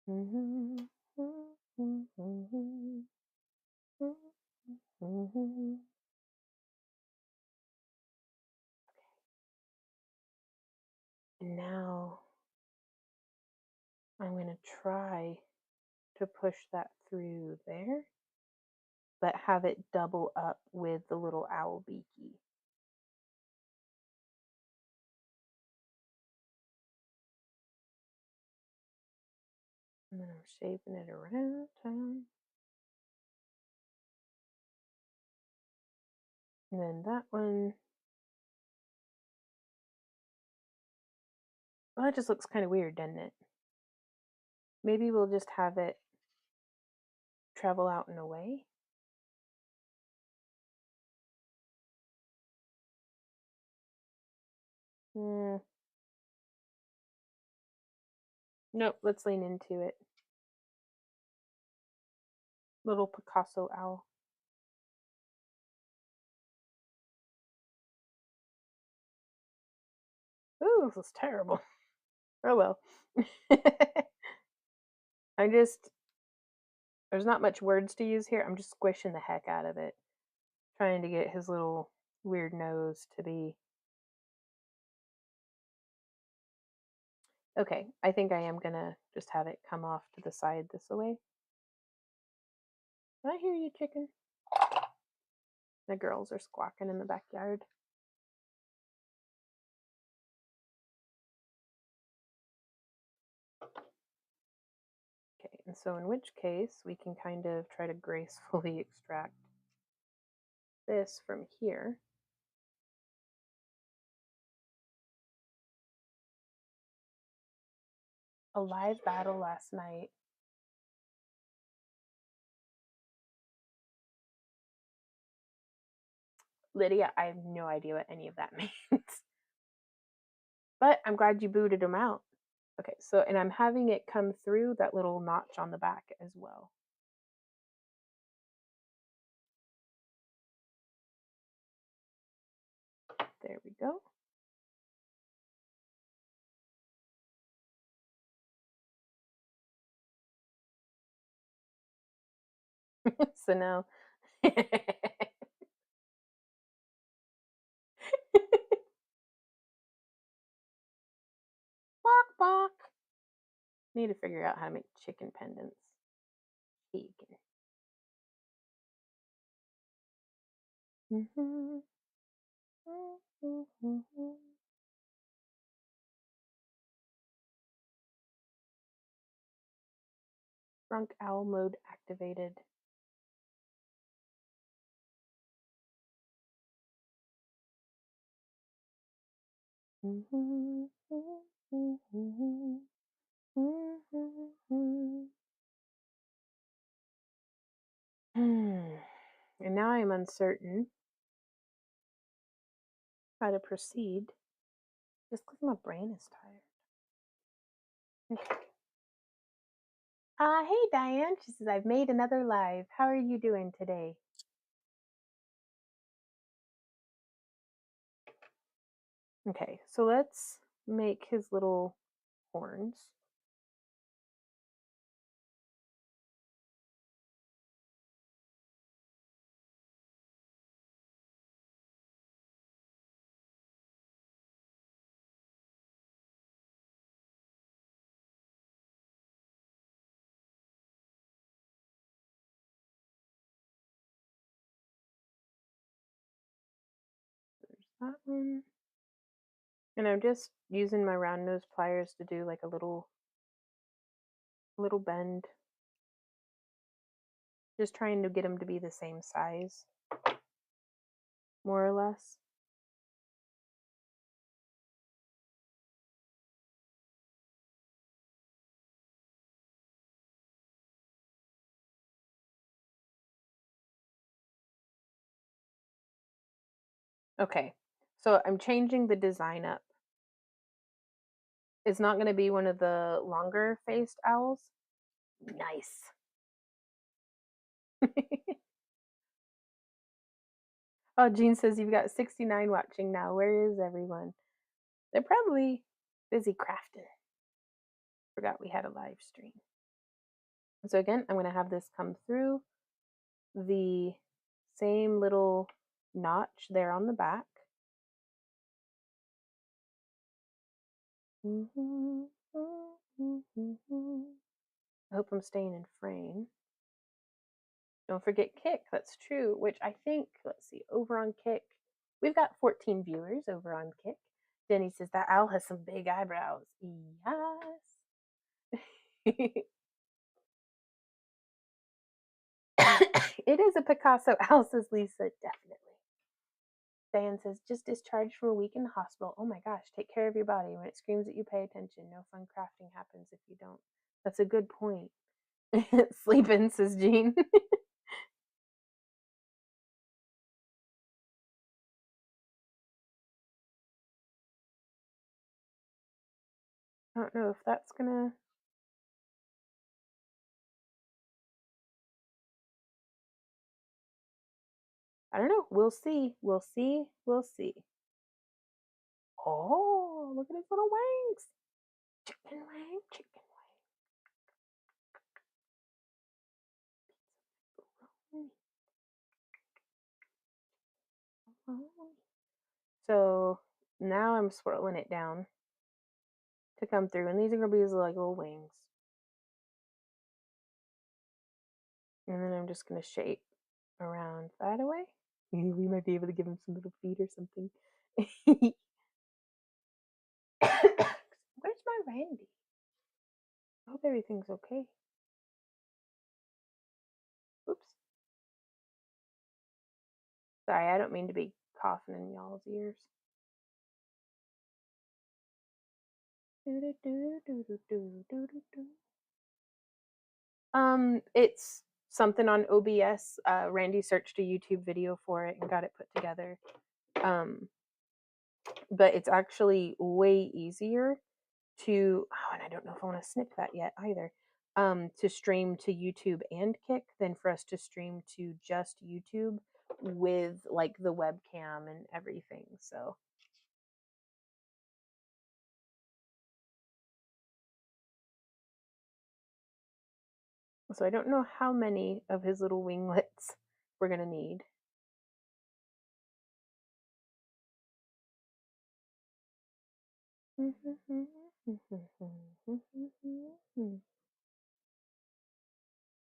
And now I'm going to try to push that through there, but have it double up with the little owl beaky. And then I'm shaping it around. And then that one, well, that just looks kind of weird, doesn't it? Maybe we'll just have it travel out and away. Nope, let's lean into it. Little Picasso owl. Ooh, this is terrible. Oh well. There's not much words to use here. I'm just squishing the heck out of it, trying to get his little weird nose to be. Okay, I think I am gonna just have it come off to the side this way. I hear you, chicken. The girls are squawking in the backyard. Okay, and so in which case we can kind of try to gracefully extract this from here. A live battle last night. Lydia, I have no idea what any of that means. But I'm glad you booted them out. Okay, so, and I'm having it come through that little notch on the back as well. There we go. So now Bok bok. Need to figure out how to make chicken pendants. Chicken. Drunk owl mode activated. And now I'm uncertain how to proceed just because my brain is tired. Okay. Hey Diane, she says, I've made another live. How are you doing today? Okay, so let's make his little horns. that one. And I'm just using my round nose pliers to do like a little bend. Just trying to get them to be the same size, more or less. Okay, so I'm changing the design up. It's not going to be one of the longer faced owls. Nice. Oh, Jean says you've got 69 watching now. Where is everyone? They're probably busy crafting. Forgot we had a live stream. So again, I'm going to have this come through the same little notch there on the back. I hope I'm staying in frame. Don't forget Kick, that's true, which I think, let's see, over on Kick, we've got 14 viewers over on Kick. Denny says that owl has some big eyebrows. Yes. It is a Picasso owl, says Lisa, definitely. Diane says, just discharged from a week in the hospital. Oh my gosh, take care of your body. When it screams at you, pay attention. No fun crafting happens if you don't. That's a good point. Sleep in, says Jean. I don't know if that's gonna. I don't know. We'll see. We'll see. We'll see. Oh, look at his little wings. Chicken wing, chicken wing. So now I'm swirling it down to come through, and these are gonna be his like little wings. And then I'm just gonna shape around that away. We might be able to give him some little feet or something. Where's my Randy? I hope everything's okay. Oops. Sorry, I don't mean to be coughing in y'all's ears. It's something on OBS. Randy searched a YouTube video for it and got it put together. But it's actually way easier to, oh, and I don't know if I want to snip that yet either, to stream to YouTube and Kick than for us to stream to just YouTube with like the webcam and everything. So I don't know how many of his little winglets we're gonna need.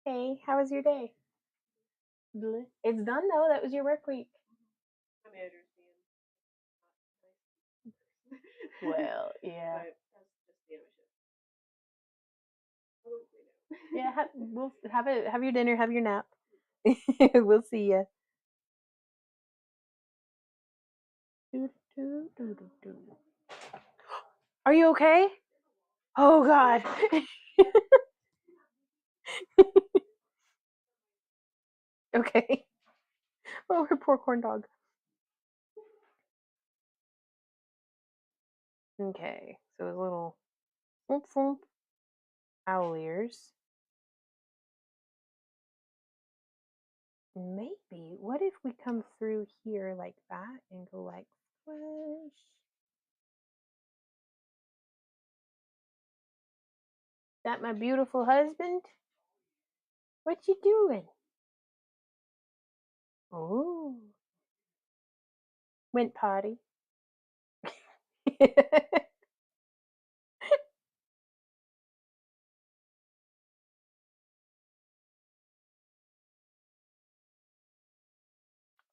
Hey, how was your day? It's done though. That was your work week. I mean, I understand. Well, yeah. But that's just the end of my shift. Yeah, we'll have your dinner, have your nap. We'll see ya. Are you okay? Oh God. Okay. Oh, her poor corn dog. Okay, so his little thump thump owl ears. Maybe. What if we come through here like that and go like flush? That my beautiful husband? What you doing? Oh, went potty.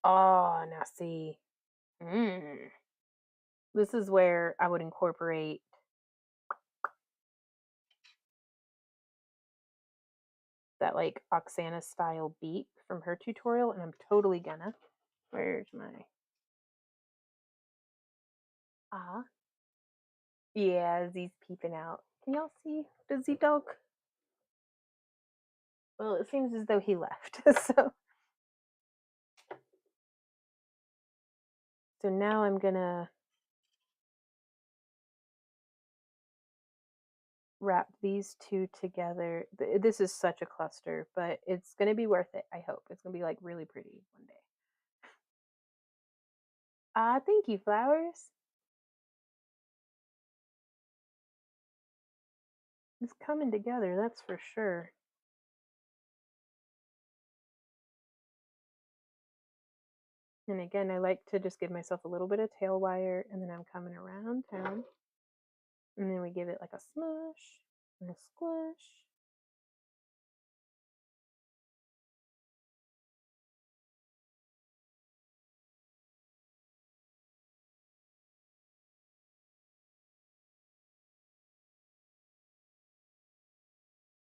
Oh, now see. Mm. This is where I would incorporate that like Oksana style beat from her tutorial, and I'm totally gonna. Where's my ah? Yeah, Z's peeping out. Can y'all see? Does he dog? Well, it seems as though he left. So now I'm gonna wrap these two together. This is such a cluster, but it's gonna be worth it. I hope it's gonna be like really pretty one day. Ah, thank you, flowers. It's coming together, that's for sure. And again, I like to just give myself a little bit of tail wire, and then I'm coming around town. And then we give it like a smush and a squish.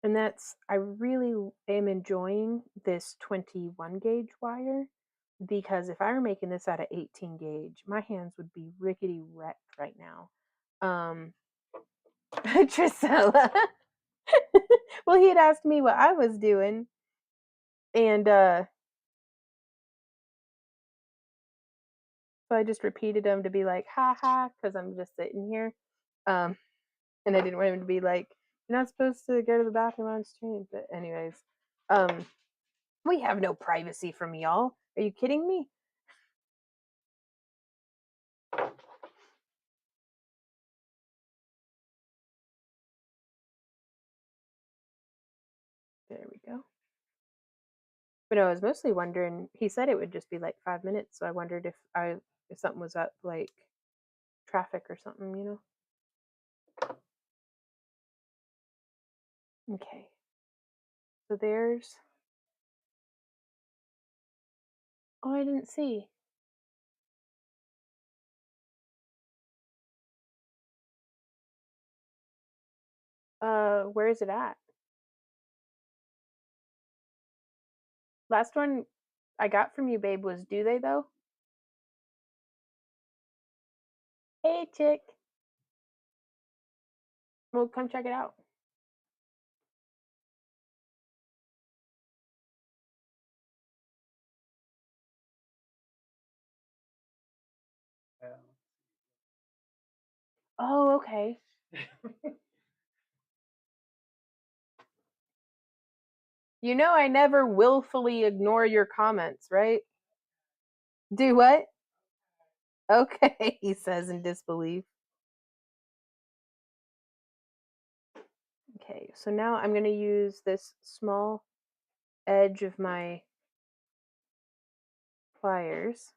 And that's, I really am enjoying this 21 gauge wire, because if I were making this out of 18 gauge, my hands would be rickety wrecked right now. Trisella. Well, he had asked me what I was doing, and so I just repeated him to be like, ha ha, because I'm just sitting here. Um, and I didn't want him to be like, you're not supposed to go to the bathroom on stream. But anyways, um, we have no privacy from y'all. Are you kidding me? There we go. But I was mostly wondering. He said it would just be like 5 minutes, so I wondered if something was up, like traffic or something, you know. Okay. So there's. Oh, I didn't see. Where is it at? Last one I got from you, babe, was do they though? Hey, chick. Well, come check it out. Well, Oh, okay. You know I never willfully ignore your comments, right? Do what? Okay, he says in disbelief. Okay, so now I'm going to use this small edge of my pliers.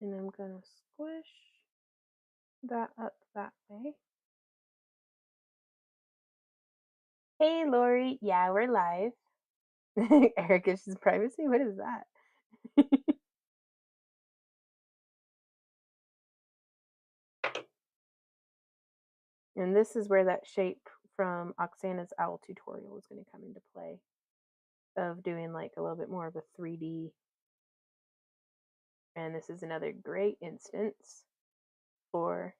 And I'm going to squish that up that way. Hey, Lori. Yeah, we're live. Erica's privacy? What is that? And this is where that shape from Oksana's owl tutorial is going to come into play, of doing like a little bit more of a 3D. And this is another great instance for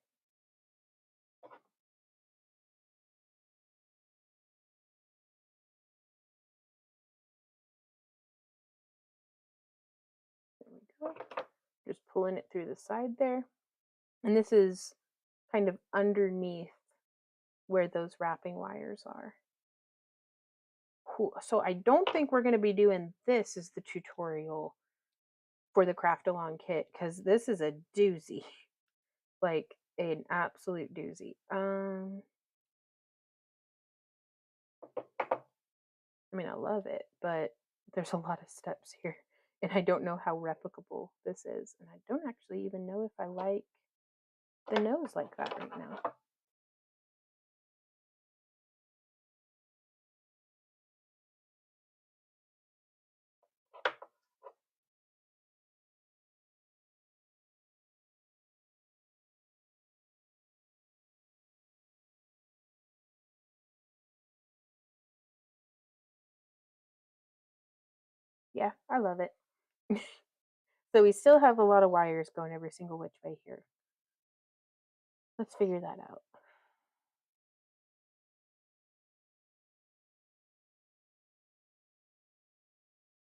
there we go. Just pulling it through the side there. And this is kind of underneath where those wrapping wires are. Cool. So I don't think we're going to be doing this as the tutorial for the craft along kit, because this is a doozy. Like an absolute doozy. I mean, I love it, but there's a lot of steps here, and I don't know how replicable this is, and I don't actually even know if I like the nose like that right now. Yeah, I love it. So we still have a lot of wires going every single which way here. Let's figure that out.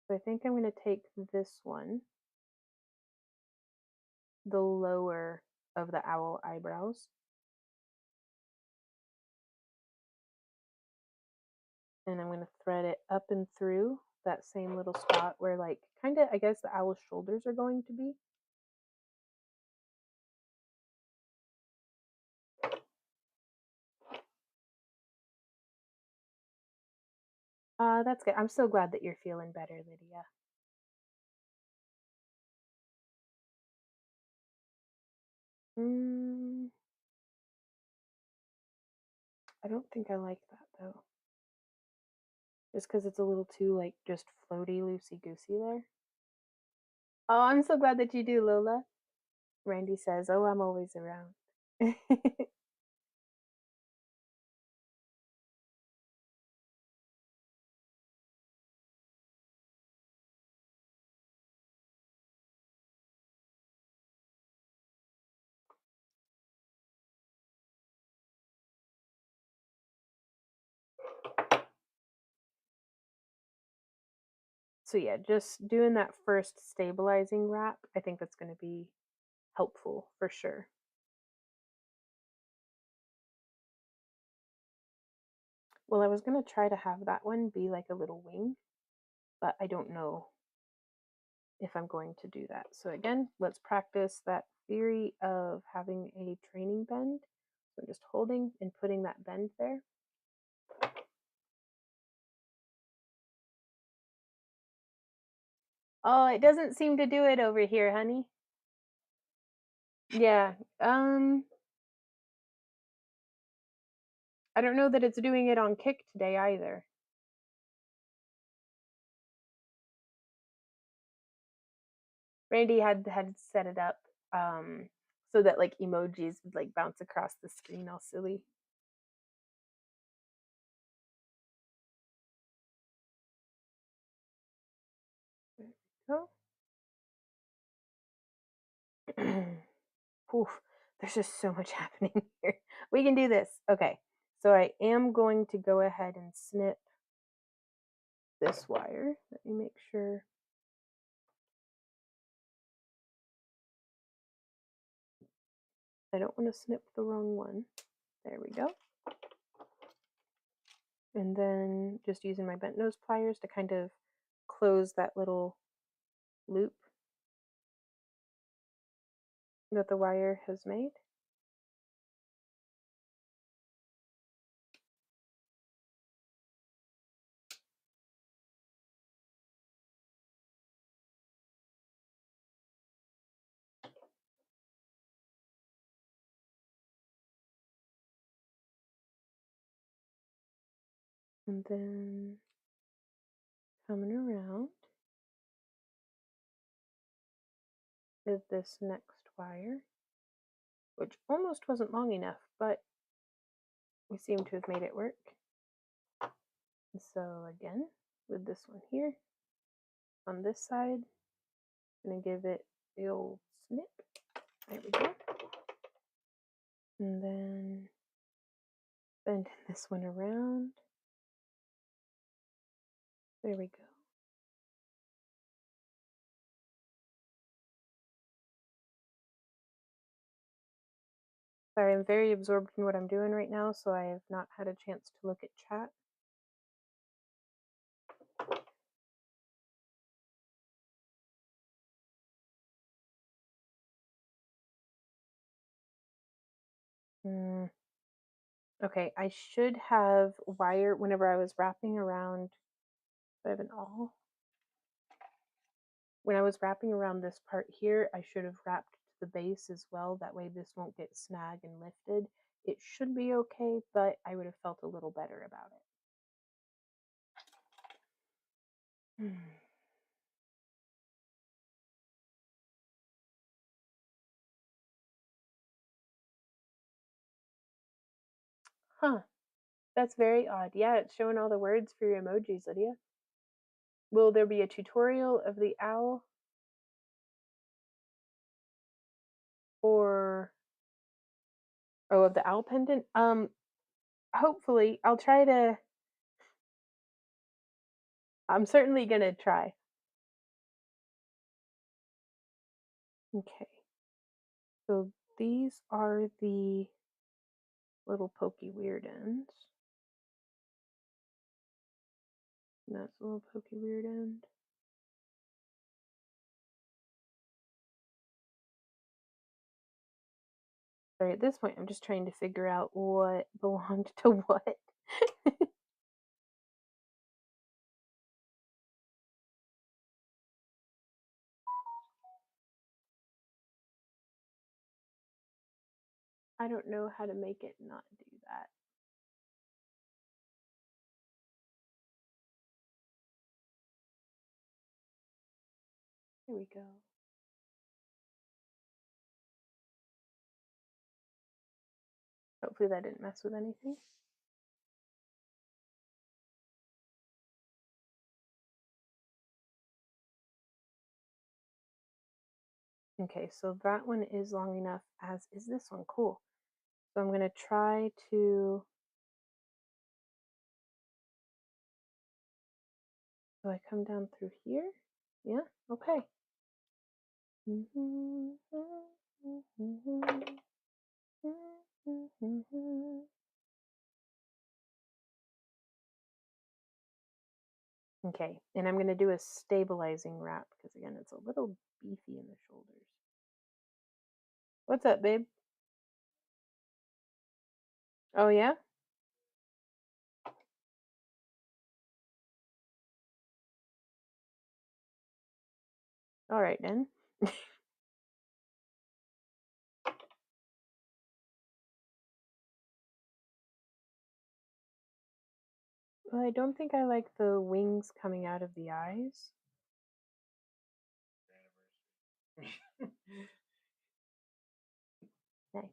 So I think I'm going to take this one, the lower of the owl eyebrows, and I'm going to thread it up and through that same little spot where, like, kind of, I guess the owl's shoulders are going to be. That's good. I'm so glad that you're feeling better, Lydia. Mm, I don't think I like that though. Just because it's a little too, like, just floaty, loosey goosey there. Oh, I'm so glad that you do, Lola. Randy says, "Oh, I'm always around." So yeah, just doing that first stabilizing wrap, I think that's going to be helpful for sure. Well, I was going to try to have that one be like a little wing, but I don't know if I'm going to do that. So again, let's practice that theory of having a training bend. So I'm just holding and putting that bend there. Oh, it doesn't seem to do it over here, honey. Yeah. I don't know that it's doing it on kick today either. Randy had set it up so that, like, emojis would, like, bounce across the screen all silly. There we go. Oof, there's just so much happening here. We can do this. Okay, so I am going to go ahead and snip this wire. Let me make sure. I don't want to snip the wrong one. There we go. And then just using my bent nose pliers to kind of close that little loop that the wire has made. And then coming around is this next wire, which almost wasn't long enough, but we seem to have made it work. And so again, with this one here, on this side, I'm going to give it the old snip. There we go. And then bend this one around. There we go. Sorry, I'm very absorbed in what I'm doing right now, so I have not had a chance to look at chat. Okay, I should have wire whenever I was wrapping around. I have an awl. When I was wrapping around this part here, I should have wrapped to the base as well. That way this won't get snag and lifted. It should be okay, but I would have felt a little better about it. Huh, that's very odd. Yeah, it's showing all the words for your emojis, Lydia. Will there be a tutorial of the owl? Or oh, of the owl pendant? Hopefully. I'm certainly gonna try. Okay. So these are the little pokey weird ends. And that's a little pokey weird end. Sorry, at this point I'm just trying to figure out what belonged to what. I don't know how to make it not do that. Here we go. Hopefully that didn't mess with anything. Okay, so that one is long enough, as is this one. Cool. So I'm going to try to, so I come down through here? Yeah, okay. Okay, and I'm going to do a stabilizing wrap because again, it's a little beefy in the shoulders. What's up, babe? Oh, yeah? All right, then. Well, I don't think I like the wings coming out of the eyes. Nice.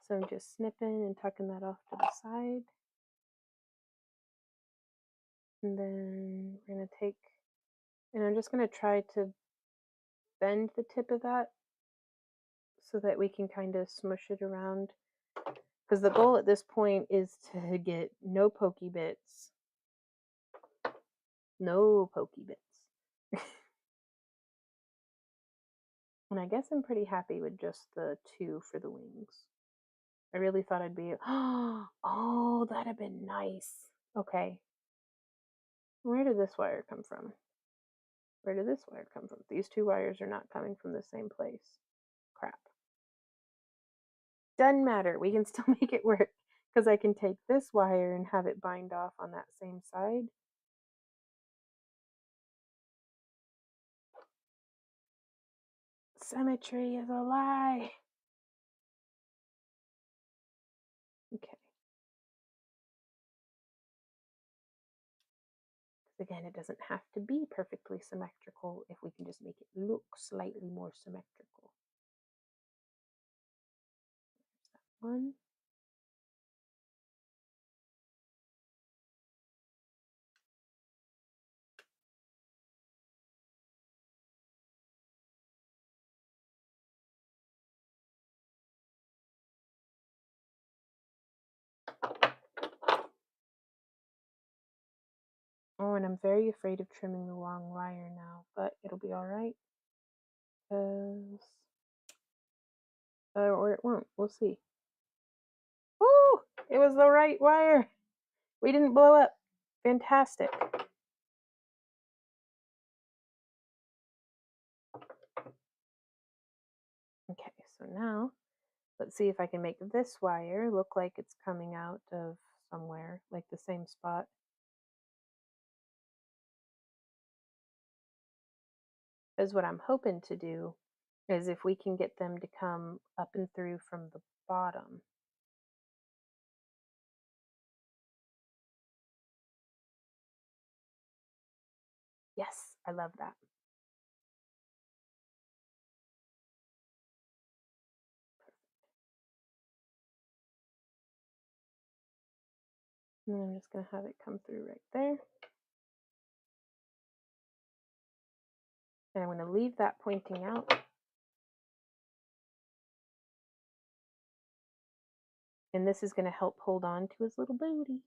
So I'm just snipping and tucking that off to the side. And then we're going to take, and I'm just going to try to bend the tip of that so that we can kind of smush it around. Because the goal at this point is to get no pokey bits. No pokey bits. And I guess I'm pretty happy with just the 2 for the wings. I really thought I'd be, oh, that'd have been nice. Okay. Where did this wire come from? Where did this wire come from? These 2 wires are not coming from the same place. Crap. Doesn't matter. We can still make it work because I can take this wire and have it bind off on that same side. Symmetry is a lie. Okay. Again, it doesn't have to be perfectly symmetrical if we can just make it look slightly more symmetrical. There's that one. Oh, and I'm very afraid of trimming the wrong wire now, but it'll be all right. Or it won't. We'll see. Woo! It was the right wire. We didn't blow up. Fantastic. Okay, so now let's see if I can make this wire look like it's coming out of somewhere, like the same spot. Because what I'm hoping to do is if we can get them to come up and through from the bottom. Yes, I love that. And I'm just going to have it come through right there. And I'm going to leave that pointing out. And this is going to help hold on to his little booty.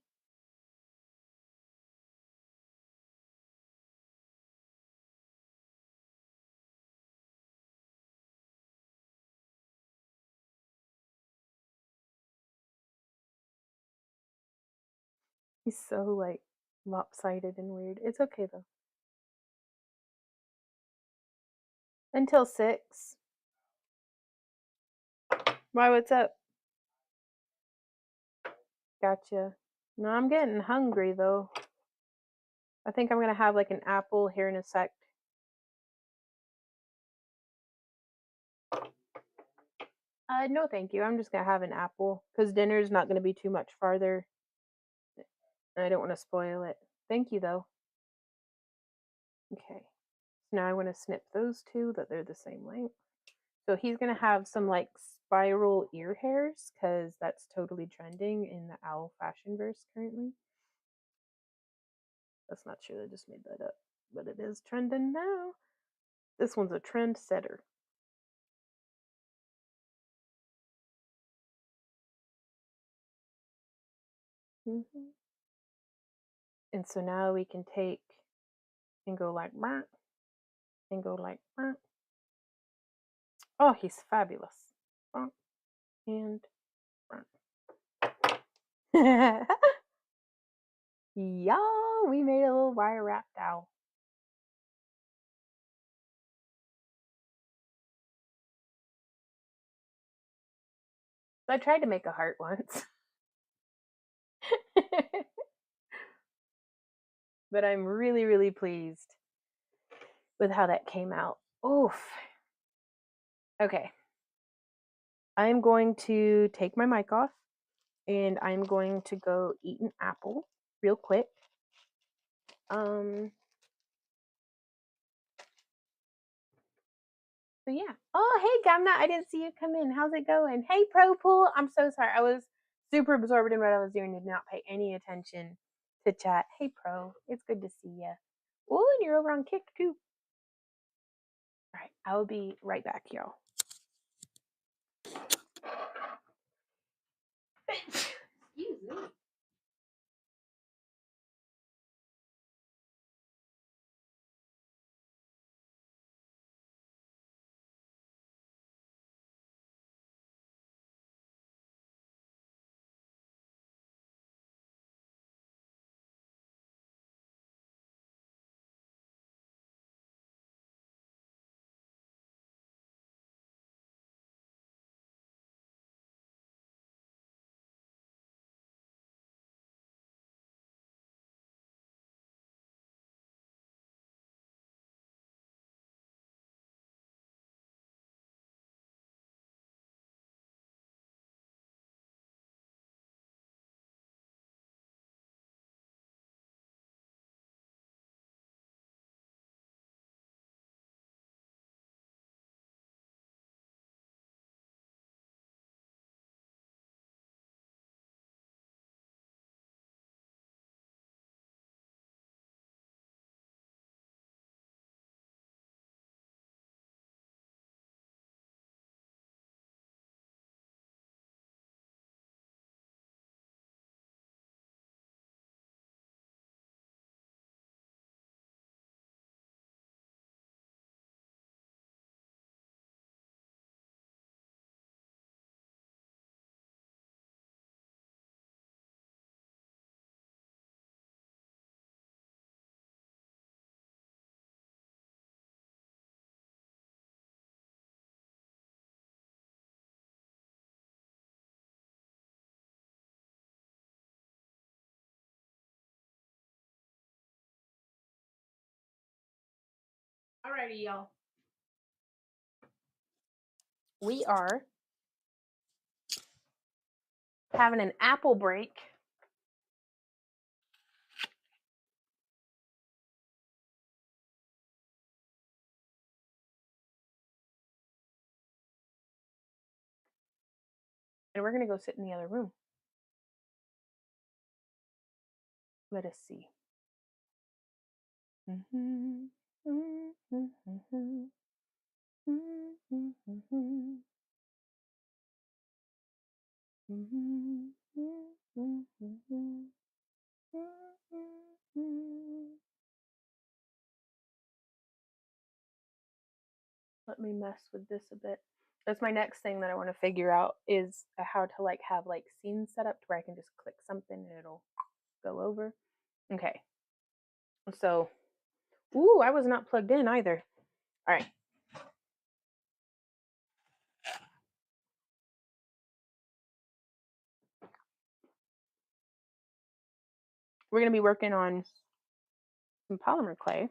He's so like lopsided and weird. It's okay though. Until 6. Why, what's up? Gotcha. No, I'm getting hungry though. I think I'm gonna have like an apple here in a sec. No, thank you. I'm just gonna have an apple because dinner's not gonna be too much farther. And I don't want to spoil it. Thank you though. Okay. So now I want to snip those two that they're the same length. So he's gonna have some like spiral ear hairs because that's totally trending in the owl fashion verse currently. That's not true. I just made that up, but it is trending now. This one's a trend setter. Mm-hmm. And so now we can take and go like that and go like that. Oh, he's fabulous. And y'all, we made a little wire wrapped owl. So I tried to make a heart once. But I'm really, really pleased with how that came out. Oof. Okay. I'm going to take my mic off and I'm going to go eat an apple real quick. So yeah. Oh, hey Gamna, I didn't see you come in. How's it going? Hey Pro Pool, I'm so sorry. I was super absorbed in what I was doing and did not pay any attention to chat. Hey Pro, it's good to see you. Oh, and you're over on Kick too. All right, I will be right back, y'all. Excuse me. Alrighty, y'all. We are having an apple break. And we're gonna go sit in the other room. Let us see. Mhm, mhm, mhm, mhm, mhm, mhm, mhm, mhm, mhm, mhm. Let me mess with this a bit. That's my next thing that I want to figure out is how to like have like scenes set up to where I can just click something and it'll go over. Okay. So, ooh, I was not plugged in either. All right. We're going to be working on some polymer clay.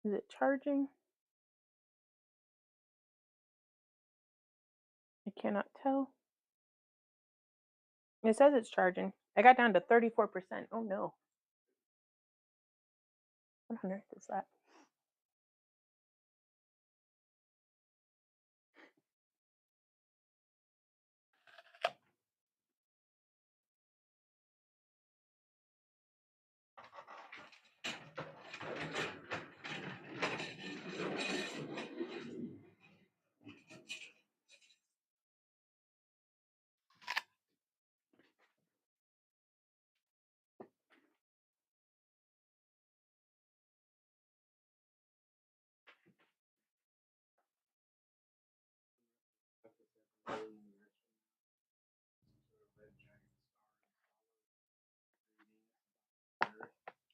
Is it charging? I cannot tell. It says it's charging. I got down to 34%. Oh no. What on earth is that?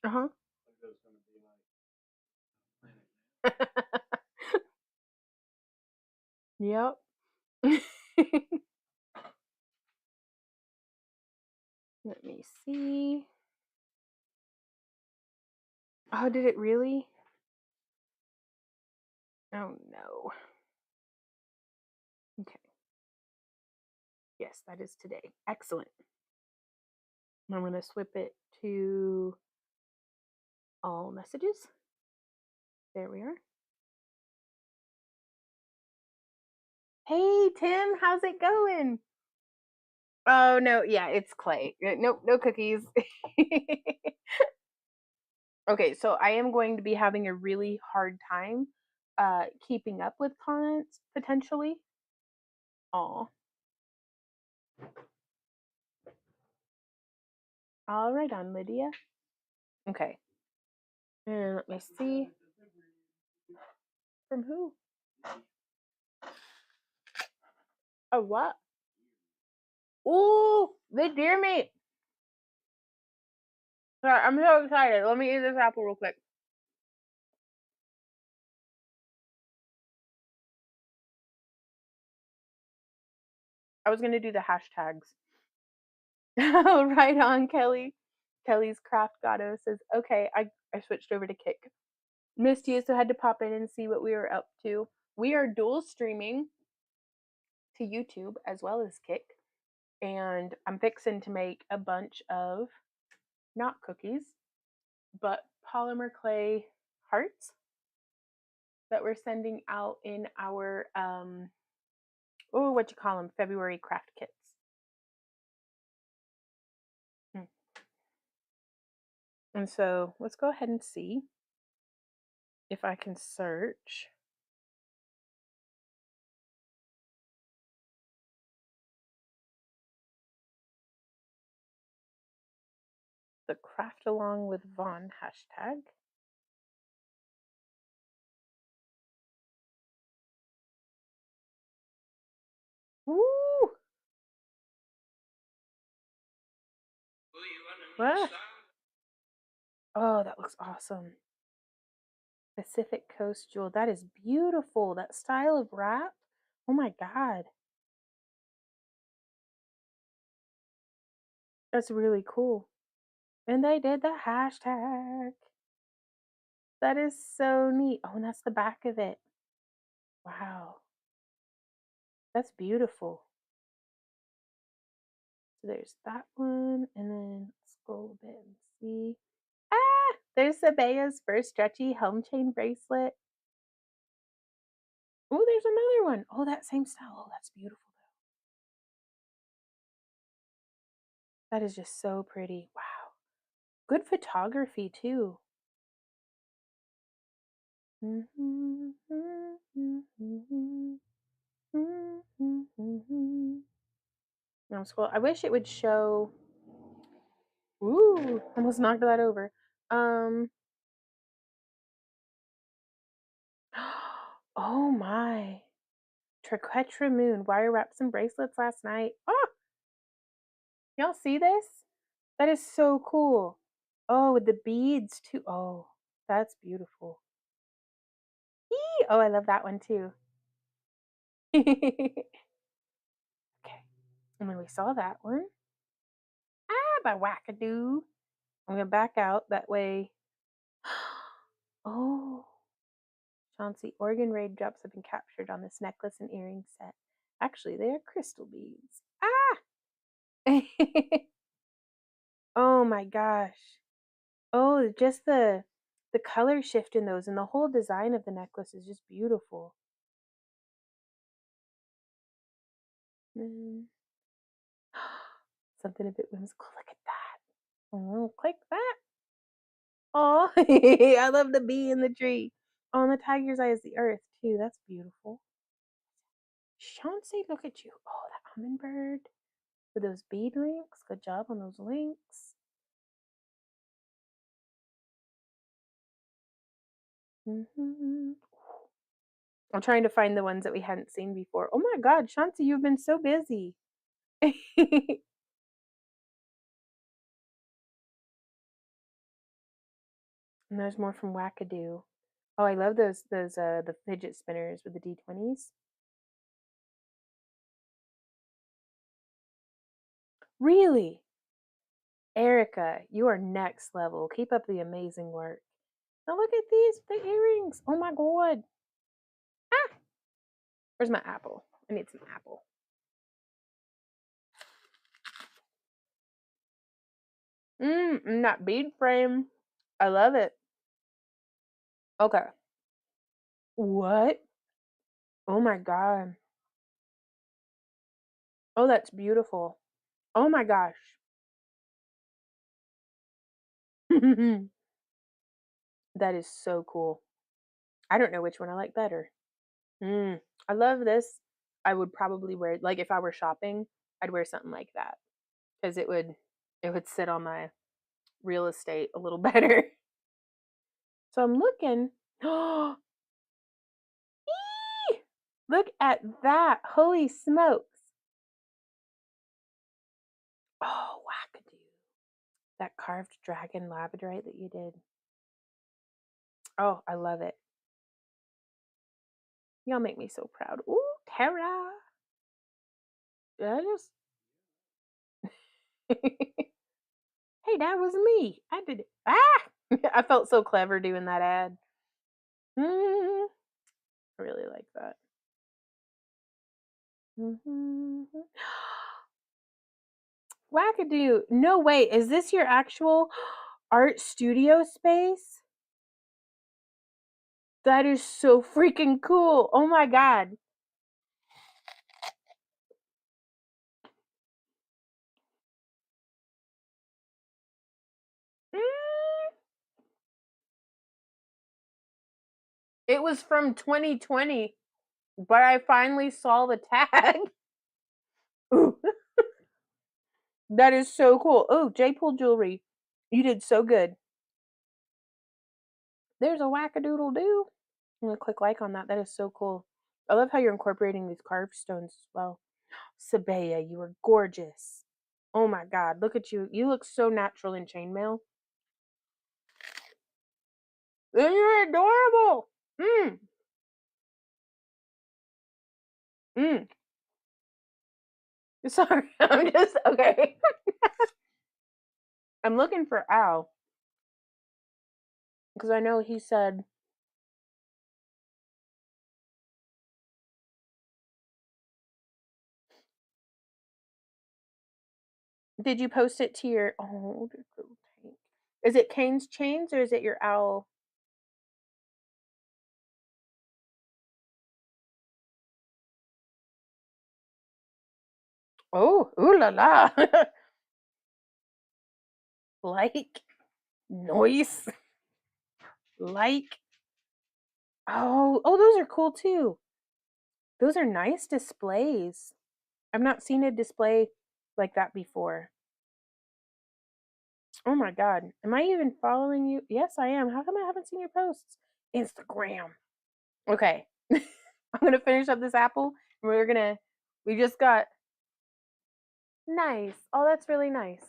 Uh-huh. Yep. Let me see. Oh, did it really? Oh no. Okay. Yes, that is today. Excellent. I'm going to swip it to all messages. There we are. Hey, Tim, how's it going? Oh, no. Yeah, it's clay. Nope, no cookies. Okay, so I am going to be having a really hard time keeping up with comments potentially. Aw. All right on, Lydia. Okay. And let me see. From who? A what? Ooh, the deer meat. Sorry, I'm so excited. Let me eat this apple real quick. I was gonna do the hashtags. Right on, Kelly. Kelly's Craft Gato says, okay, I switched over to Kick. Missed you, so had to pop in and see what we were up to. We are dual streaming to YouTube as well as Kick. And I'm fixing to make a bunch of not cookies, but polymer clay hearts that we're sending out in our what you call them, February craft kits. And so let's go ahead and see if I can search the craft along with Vaughn hashtag. Woo! What? Oh, that looks awesome. Pacific Coast Jewel. That is beautiful. That style of wrap. Oh my God. That's really cool. And they did the hashtag. That is so neat. Oh, and that's the back of it. Wow. That's beautiful. So there's that one. And then scroll a bit and see. Ah, there's Sabaya's first stretchy home chain bracelet. Oh, there's another one. Oh, that same style. Oh, that's beautiful That is just so pretty. Wow. Good photography too. That was cool. I wish it would show. Ooh, almost knocked that over. Um. Oh my. Triquetra moon wire wraps and bracelets last night. Oh, y'all see this? That is so cool. Oh, with the beads too. Oh, that's beautiful. Eee! Oh, I love that one too. Okay. And then we saw that one. Ah, by wackadoo. I'm gonna back out that way. Oh, Chauncey, Oregon raindrops have been captured on this necklace and earring set. Actually, they are crystal beads. Ah! Oh my gosh. Oh, just the color shift in those and the whole design of the necklace is just beautiful. Mm. Something a bit whimsical. Look at that. Oh, click that. Oh, I love the bee in the tree. Oh, and the tiger's eye is the earth too. That's beautiful. Chauncey, look at you. Oh, that hummingbird with those bead links. Good job on those links. I'm trying to find the ones that we hadn't seen before. Oh my God, Chauncey, you've been so busy. And there's more from Wackadoo. Oh, I love those the fidget spinners with the D20s. Really? Erica, you are next level. Keep up the amazing work. Now look at these, the earrings. Oh my God. Ah, where's my apple? I need some apple. And that bead frame. I love it. Okay. What? Oh my God. Oh, that's beautiful. Oh my gosh. That is so cool. I don't know which one I like better. I love this. I would probably wear like if I were shopping, I'd wear something like that because it would sit on my real estate a little better. So I'm looking. Oh, look at that. Holy smokes. Oh, wackadoo. That carved dragon labradorite that you did. Oh, I love it. Y'all make me so proud. Ooh, Tara. I just Hey, that was me. I did it. Ah! I felt so clever doing that ad. I really like that. Wackadoo. No way. Is this your actual art studio space? That is so freaking cool. Oh my God. Mm, it was from 2020, but I finally saw the tag. Ooh, that is so cool. Oh, J-Pool Jewelry. You did so good. There's a wackadoodle doo. I'm gonna click like on that. That is so cool. I love how you're incorporating these carved stones as well. Sabea, you are gorgeous. Oh my God, look at you. You look so natural in chainmail. You're adorable. Mm, mm. Sorry, I'm just okay. I'm looking for Al because I know he said. Did you post it to your? Oh, tank. Is it Kane's Chains or is it your Owl? Oh, ooh la la. Like, noise, like. Oh, those are cool too. Those are nice displays. I've not seen a display like that before. Oh my God. Am I even following you? Yes, I am. How come I haven't seen your posts? Instagram. Okay. I'm going to finish up this apple and we just got nice. Oh, that's really nice.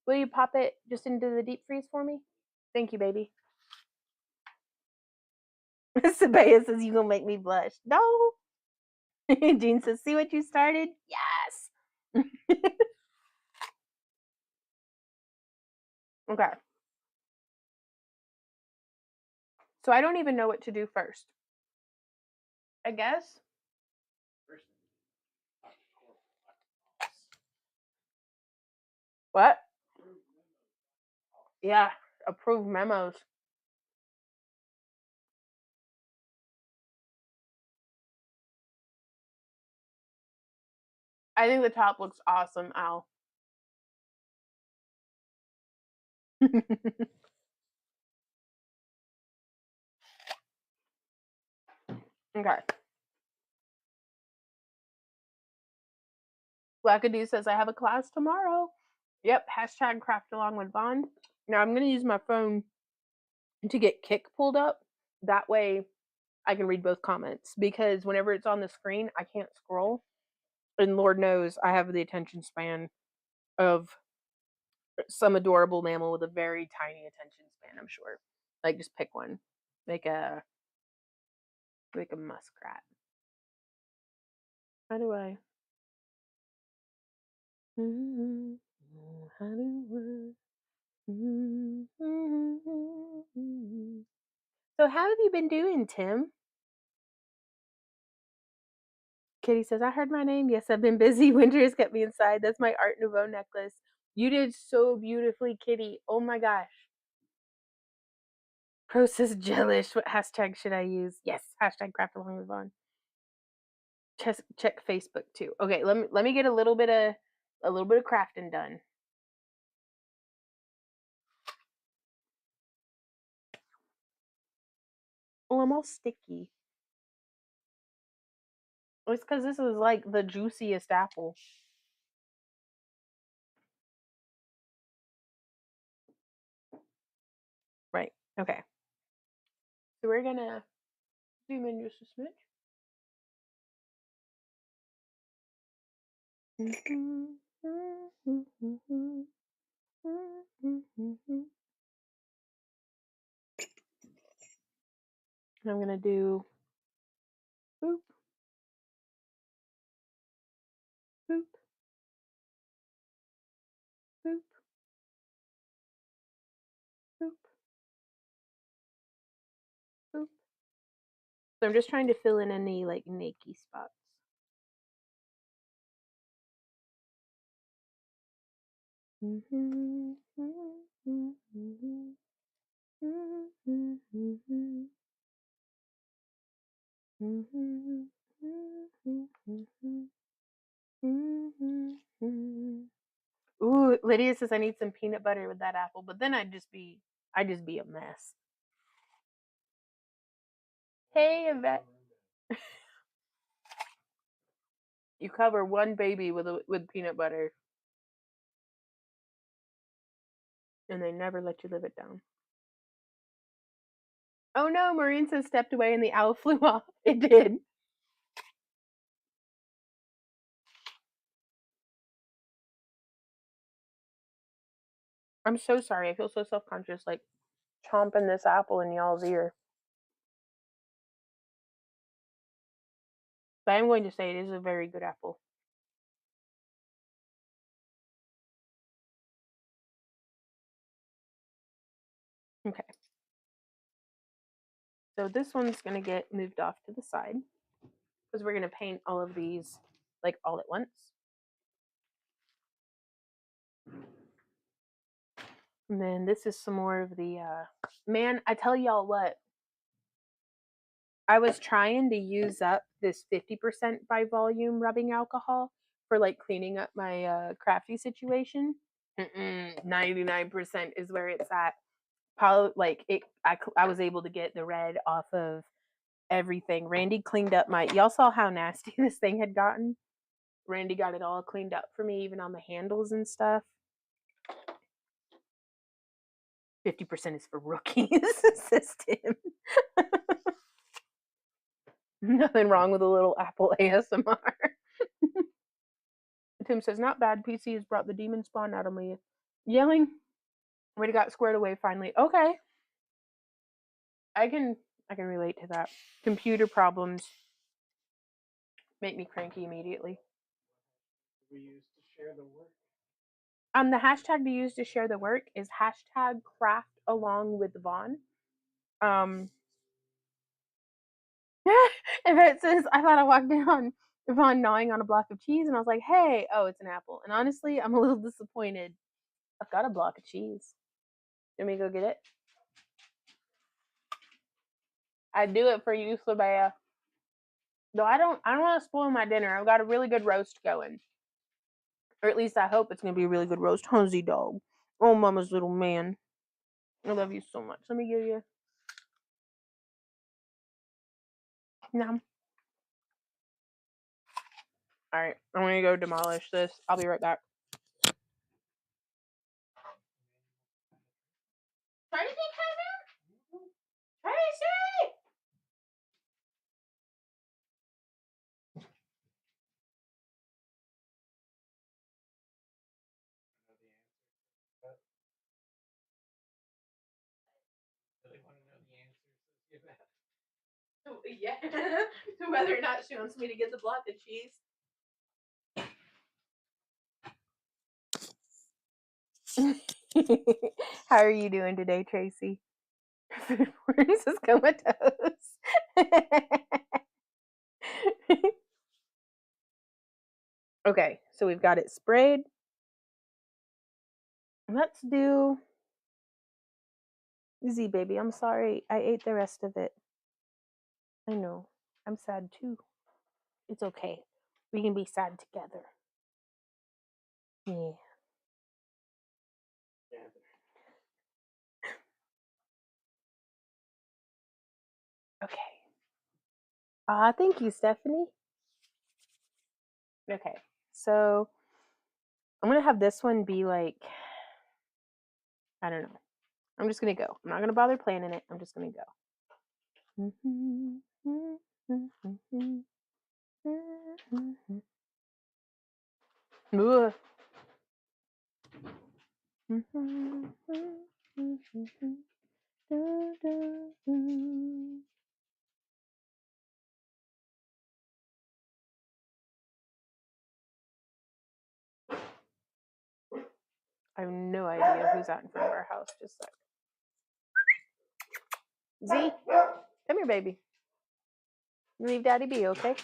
Will you pop it just into the deep freeze for me? Thank you, baby. Sabaya says you gonna make me blush. No. Jean says, see what you started? Yes. Okay. So I don't even know what to do first. I guess. What? Yeah. Approve memos. I think the top looks awesome, Al. Okay. Wackadoo says I have a class tomorrow. Yep. Hashtag craft along with Vaughn. Now I'm gonna use my phone to get Kick pulled up. That way I can read both comments because whenever it's on the screen, I can't scroll. And Lord knows I have the attention span of some adorable mammal with a very tiny attention span, I'm sure. Like just pick one. Like a muskrat. How do I how do So how have you been doing, Tim? Kitty says, I heard my name. Yes, I've been busy. Winter has kept me inside. That's my Art Nouveau necklace. You did so beautifully, Kitty. Oh my gosh. Pro says jealous. What hashtag should I use? Yes, hashtag craft along with Vaughn. Check Facebook too. Okay, let me get a little bit of crafting done. Oh, I'm all sticky. It's because this is like the juiciest apple. Right. Okay. So we're gonna zoom in just a smidge. I'm gonna do boop, boop, boop, boop, boop. So I'm just trying to fill in any like nakey spots. Ooh, Lydia says I need some peanut butter with that apple, but then I'd just be a mess. Hey, Yvette. You cover one baby with peanut butter, and they never let you live it down. Oh no, Maureen says stepped away and the owl flew off. It did. I'm so sorry. I feel so self-conscious, like chomping this apple in y'all's ear. But I'm going to say it is a very good apple. Okay. So this one's going to get moved off to the side because we're going to paint all of these like all at once. And then this is some more of the, man, I tell y'all what, I was trying to use up this 50% by volume rubbing alcohol for like cleaning up my crafty situation. 99% is where it's at. Like I was able to get the red off of everything. Randy cleaned up y'all saw how nasty this thing had gotten. Randy got it all cleaned up for me, even on the handles and stuff. 50% is for rookies, says Tim. Nothing wrong with a little Apple ASMR. Tim says, not bad. PC has brought the demon spawn out of me. Yelling. We got squared away finally. Okay. I can relate to that. Computer problems make me cranky immediately. We use to share the work. The hashtag to use to share the work is hashtag craft along with Vaughn. If it says, I thought I walked in on Vaughn gnawing on a block of cheese, and I was like, hey, oh, it's an apple. And honestly, I'm a little disappointed. I've got a block of cheese. Let me go get it. I'd do it for you, Sabaya. Though I don't want to spoil my dinner. I've got a really good roast going. Or at least I hope it's gonna be a really good roast. Hunzy dog. Oh, mama's little man. I love you so much. Let me give you. Nom. Alright, I'm gonna go demolish this. I'll be right back. Tracy came in? Tracy! Really want to know the answers. Yeah, to whether or not she wants me to get the block of cheese. How are you doing today, Tracy? Food worms is comatose. Okay, so we've got it sprayed. Let's do Z, baby. I'm sorry. I ate the rest of it. I know. I'm sad too. It's okay. We can be sad together. Yeah. Okay. Thank you, Stephanie. Okay. So I'm gonna have this one be like, I don't know. I'm just gonna go. I'm not gonna bother planning it. I'm just gonna go. Ugh. I have no idea who's out in front of our house. Just like Z, come here, baby. Leave Daddy be, okay?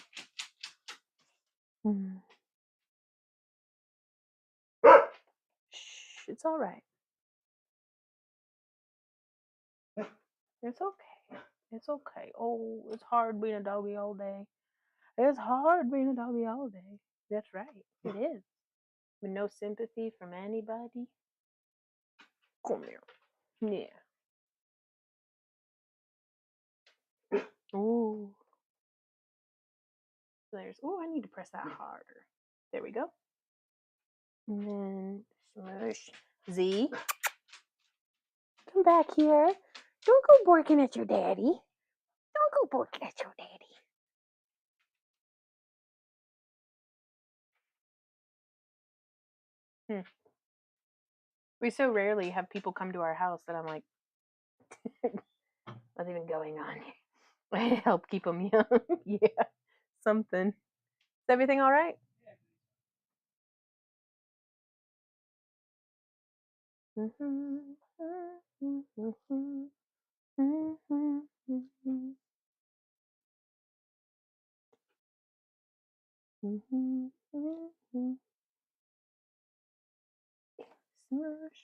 Shh, it's all right. It's okay. It's okay. Oh, it's hard being a doggy all day. It's hard being a doggy all day. That's right. It is. With no sympathy from anybody. Come here. Yeah. Ooh. There's. Oh, I need to press that harder. There we go. And then smush. Z. Come back here. Don't go barking at your daddy. Don't go barking at your daddy. We so rarely have people come to our house that I'm like, what's even going on here? I help keep them young. Yeah, something. Is everything all right? Smush.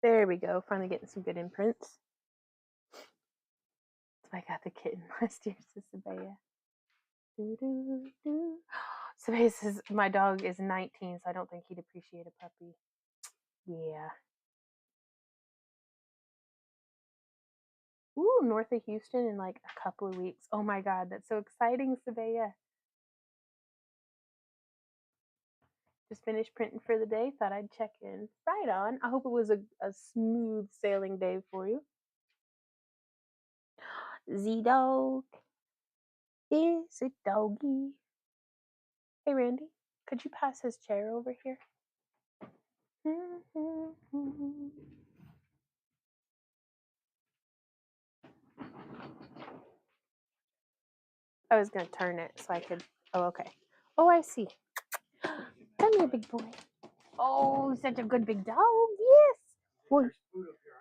There we go. Finally getting some good imprints. So I got the kitten last year, Sisabea. Somebody says my dog is 19, so I don't think he'd appreciate a puppy. Yeah. Ooh, north of Houston in like a couple of weeks. Oh my God, that's so exciting, Sabea. Just finished printing for the day. Thought I'd check in. Right on. I hope it was a smooth sailing day for you. Z dog is a doggy. Hey, Randy, could you pass his chair over here? I was going to turn it so I could. Oh, okay. Oh, I see. Come here, big boy. Oh, such a good big dog. Yes. Well,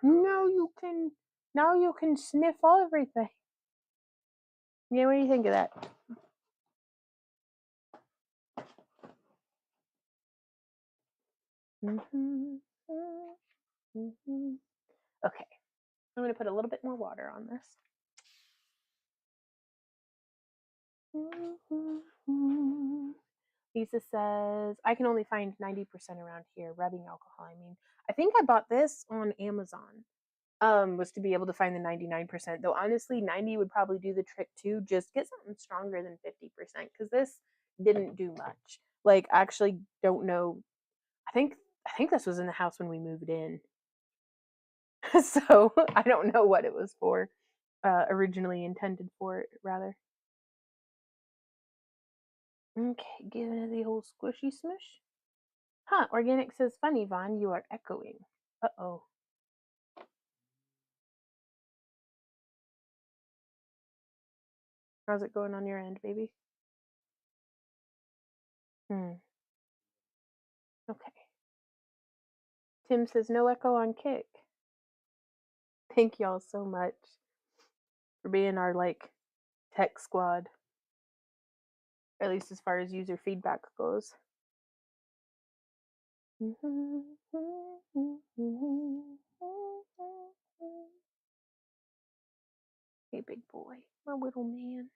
now you can. Now you can sniff everything. Yeah, what do you think of that? Okay, I'm going to put a little bit more water on this. Lisa says, I can only find 90% around here, rubbing alcohol. I mean, I think I bought this on Amazon, was to be able to find the 99%. Though honestly, 90 would probably do the trick too. Just get something stronger than 50%, because this didn't do much. Like, I actually don't know. I think this was in the house when we moved in. So I don't know what it was for, originally intended for it, rather. Okay, giving it the whole squishy smush. Huh, Organic says, funny, Vaughn, you are echoing. Uh-oh. How's it going on your end, baby? Okay. Tim says, no echo on Kick. Thank y'all so much for being our, like, tech squad. At least as far as user feedback goes. Hey, big boy, my little man.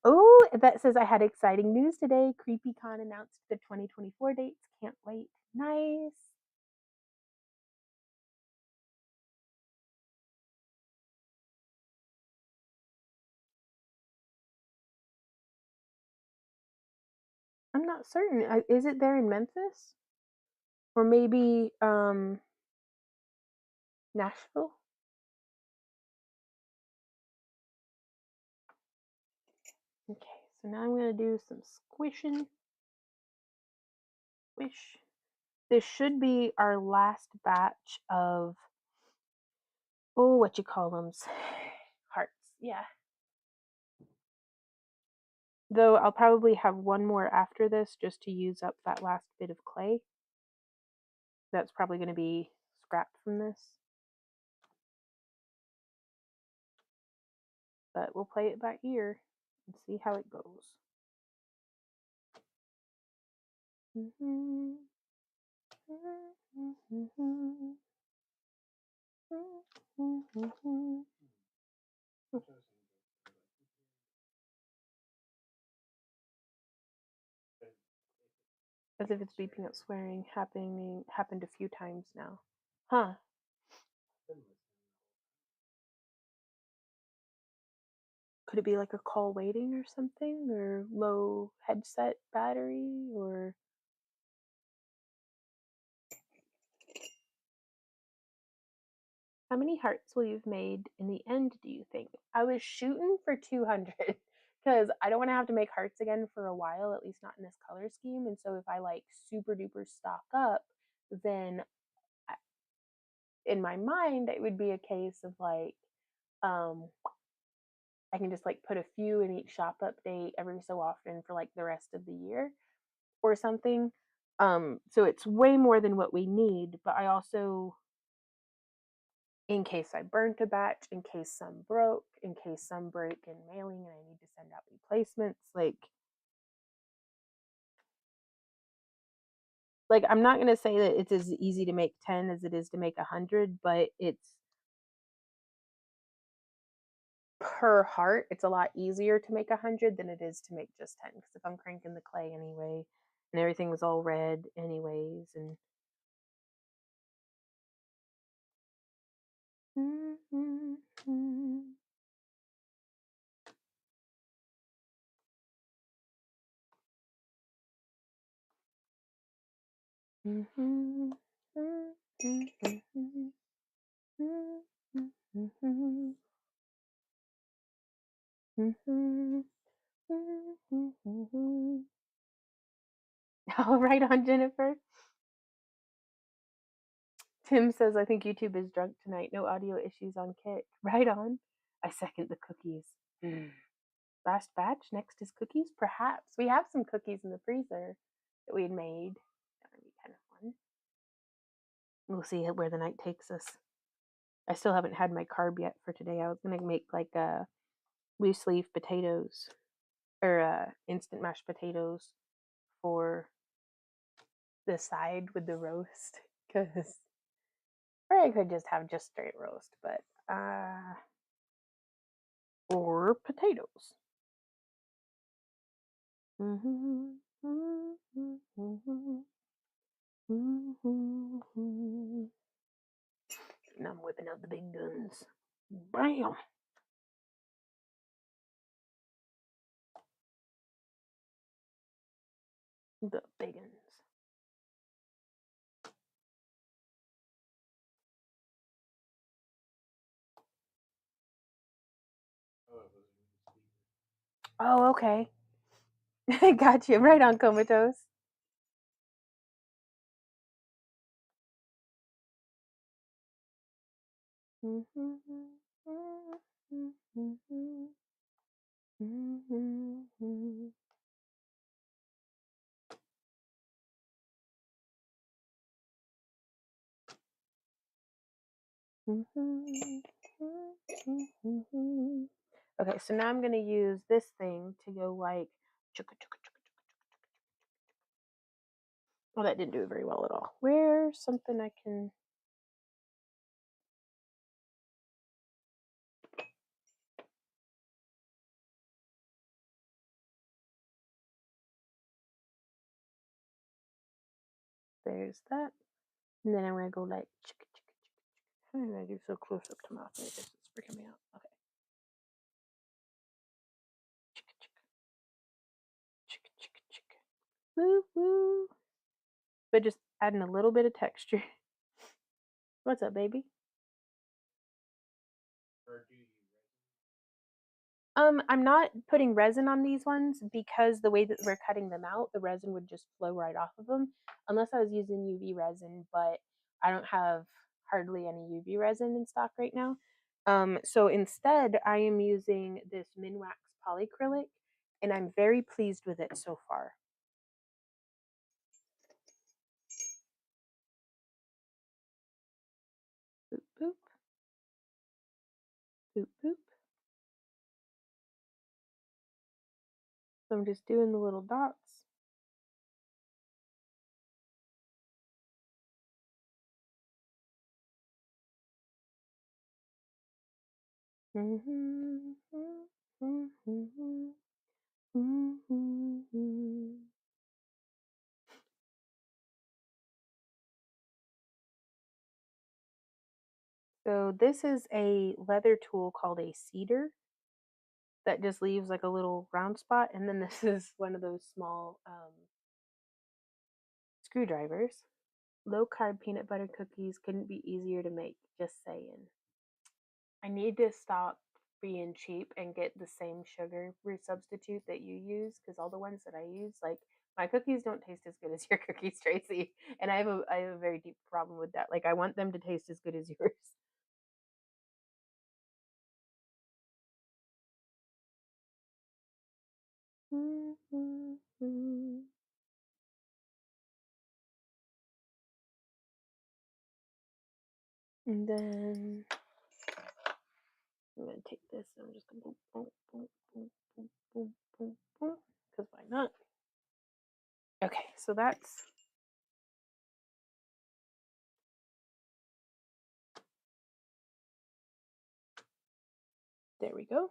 Oh, that says I had exciting news today. CreepyCon announced the 2024 dates. Can't wait. Nice. I'm not certain. Is it there in Memphis? Or maybe Nashville? Okay, so now I'm going to do some squishing. Squish. This should be our last batch of, oh, what you call them? Hearts. Yeah. Though I'll probably have one more after this just to use up that last bit of clay. That's probably going to be scrapped from this. But we'll play it by ear and see how it goes. As if it's beeping up swearing, happened a few times now. Huh. Could it be like a call waiting or something? Or low headset battery? Or how many hearts will you've made in the end, do you think? I was shooting for 200 because I don't want to have to make hearts again for a while, at least not in this color scheme. And so if I like super duper stock up, then in my mind, it would be a case of like, I can just like put a few in each shop update every so often for like the rest of the year or something. So it's way more than what we need, but I also, in case I burnt a batch, in case some broke, in case some break in mailing and I need to send out replacements, like, Like, I'm not gonna say that it's as easy to make 10 as it is to make 100, but it's per heart, it's a lot easier to make 100 than it is to make just 10. Because if I'm cranking the clay anyway, and everything was all red anyways, and oh, right on, Jennifer. Tim says, I think YouTube is drunk tonight. No audio issues on Kick. Right on. I second the cookies. Mm. Last batch, next is cookies? Perhaps. We have some cookies in the freezer that we had made. That would be kind of fun. We'll see where the night takes us. I still haven't had my carb yet for today. I was going to make like loose leaf potatoes or instant mashed potatoes for the side with the roast. Because, or I could just have just straight roast, but, or potatoes. Now I'm whipping out the big guns. Bam! The big guns. Oh, it was in the speaker. Oh, okay. Got you. Right on, Comatose. Okay, so now I'm going to use this thing to go like. Well, that didn't do it very well at all. Where's something I can. There's that. And then I'm going to go like. How did I do so close up to my face? It's freaking me out. Okay. Woo woo. But just adding a little bit of texture. What's up, baby? Or do you resin? I'm not putting resin on these ones because the way that we're cutting them out, the resin would just flow right off of them, unless I was using UV resin, but I don't have hardly any UV resin in stock right now. So instead, I am using this Minwax polycrylic, and I'm very pleased with it so far. Boop, boop. Boop, boop. So I'm just doing the little dots. So this is a leather tool called a cedar that just leaves like a little round spot, and then this is one of those small screwdrivers. Low carb peanut butter cookies couldn't be easier to make, just saying. I need to stop being cheap and get the same sugar substitute that you use, because all the ones that I use, like, my cookies don't taste as good as your cookies, Tracy, and I have a very deep problem with that. Like, I want them to taste as good as yours. And then I'm gonna take this and I'm just gonna boom, boom, boom, boom, boom, boom, boom, boom, because why not? Okay, so that's There we go.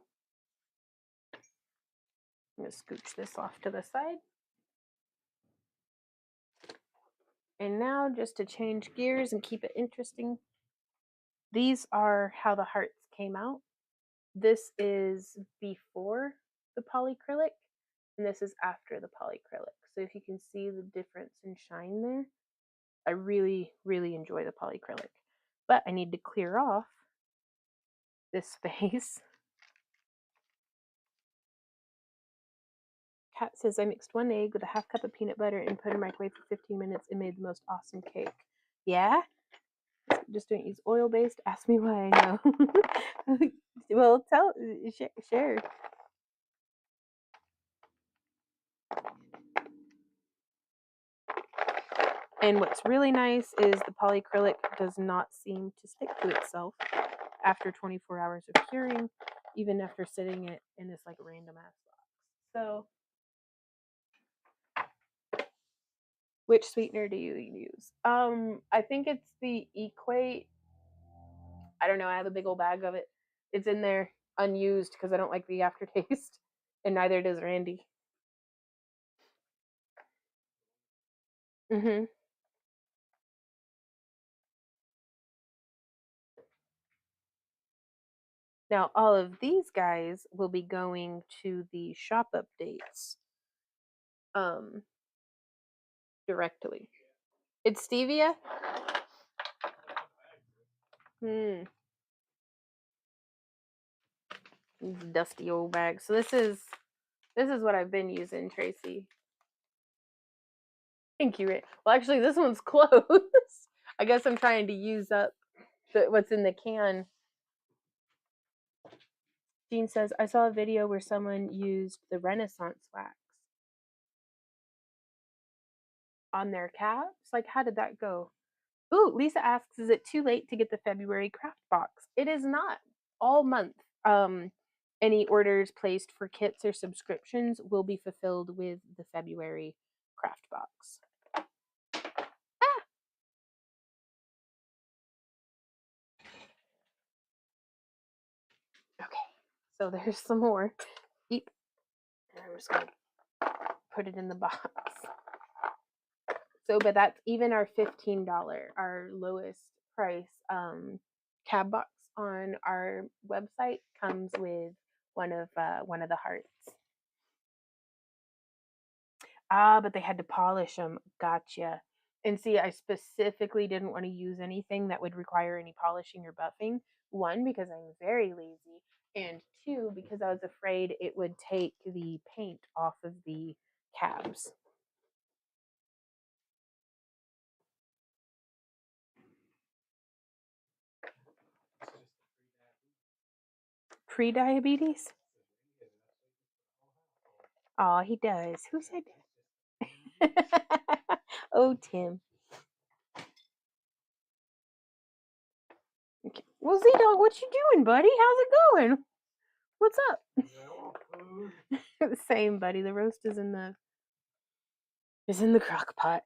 I'm going to scooch this off to the side. And now, just to change gears and keep it interesting, these are how the hearts came out. This is before the polycrylic, and this is after the polycrylic. So if you can see the difference in shine there, I really, really enjoy the polycrylic. But I need to clear off this space. Kat says, I mixed 1 egg with a half cup of peanut butter and put in the microwave for 15 minutes and made the most awesome cake. Yeah? Just don't use oil-based? Ask me why I know. Well, share. And what's really nice is the polycrylic does not seem to stick to itself after 24 hours of curing, even after sitting it in this like random ass box. So, which sweetener do you use? I think it's the Equate. I don't know. I have a big old bag of it. It's in there unused because I don't like the aftertaste, and neither does Randy. Mm-hmm. Now, all of these guys will be going to the shop updates directly. It's stevia? Hmm. These dusty old bags. So this is what I've been using, Tracy. Thank you, Rick. Well, actually, this one's closed. I guess I'm trying to use up what's in the can. Jean says, I saw a video where someone used the Renaissance wax on their cabs. Like, how did that go? Ooh, Lisa asks, is it too late to get the February craft box? It is not. All month. Any orders placed for kits or subscriptions will be fulfilled with the February craft box. Ah! Okay, so there's some more. Eep. And I'm just going to put it in the box. So, but that's even our $15, our lowest price cab box on our website comes with one of the hearts. Ah, but they had to polish them. Gotcha. And see, I specifically didn't want to use anything that would require any polishing or buffing. One, because I'm very lazy, and two, because I was afraid it would take the paint off of the cabs. Pre-diabetes? Oh, he does. Who said that? Oh, Tim. Okay. Well, Z-Dog, what you doing, buddy? How's it going? What's up? Same, buddy. The roast is in the crock pot.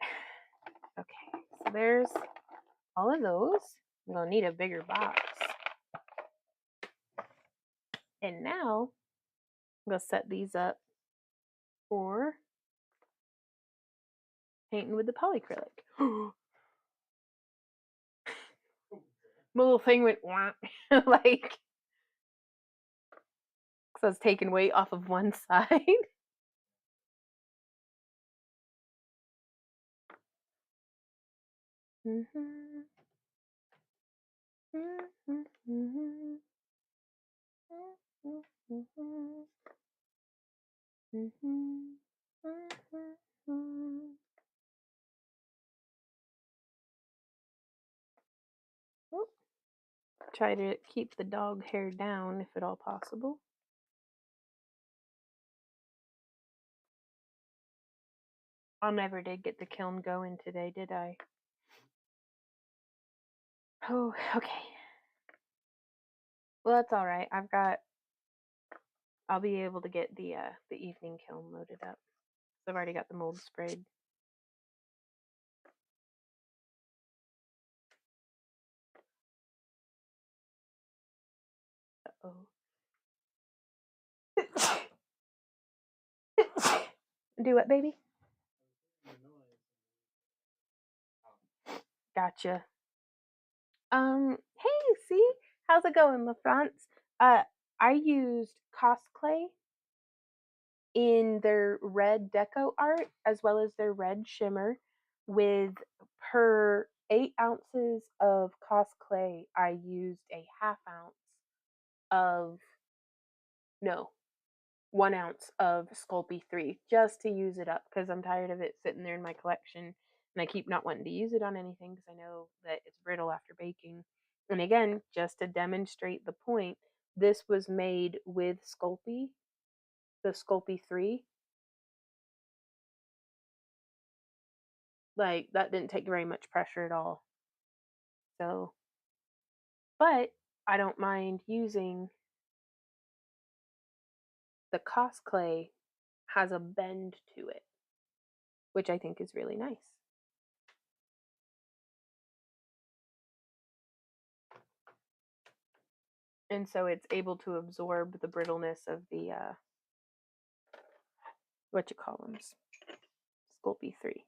Okay, so there's all of those. I'm gonna need a bigger box. And now I'm gonna set these up for painting with the polycrylic. My little thing went like, because I was taking weight off of one side. Try to keep the dog hair down if at all possible. I never did get the kiln going today, did I? Oh, okay. Well, that's all right. I'll be able to get the evening kiln loaded up. I've already got the mold sprayed. Uh-oh. Do what, baby? The noise. Gotcha. Hey, see? How's it going, LaFrance? Uh, I used Clay in their red deco art as well as their red shimmer with per 8 ounces of Clay, I used a half ounce of, no, 1 ounce of Sculpey 3 just to use it up because I'm tired of it sitting there in my collection and I keep not wanting to use it on anything because I know that it's brittle after baking. And again, just to demonstrate the point, this was made with Sculpey, the Sculpey 3. Like, that didn't take very much pressure at all. So, but I don't mind using the Clay has a bend to it, which I think is really nice. And so it's able to absorb the brittleness of the what you call them, Sculpey 3.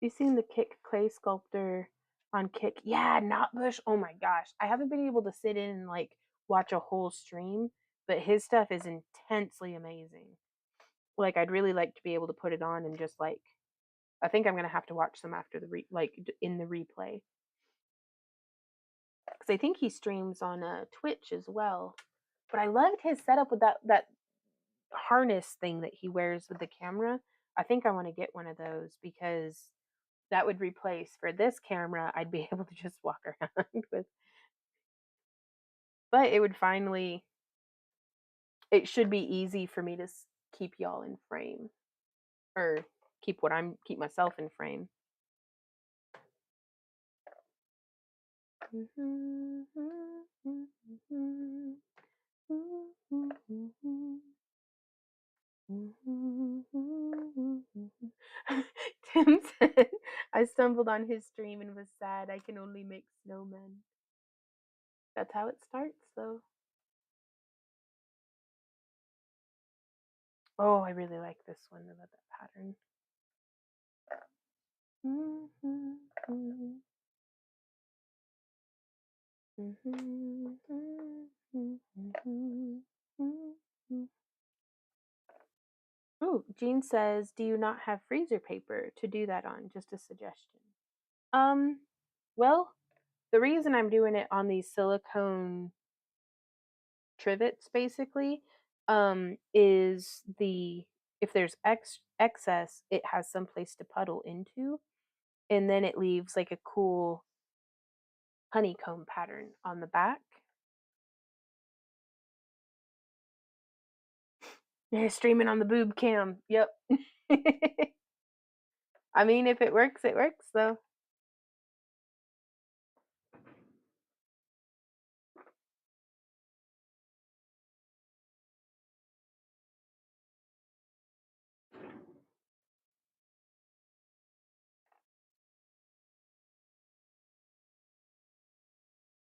You seen the Kick Clay sculptor on Kick? Yeah, Not Bush. Oh my gosh, I haven't been able to sit in and like watch a whole stream, but his stuff is intensely amazing. Like, I'd really like to be able to put it on and just like, I think I'm gonna have to watch some after the in the replay because I think he streams on Twitch as well. But I loved his setup with that harness thing that he wears with the camera. I think I want to get one of those because that would replace for this camera. I'd be able to just walk around with, but it would finally. It should be easy for me to keep y'all in frame, or keep myself in frame. Tim said, I stumbled on his stream and was sad. I can only make snowmen. That's how it starts, though. Oh, I really like this one about that pattern. Oh, Jean says, do you not have freezer paper to do that on? Just a suggestion. Um, well, the reason I'm doing it on these silicone trivets basically is if there's excess, it has some place to puddle into, and then it leaves like a cool honeycomb pattern on the back. Yeah, streaming on the boob cam. Yep. I mean, if it works, it works though.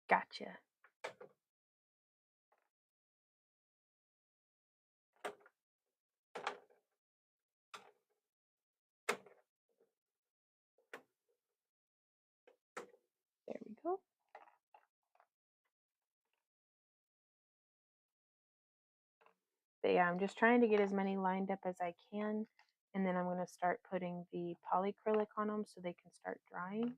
Gotcha. There we go. But yeah, I'm just trying to get as many lined up as I can, and then I'm going to start putting the polyacrylic on them so they can start drying.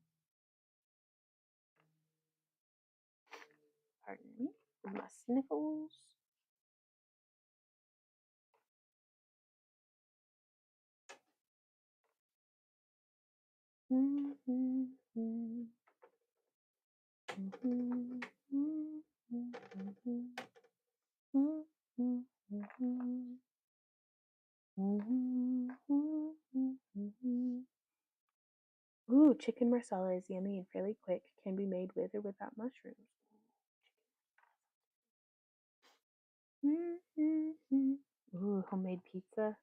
Pardon me with my sniffles. Ooh, chicken marsala is yummy and fairly quick. Can be made with or without mushrooms. Ooh, homemade pizza.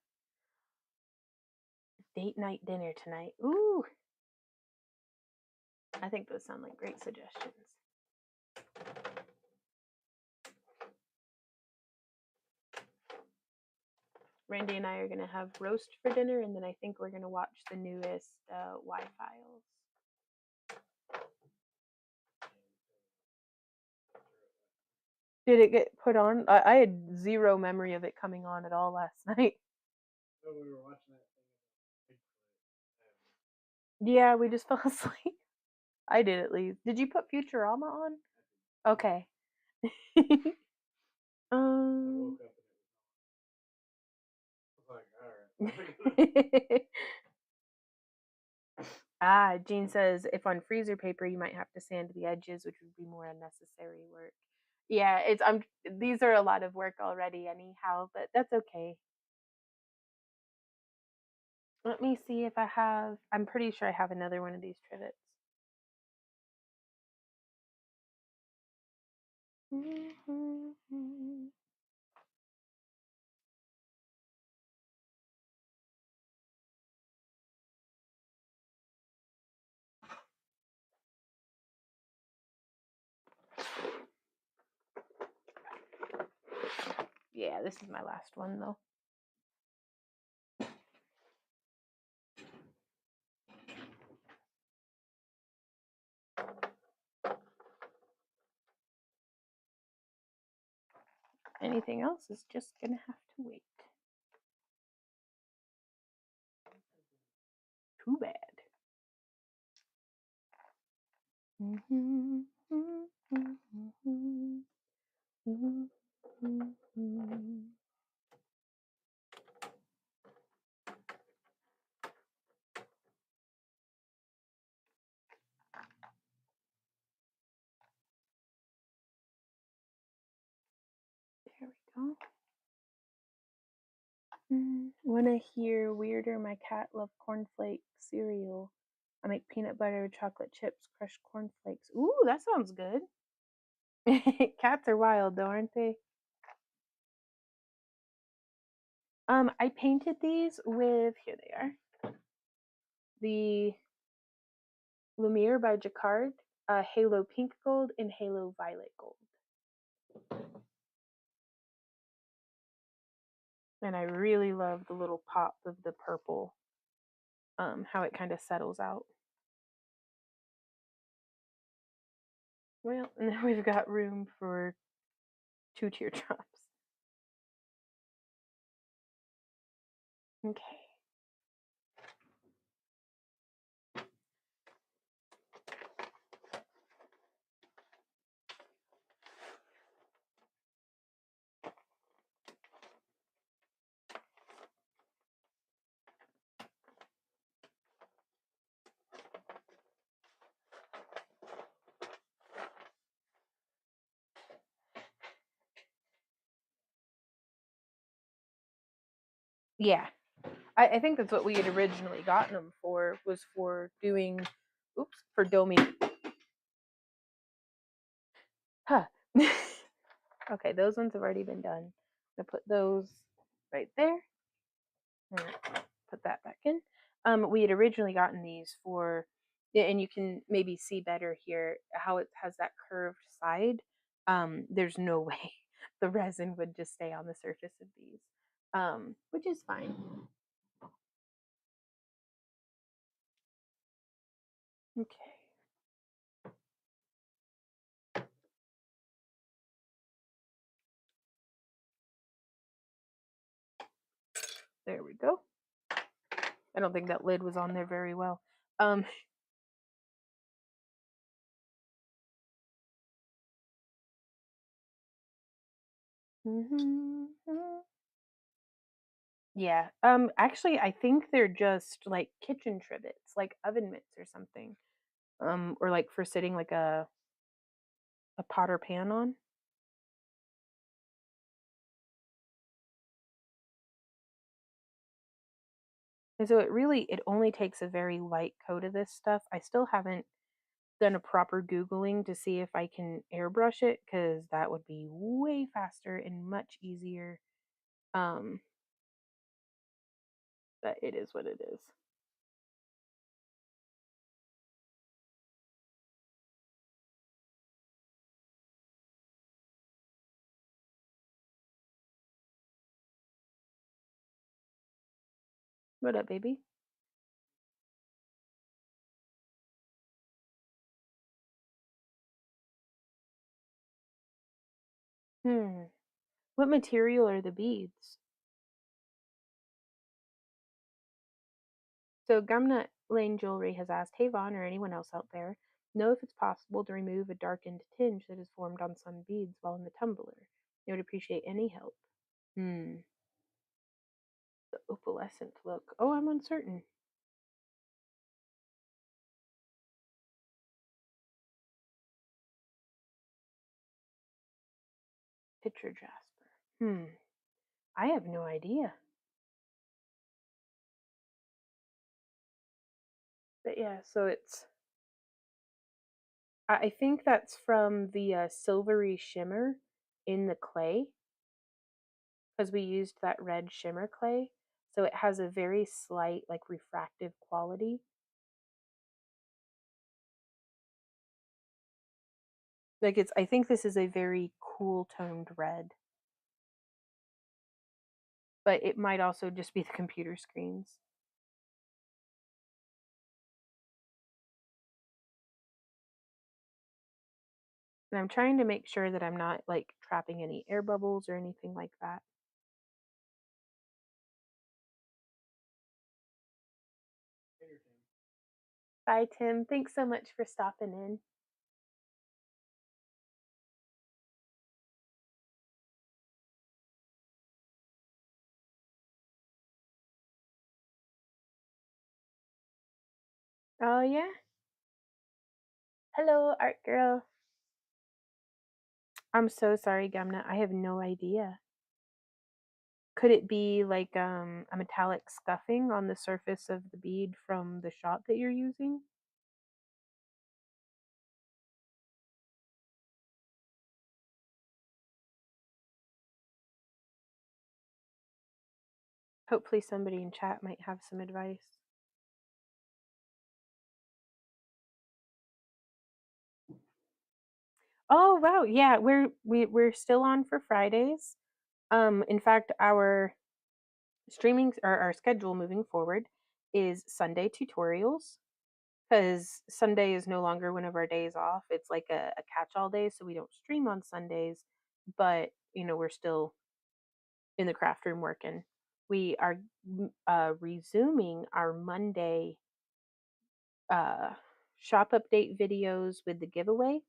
Date night dinner tonight. Ooh, I think those sound like great suggestions. Randy and I are gonna have roast for dinner, and then I think we're gonna watch the newest Y-Files. Did it get put on? I had zero memory of it coming on at all last night. So we were watching that thing about Bigfoot. Yeah, we just fell asleep. I did at least. Did you put Futurama on? Okay. I um. woke up and it was like, all right. Jean says if on freezer paper you might have to sand the edges, which would be more unnecessary work. Yeah, it's these are a lot of work already anyhow, but that's okay. Let me see if I have I'm pretty sure I have another one of these trivets. Yeah, this is my last one though. Anything else is just gonna have to wait. Too bad. There we go. Wanna hear weirder? My cat loves cornflake cereal. I make peanut butter, chocolate chips, crushed cornflakes. Ooh, that sounds good. Cats are wild though, aren't they? I painted these with, here they are, the Lumiere by Jacquard, Halo Pink Gold, and Halo Violet Gold. And I really love the little pop of the purple, how it kind of settles out. Well, now we've got room for 2 teardrops. Okay. Yeah, I think that's what we had originally gotten them for, was for doing, oops, for doming. Huh. Okay, those ones have already been done. I'm gonna put those right there. And put that back in. We had originally gotten these for, and you can maybe see better here how it has that curved side. There's no way the resin would just stay on the surface of these, which is fine. Okay. There we go. I don't think that lid was on there very well. Um, yeah. Actually, I think they're just like kitchen trivets, like oven mitts or something. Or like for sitting like a pot or pan on. And so it only takes a very light coat of this stuff. I still haven't done a proper Googling to see if I can airbrush it, because that would be way faster and much easier. Um, but it is what it is. What up, baby? Hmm. What material are the beads? So Gumnut Lane Jewelry has asked, "Hey Vaughn or anyone else out there, know if it's possible to remove a darkened tinge that has formed on some beads while in the tumbler. They would appreciate any help." Hmm. The opalescent look. Oh, I'm uncertain. Picture jasper. I have no idea. But yeah, so it's. I think that's from the silvery shimmer in the clay because we used that red shimmer clay. So it has a very slight, like, refractive quality. Like, I think this is a very cool toned red, but it might also just be the computer screens. And I'm trying to make sure that I'm not like trapping any air bubbles or anything like that. Later, Tim. Bye, Tim. Thanks so much for stopping in. Oh, yeah? Hello, art girl. I'm so sorry, Gamna. I have no idea. Could it be like a metallic scuffing on the surface of the bead from the shot that you're using? Hopefully somebody in chat might have some advice. Oh, wow. Yeah, we're still on for Fridays. In fact, our streaming or our schedule moving forward is Sunday tutorials because Sunday is no longer one of our days off. It's like a catch-all day, so we don't stream on Sundays, but we're still in the craft room working. We are resuming our Monday uh, shop update videos with the giveaway.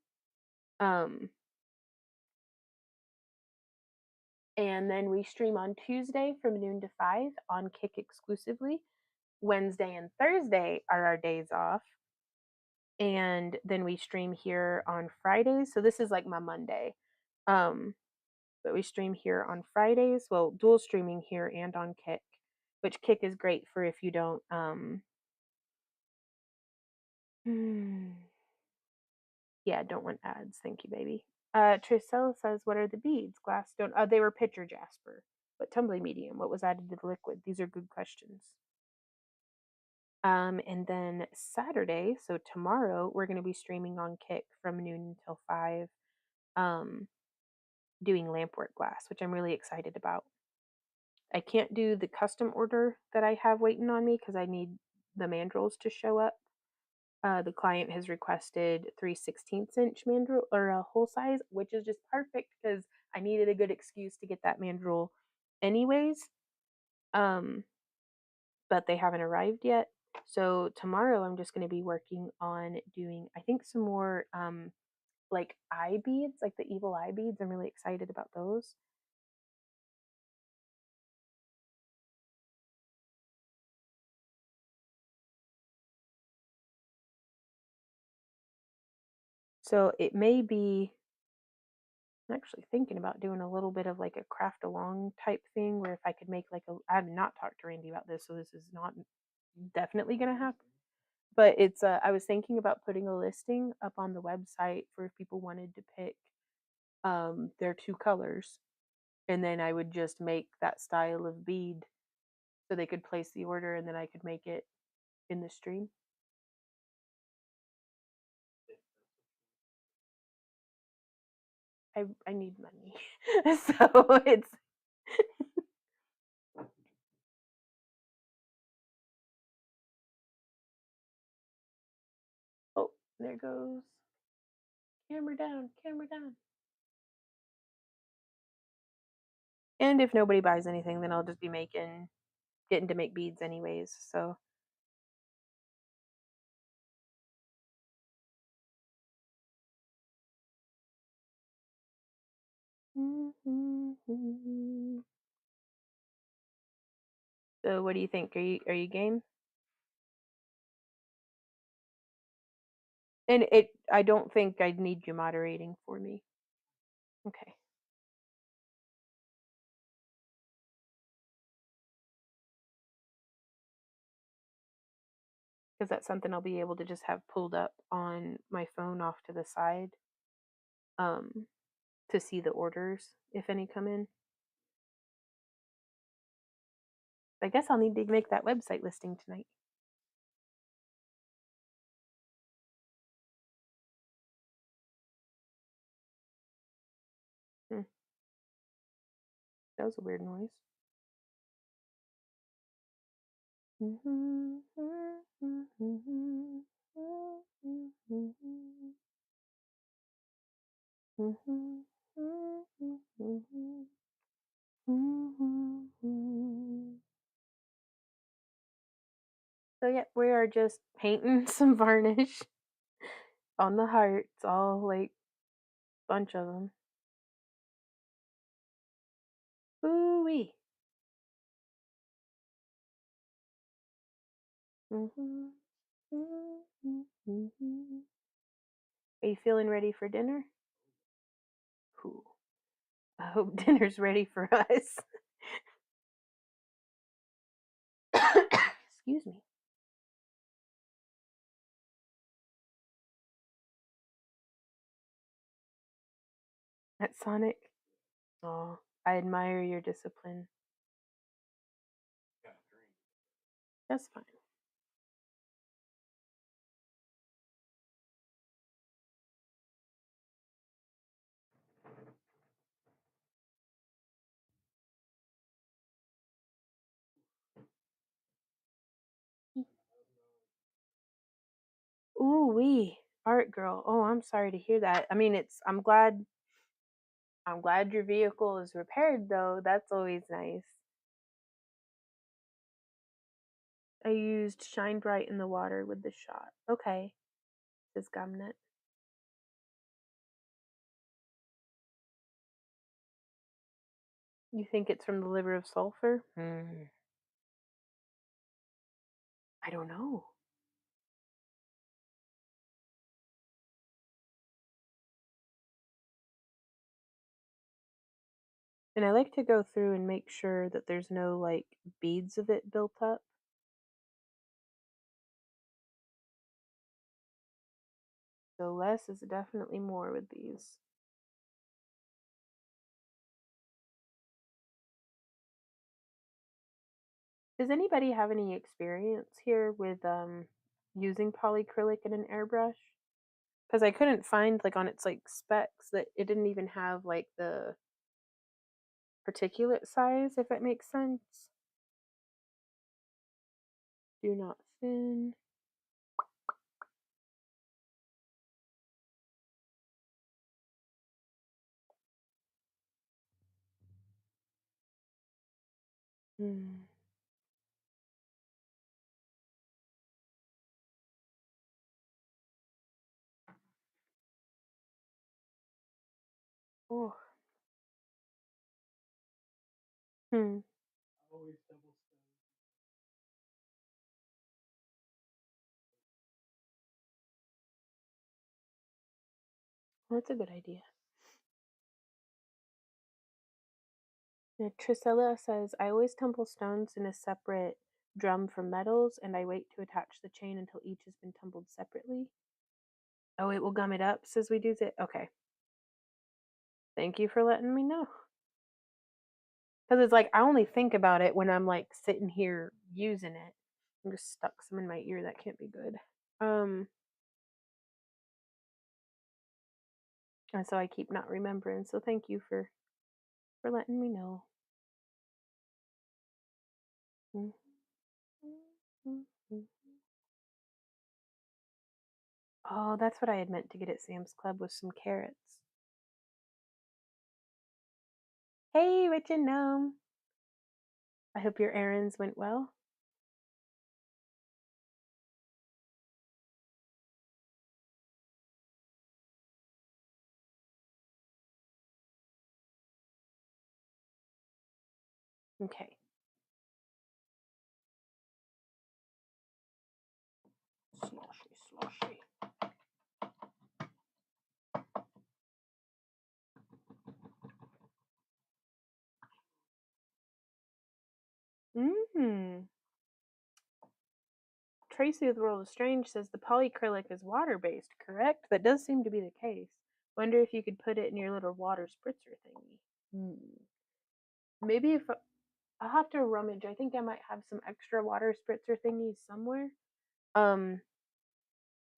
Um, and then we stream on Tuesday from noon to 5 on Kick exclusively. Wednesday and Thursday are our days off. And then we stream here on Fridays. So this is like my Monday. Um, but we stream here on Fridays. Well, dual streaming here and on Kick, which Kick is great for if you don't yeah, don't want ads. Thank you, baby. Tricella says, "What are the beads? Glass stone? They were pitcher jasper, but tumbling medium. What was added to the liquid?" These are good questions. And then Saturday, so tomorrow, we're going to be streaming on Kick from noon until 5, um, doing lampwork glass, which I'm really excited about. I can't do the custom order that I have waiting on me because I need the mandrels to show up. The client has requested 3/16 inch mandrel or a whole size, which is just perfect because I needed a good excuse to get that mandrel anyways. Um, but they haven't arrived yet. So tomorrow I'm just going to be working on doing, I think, some more like eye beads, like the evil eye beads. I'm really excited about those. So it may be, I'm actually thinking about doing a little bit of like a craft along type thing where if I could make like I have not talked to Randy about this, so this is not definitely going to happen. But it's I was thinking about putting a listing up on the website for if people wanted to pick their two colors, and then I would just make that style of bead so they could place the order and then I could make it in the stream. I need money. So it's There goes. Camera down, camera down. And if nobody buys anything, then I'll just be getting to make beads anyways. So so what do you think? Are you game? And I don't think I'd need you moderating for me. Okay. Because that's something I'll be able to just have pulled up on my phone off to the side, um, to see the orders if any come in. I guess I'll need to make that website listing tonight. Hmm, that was a weird noise. So yeah, we are just painting some varnish on the hearts, all like bunch of them. Ooh wee. Are you feeling ready for dinner? Cool. I hope dinner's ready for us. Excuse me. At Sonic. Oh, I admire your discipline. Got a drink. That's fine. Ooh wee. Art girl. Oh, I'm sorry to hear that. I mean, I'm glad your vehicle is repaired though. That's always nice. I used Shine Bright in the water with the shot. Okay, says Gumnut. You think it's from the liver of sulfur? I don't know. And I like to go through and make sure that there's no like beads of it built up. So less is definitely more with these. Does anybody have any experience here with using polyacrylic in an airbrush? Because I couldn't find like on its like specs that it didn't even have like the particulate size, if it makes sense. Do not thin. Hmm. Oh. Hmm. Always double stone. Well, that's a good idea. Yeah, Trisella says, I always tumble stones in a separate drum from metals, and I wait to attach the chain until each has been tumbled separately. Oh, it will gum it up, says we do it. Okay. Thank you for letting me know. Because it's like I only think about it when I'm like sitting here using it. I'm just stuck some in my ear. That can't be good. Um, and so I keep not remembering. So thank you for letting me know. Oh, that's what I had meant to get at Sam's Club with some carrots. Hey, Rich and Gnome. I hope your errands went well. Okay. Sloshy, sloshy. Mmm. Tracy with World of Strange says the polyacrylic is water-based, correct? That does seem to be the case. Wonder if you could put it in your little water spritzer thingy. Maybe if I'll have to rummage. I think I might have some extra water spritzer thingies somewhere. Because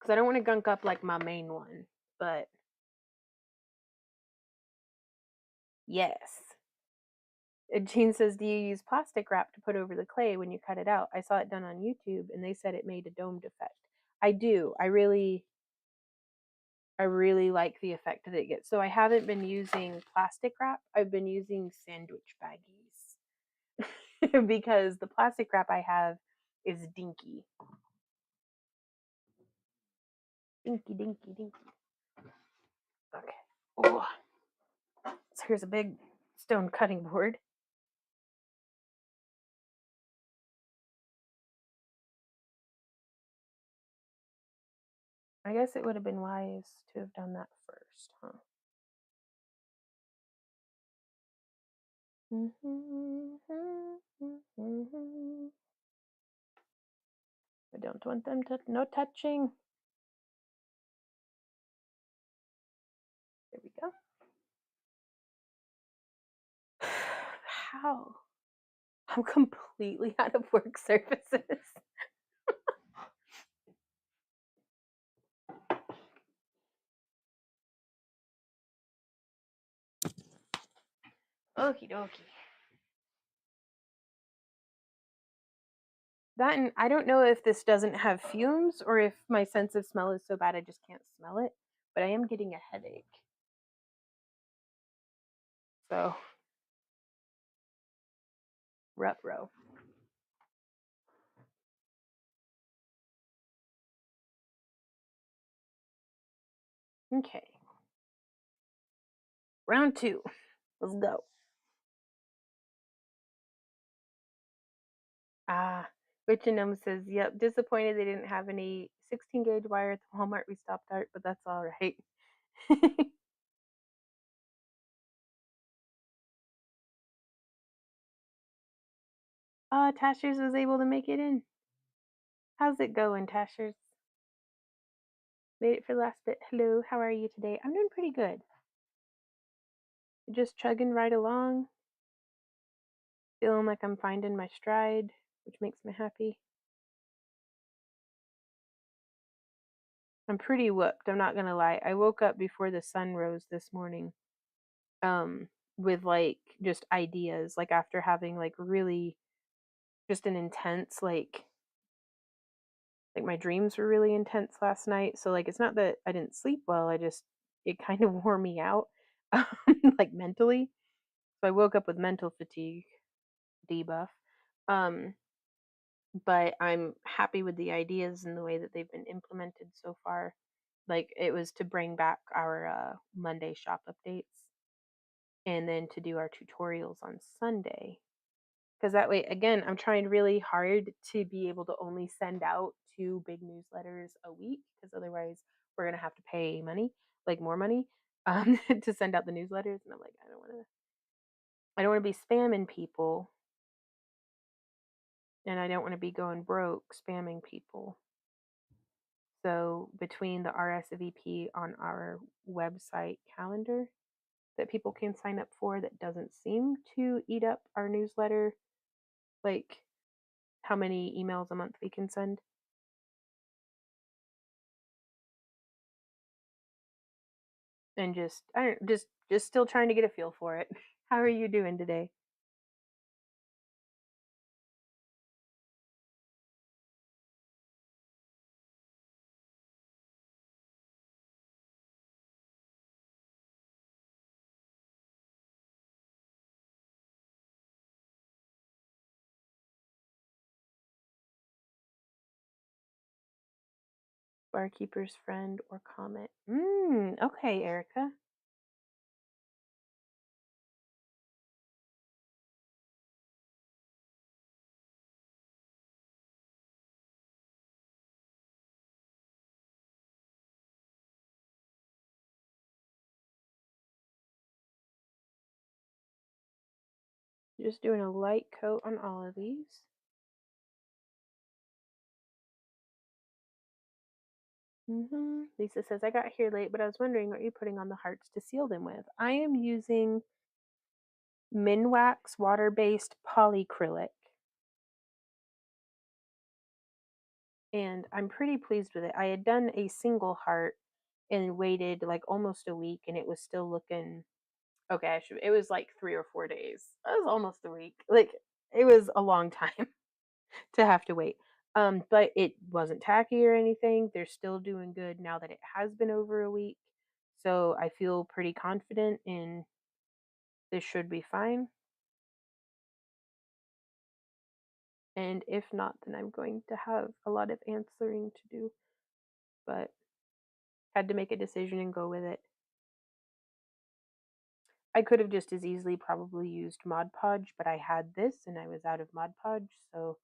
I don't want to gunk up like my main one. But yes. Jean says, do you use plastic wrap to put over the clay when you cut it out? I saw it done on YouTube and they said it made a domed effect. I do. I really like the effect that it gets. So I haven't been using plastic wrap. I've been using sandwich baggies because the plastic wrap I have is dinky. Dinky, dinky, dinky. Okay. Oh. So here's a big stone cutting board. I guess it would have been wise to have done that first, huh? I don't want them to, no touching. There we go. How? I'm completely out of work surfaces. Okie dokie. That, and I don't know if this doesn't have fumes or if my sense of smell is so bad I just can't smell it, but I am getting a headache. So, ruh-roh. Okay. Round 2. Let's go. Rich and Gnome says, yep, disappointed they didn't have any 16 gauge wire at the Walmart we stopped at, but that's all right. Tashers was able to make it in. How's it going, Tashers? Made it for the last bit. Hello, how are you today? I'm doing pretty good. Just chugging right along. Feeling like I'm finding my stride, which makes me happy. I'm pretty whooped, I'm not gonna lie. I woke up before the sun rose this morning, with like just ideas, like after having like really just an intense like my dreams were really intense last night. So like it's not that I didn't sleep well, it kind of wore me out like mentally. So I woke up with mental fatigue debuff. Um but I'm happy with the ideas and the way that they've been implemented so far. Like it was to bring back our Monday shop updates and then to do our tutorials on Sunday. Because that way, again, I'm trying really hard to be able to only send out 2 big newsletters a week because otherwise we're going to have to pay money, like more money, to send out the newsletters. And I'm like, I don't want to be spamming people and I don't want to be going broke spamming people. So between the RSVP on our website calendar that people can sign up for that doesn't seem to eat up our newsletter, like how many emails a month we can send. And just I don't just still trying to get a feel for it. How are you doing today? Barkeeper's Friend or Comet. Okay, Erica. Just doing a light coat on all of these. Lisa says, I got here late, but I was wondering what you're putting on the hearts to seal them with. I am using Minwax water-based polycrylic, and I'm pretty pleased with it. I had done a single heart and waited like almost a week, and it was still looking okay. It was like 3 or 4 days. It was almost a week. Like it was a long time to have to wait. But it wasn't tacky or anything. They're still doing good now that it has been over a week. So I feel pretty confident in this should be fine. And if not, then I'm going to have a lot of answering to do. But had to make a decision and go with it. I could have just as easily probably used Mod Podge, but I had this and I was out of Mod Podge, so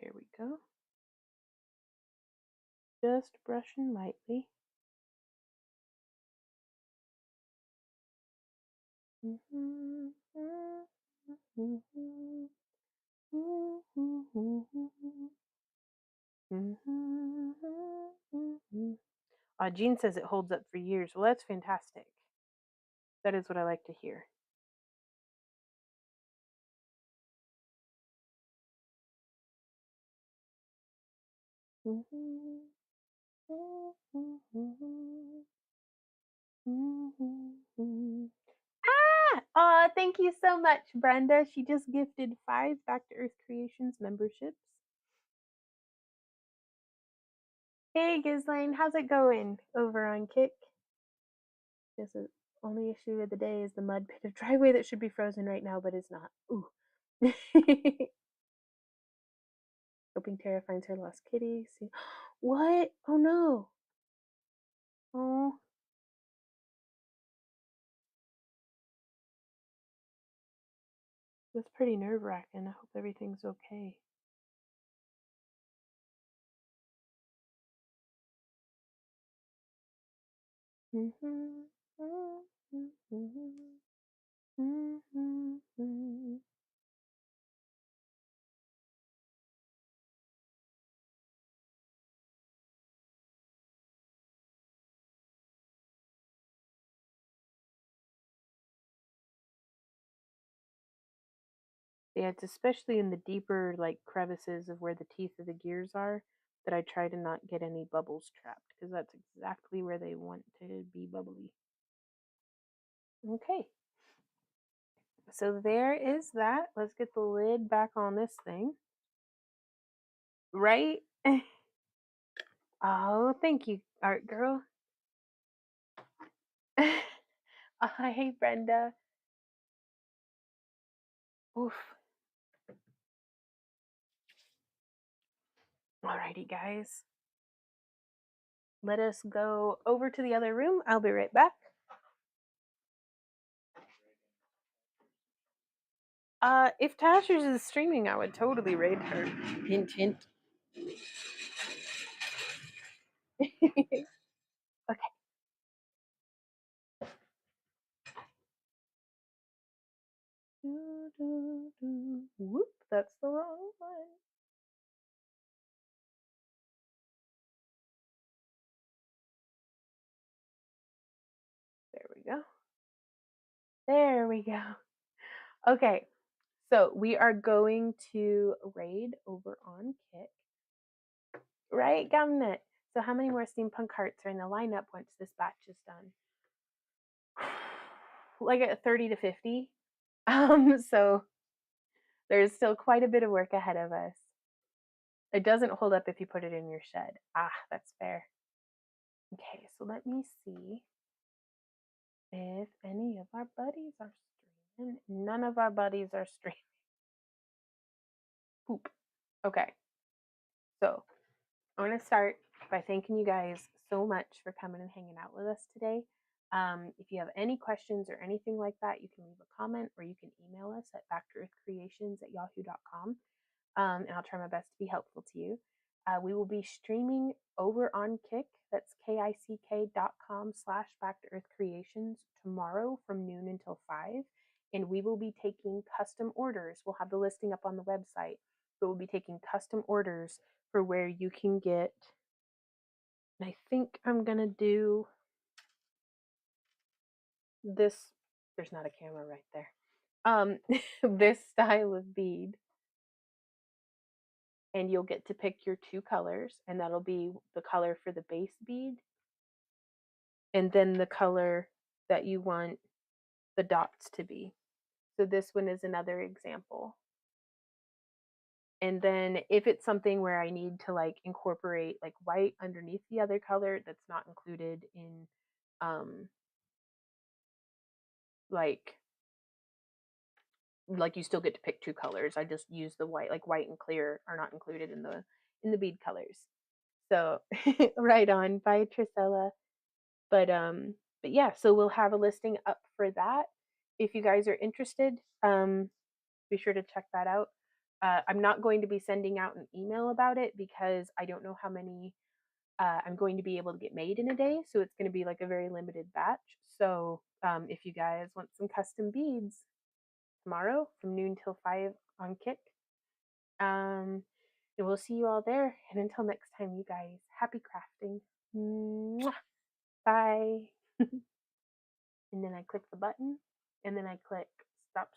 there we go. Just brushing lightly. Jean says it holds up for years. Well, that's fantastic. That is what I like to hear. Ah! Thank you so much, Brenda. She just gifted 5 Back to Earth Creations memberships. Hey, Ghislaine, how's it going over on Kick? Guess the only issue of the day is the mud pit of driveway that should be frozen right now, but it's not. Ooh. Hoping Tara finds her lost kitty. See, what? Oh no. Oh, that's pretty nerve-wracking. I hope everything's okay. Yeah, it's especially in the deeper like crevices of where the teeth of the gears are that I try to not get any bubbles trapped because that's exactly where they want to be bubbly. Okay, so there is that. Let's get the lid back on this thing. Right? Oh, thank you, art girl. Oh, hey, Brenda. Oof. Alrighty, guys. Let us go over to the other room. I'll be right back. If Tashers is streaming, I would totally raid her. Hint, hint. Okay. Whoop, that's the wrong one. There we go. There we go. Okay, so we are going to raid over on Kick. Right, Gumnut? So how many more steampunk hearts are in the lineup once this batch is done? Like at 30 to 50. So there's still quite a bit of work ahead of us. It doesn't hold up if you put it in your shed. Ah, that's fair. Okay, so let me see. if any of our buddies are streaming. None of our buddies are streaming. Poop. Okay, so I'm going to start by thanking you guys so much for coming and hanging out with us today. If you have any questions or anything like that, you can leave a comment or you can email us at backtoearthcreations@yahoo.com, and I'll try my best to be helpful to you. We will be streaming over on Kick. That's kick.com/back to earth creations tomorrow from noon until 5. And we will be taking custom orders. We'll have the listing up on the website, but we'll be taking custom orders for where you can get. And I think I'm going to do this. There's not a camera right there. This style of bead, and you'll get to pick your two colors, and that'll be the color for the base bead and then the color that you want the dots to be. So this one is another example. And then if it's something where I need to like incorporate like white underneath the other color that's not included in um like you still get to pick two colors. I just use the white, like white and clear are not included in the bead colors. So right on. Bye Trisella. But yeah, so we'll have a listing up for that. If you guys are interested, be sure to check that out. I'm not going to be sending out an email about it because I don't know how many I'm going to be able to get made in a day. So it's going to be like a very limited batch. So if you guys want some custom beads tomorrow from noon till 5 on Kick, and we'll see you all there. And until next time, you guys, happy crafting. Mwah. Bye. And then I click the button and then I click stop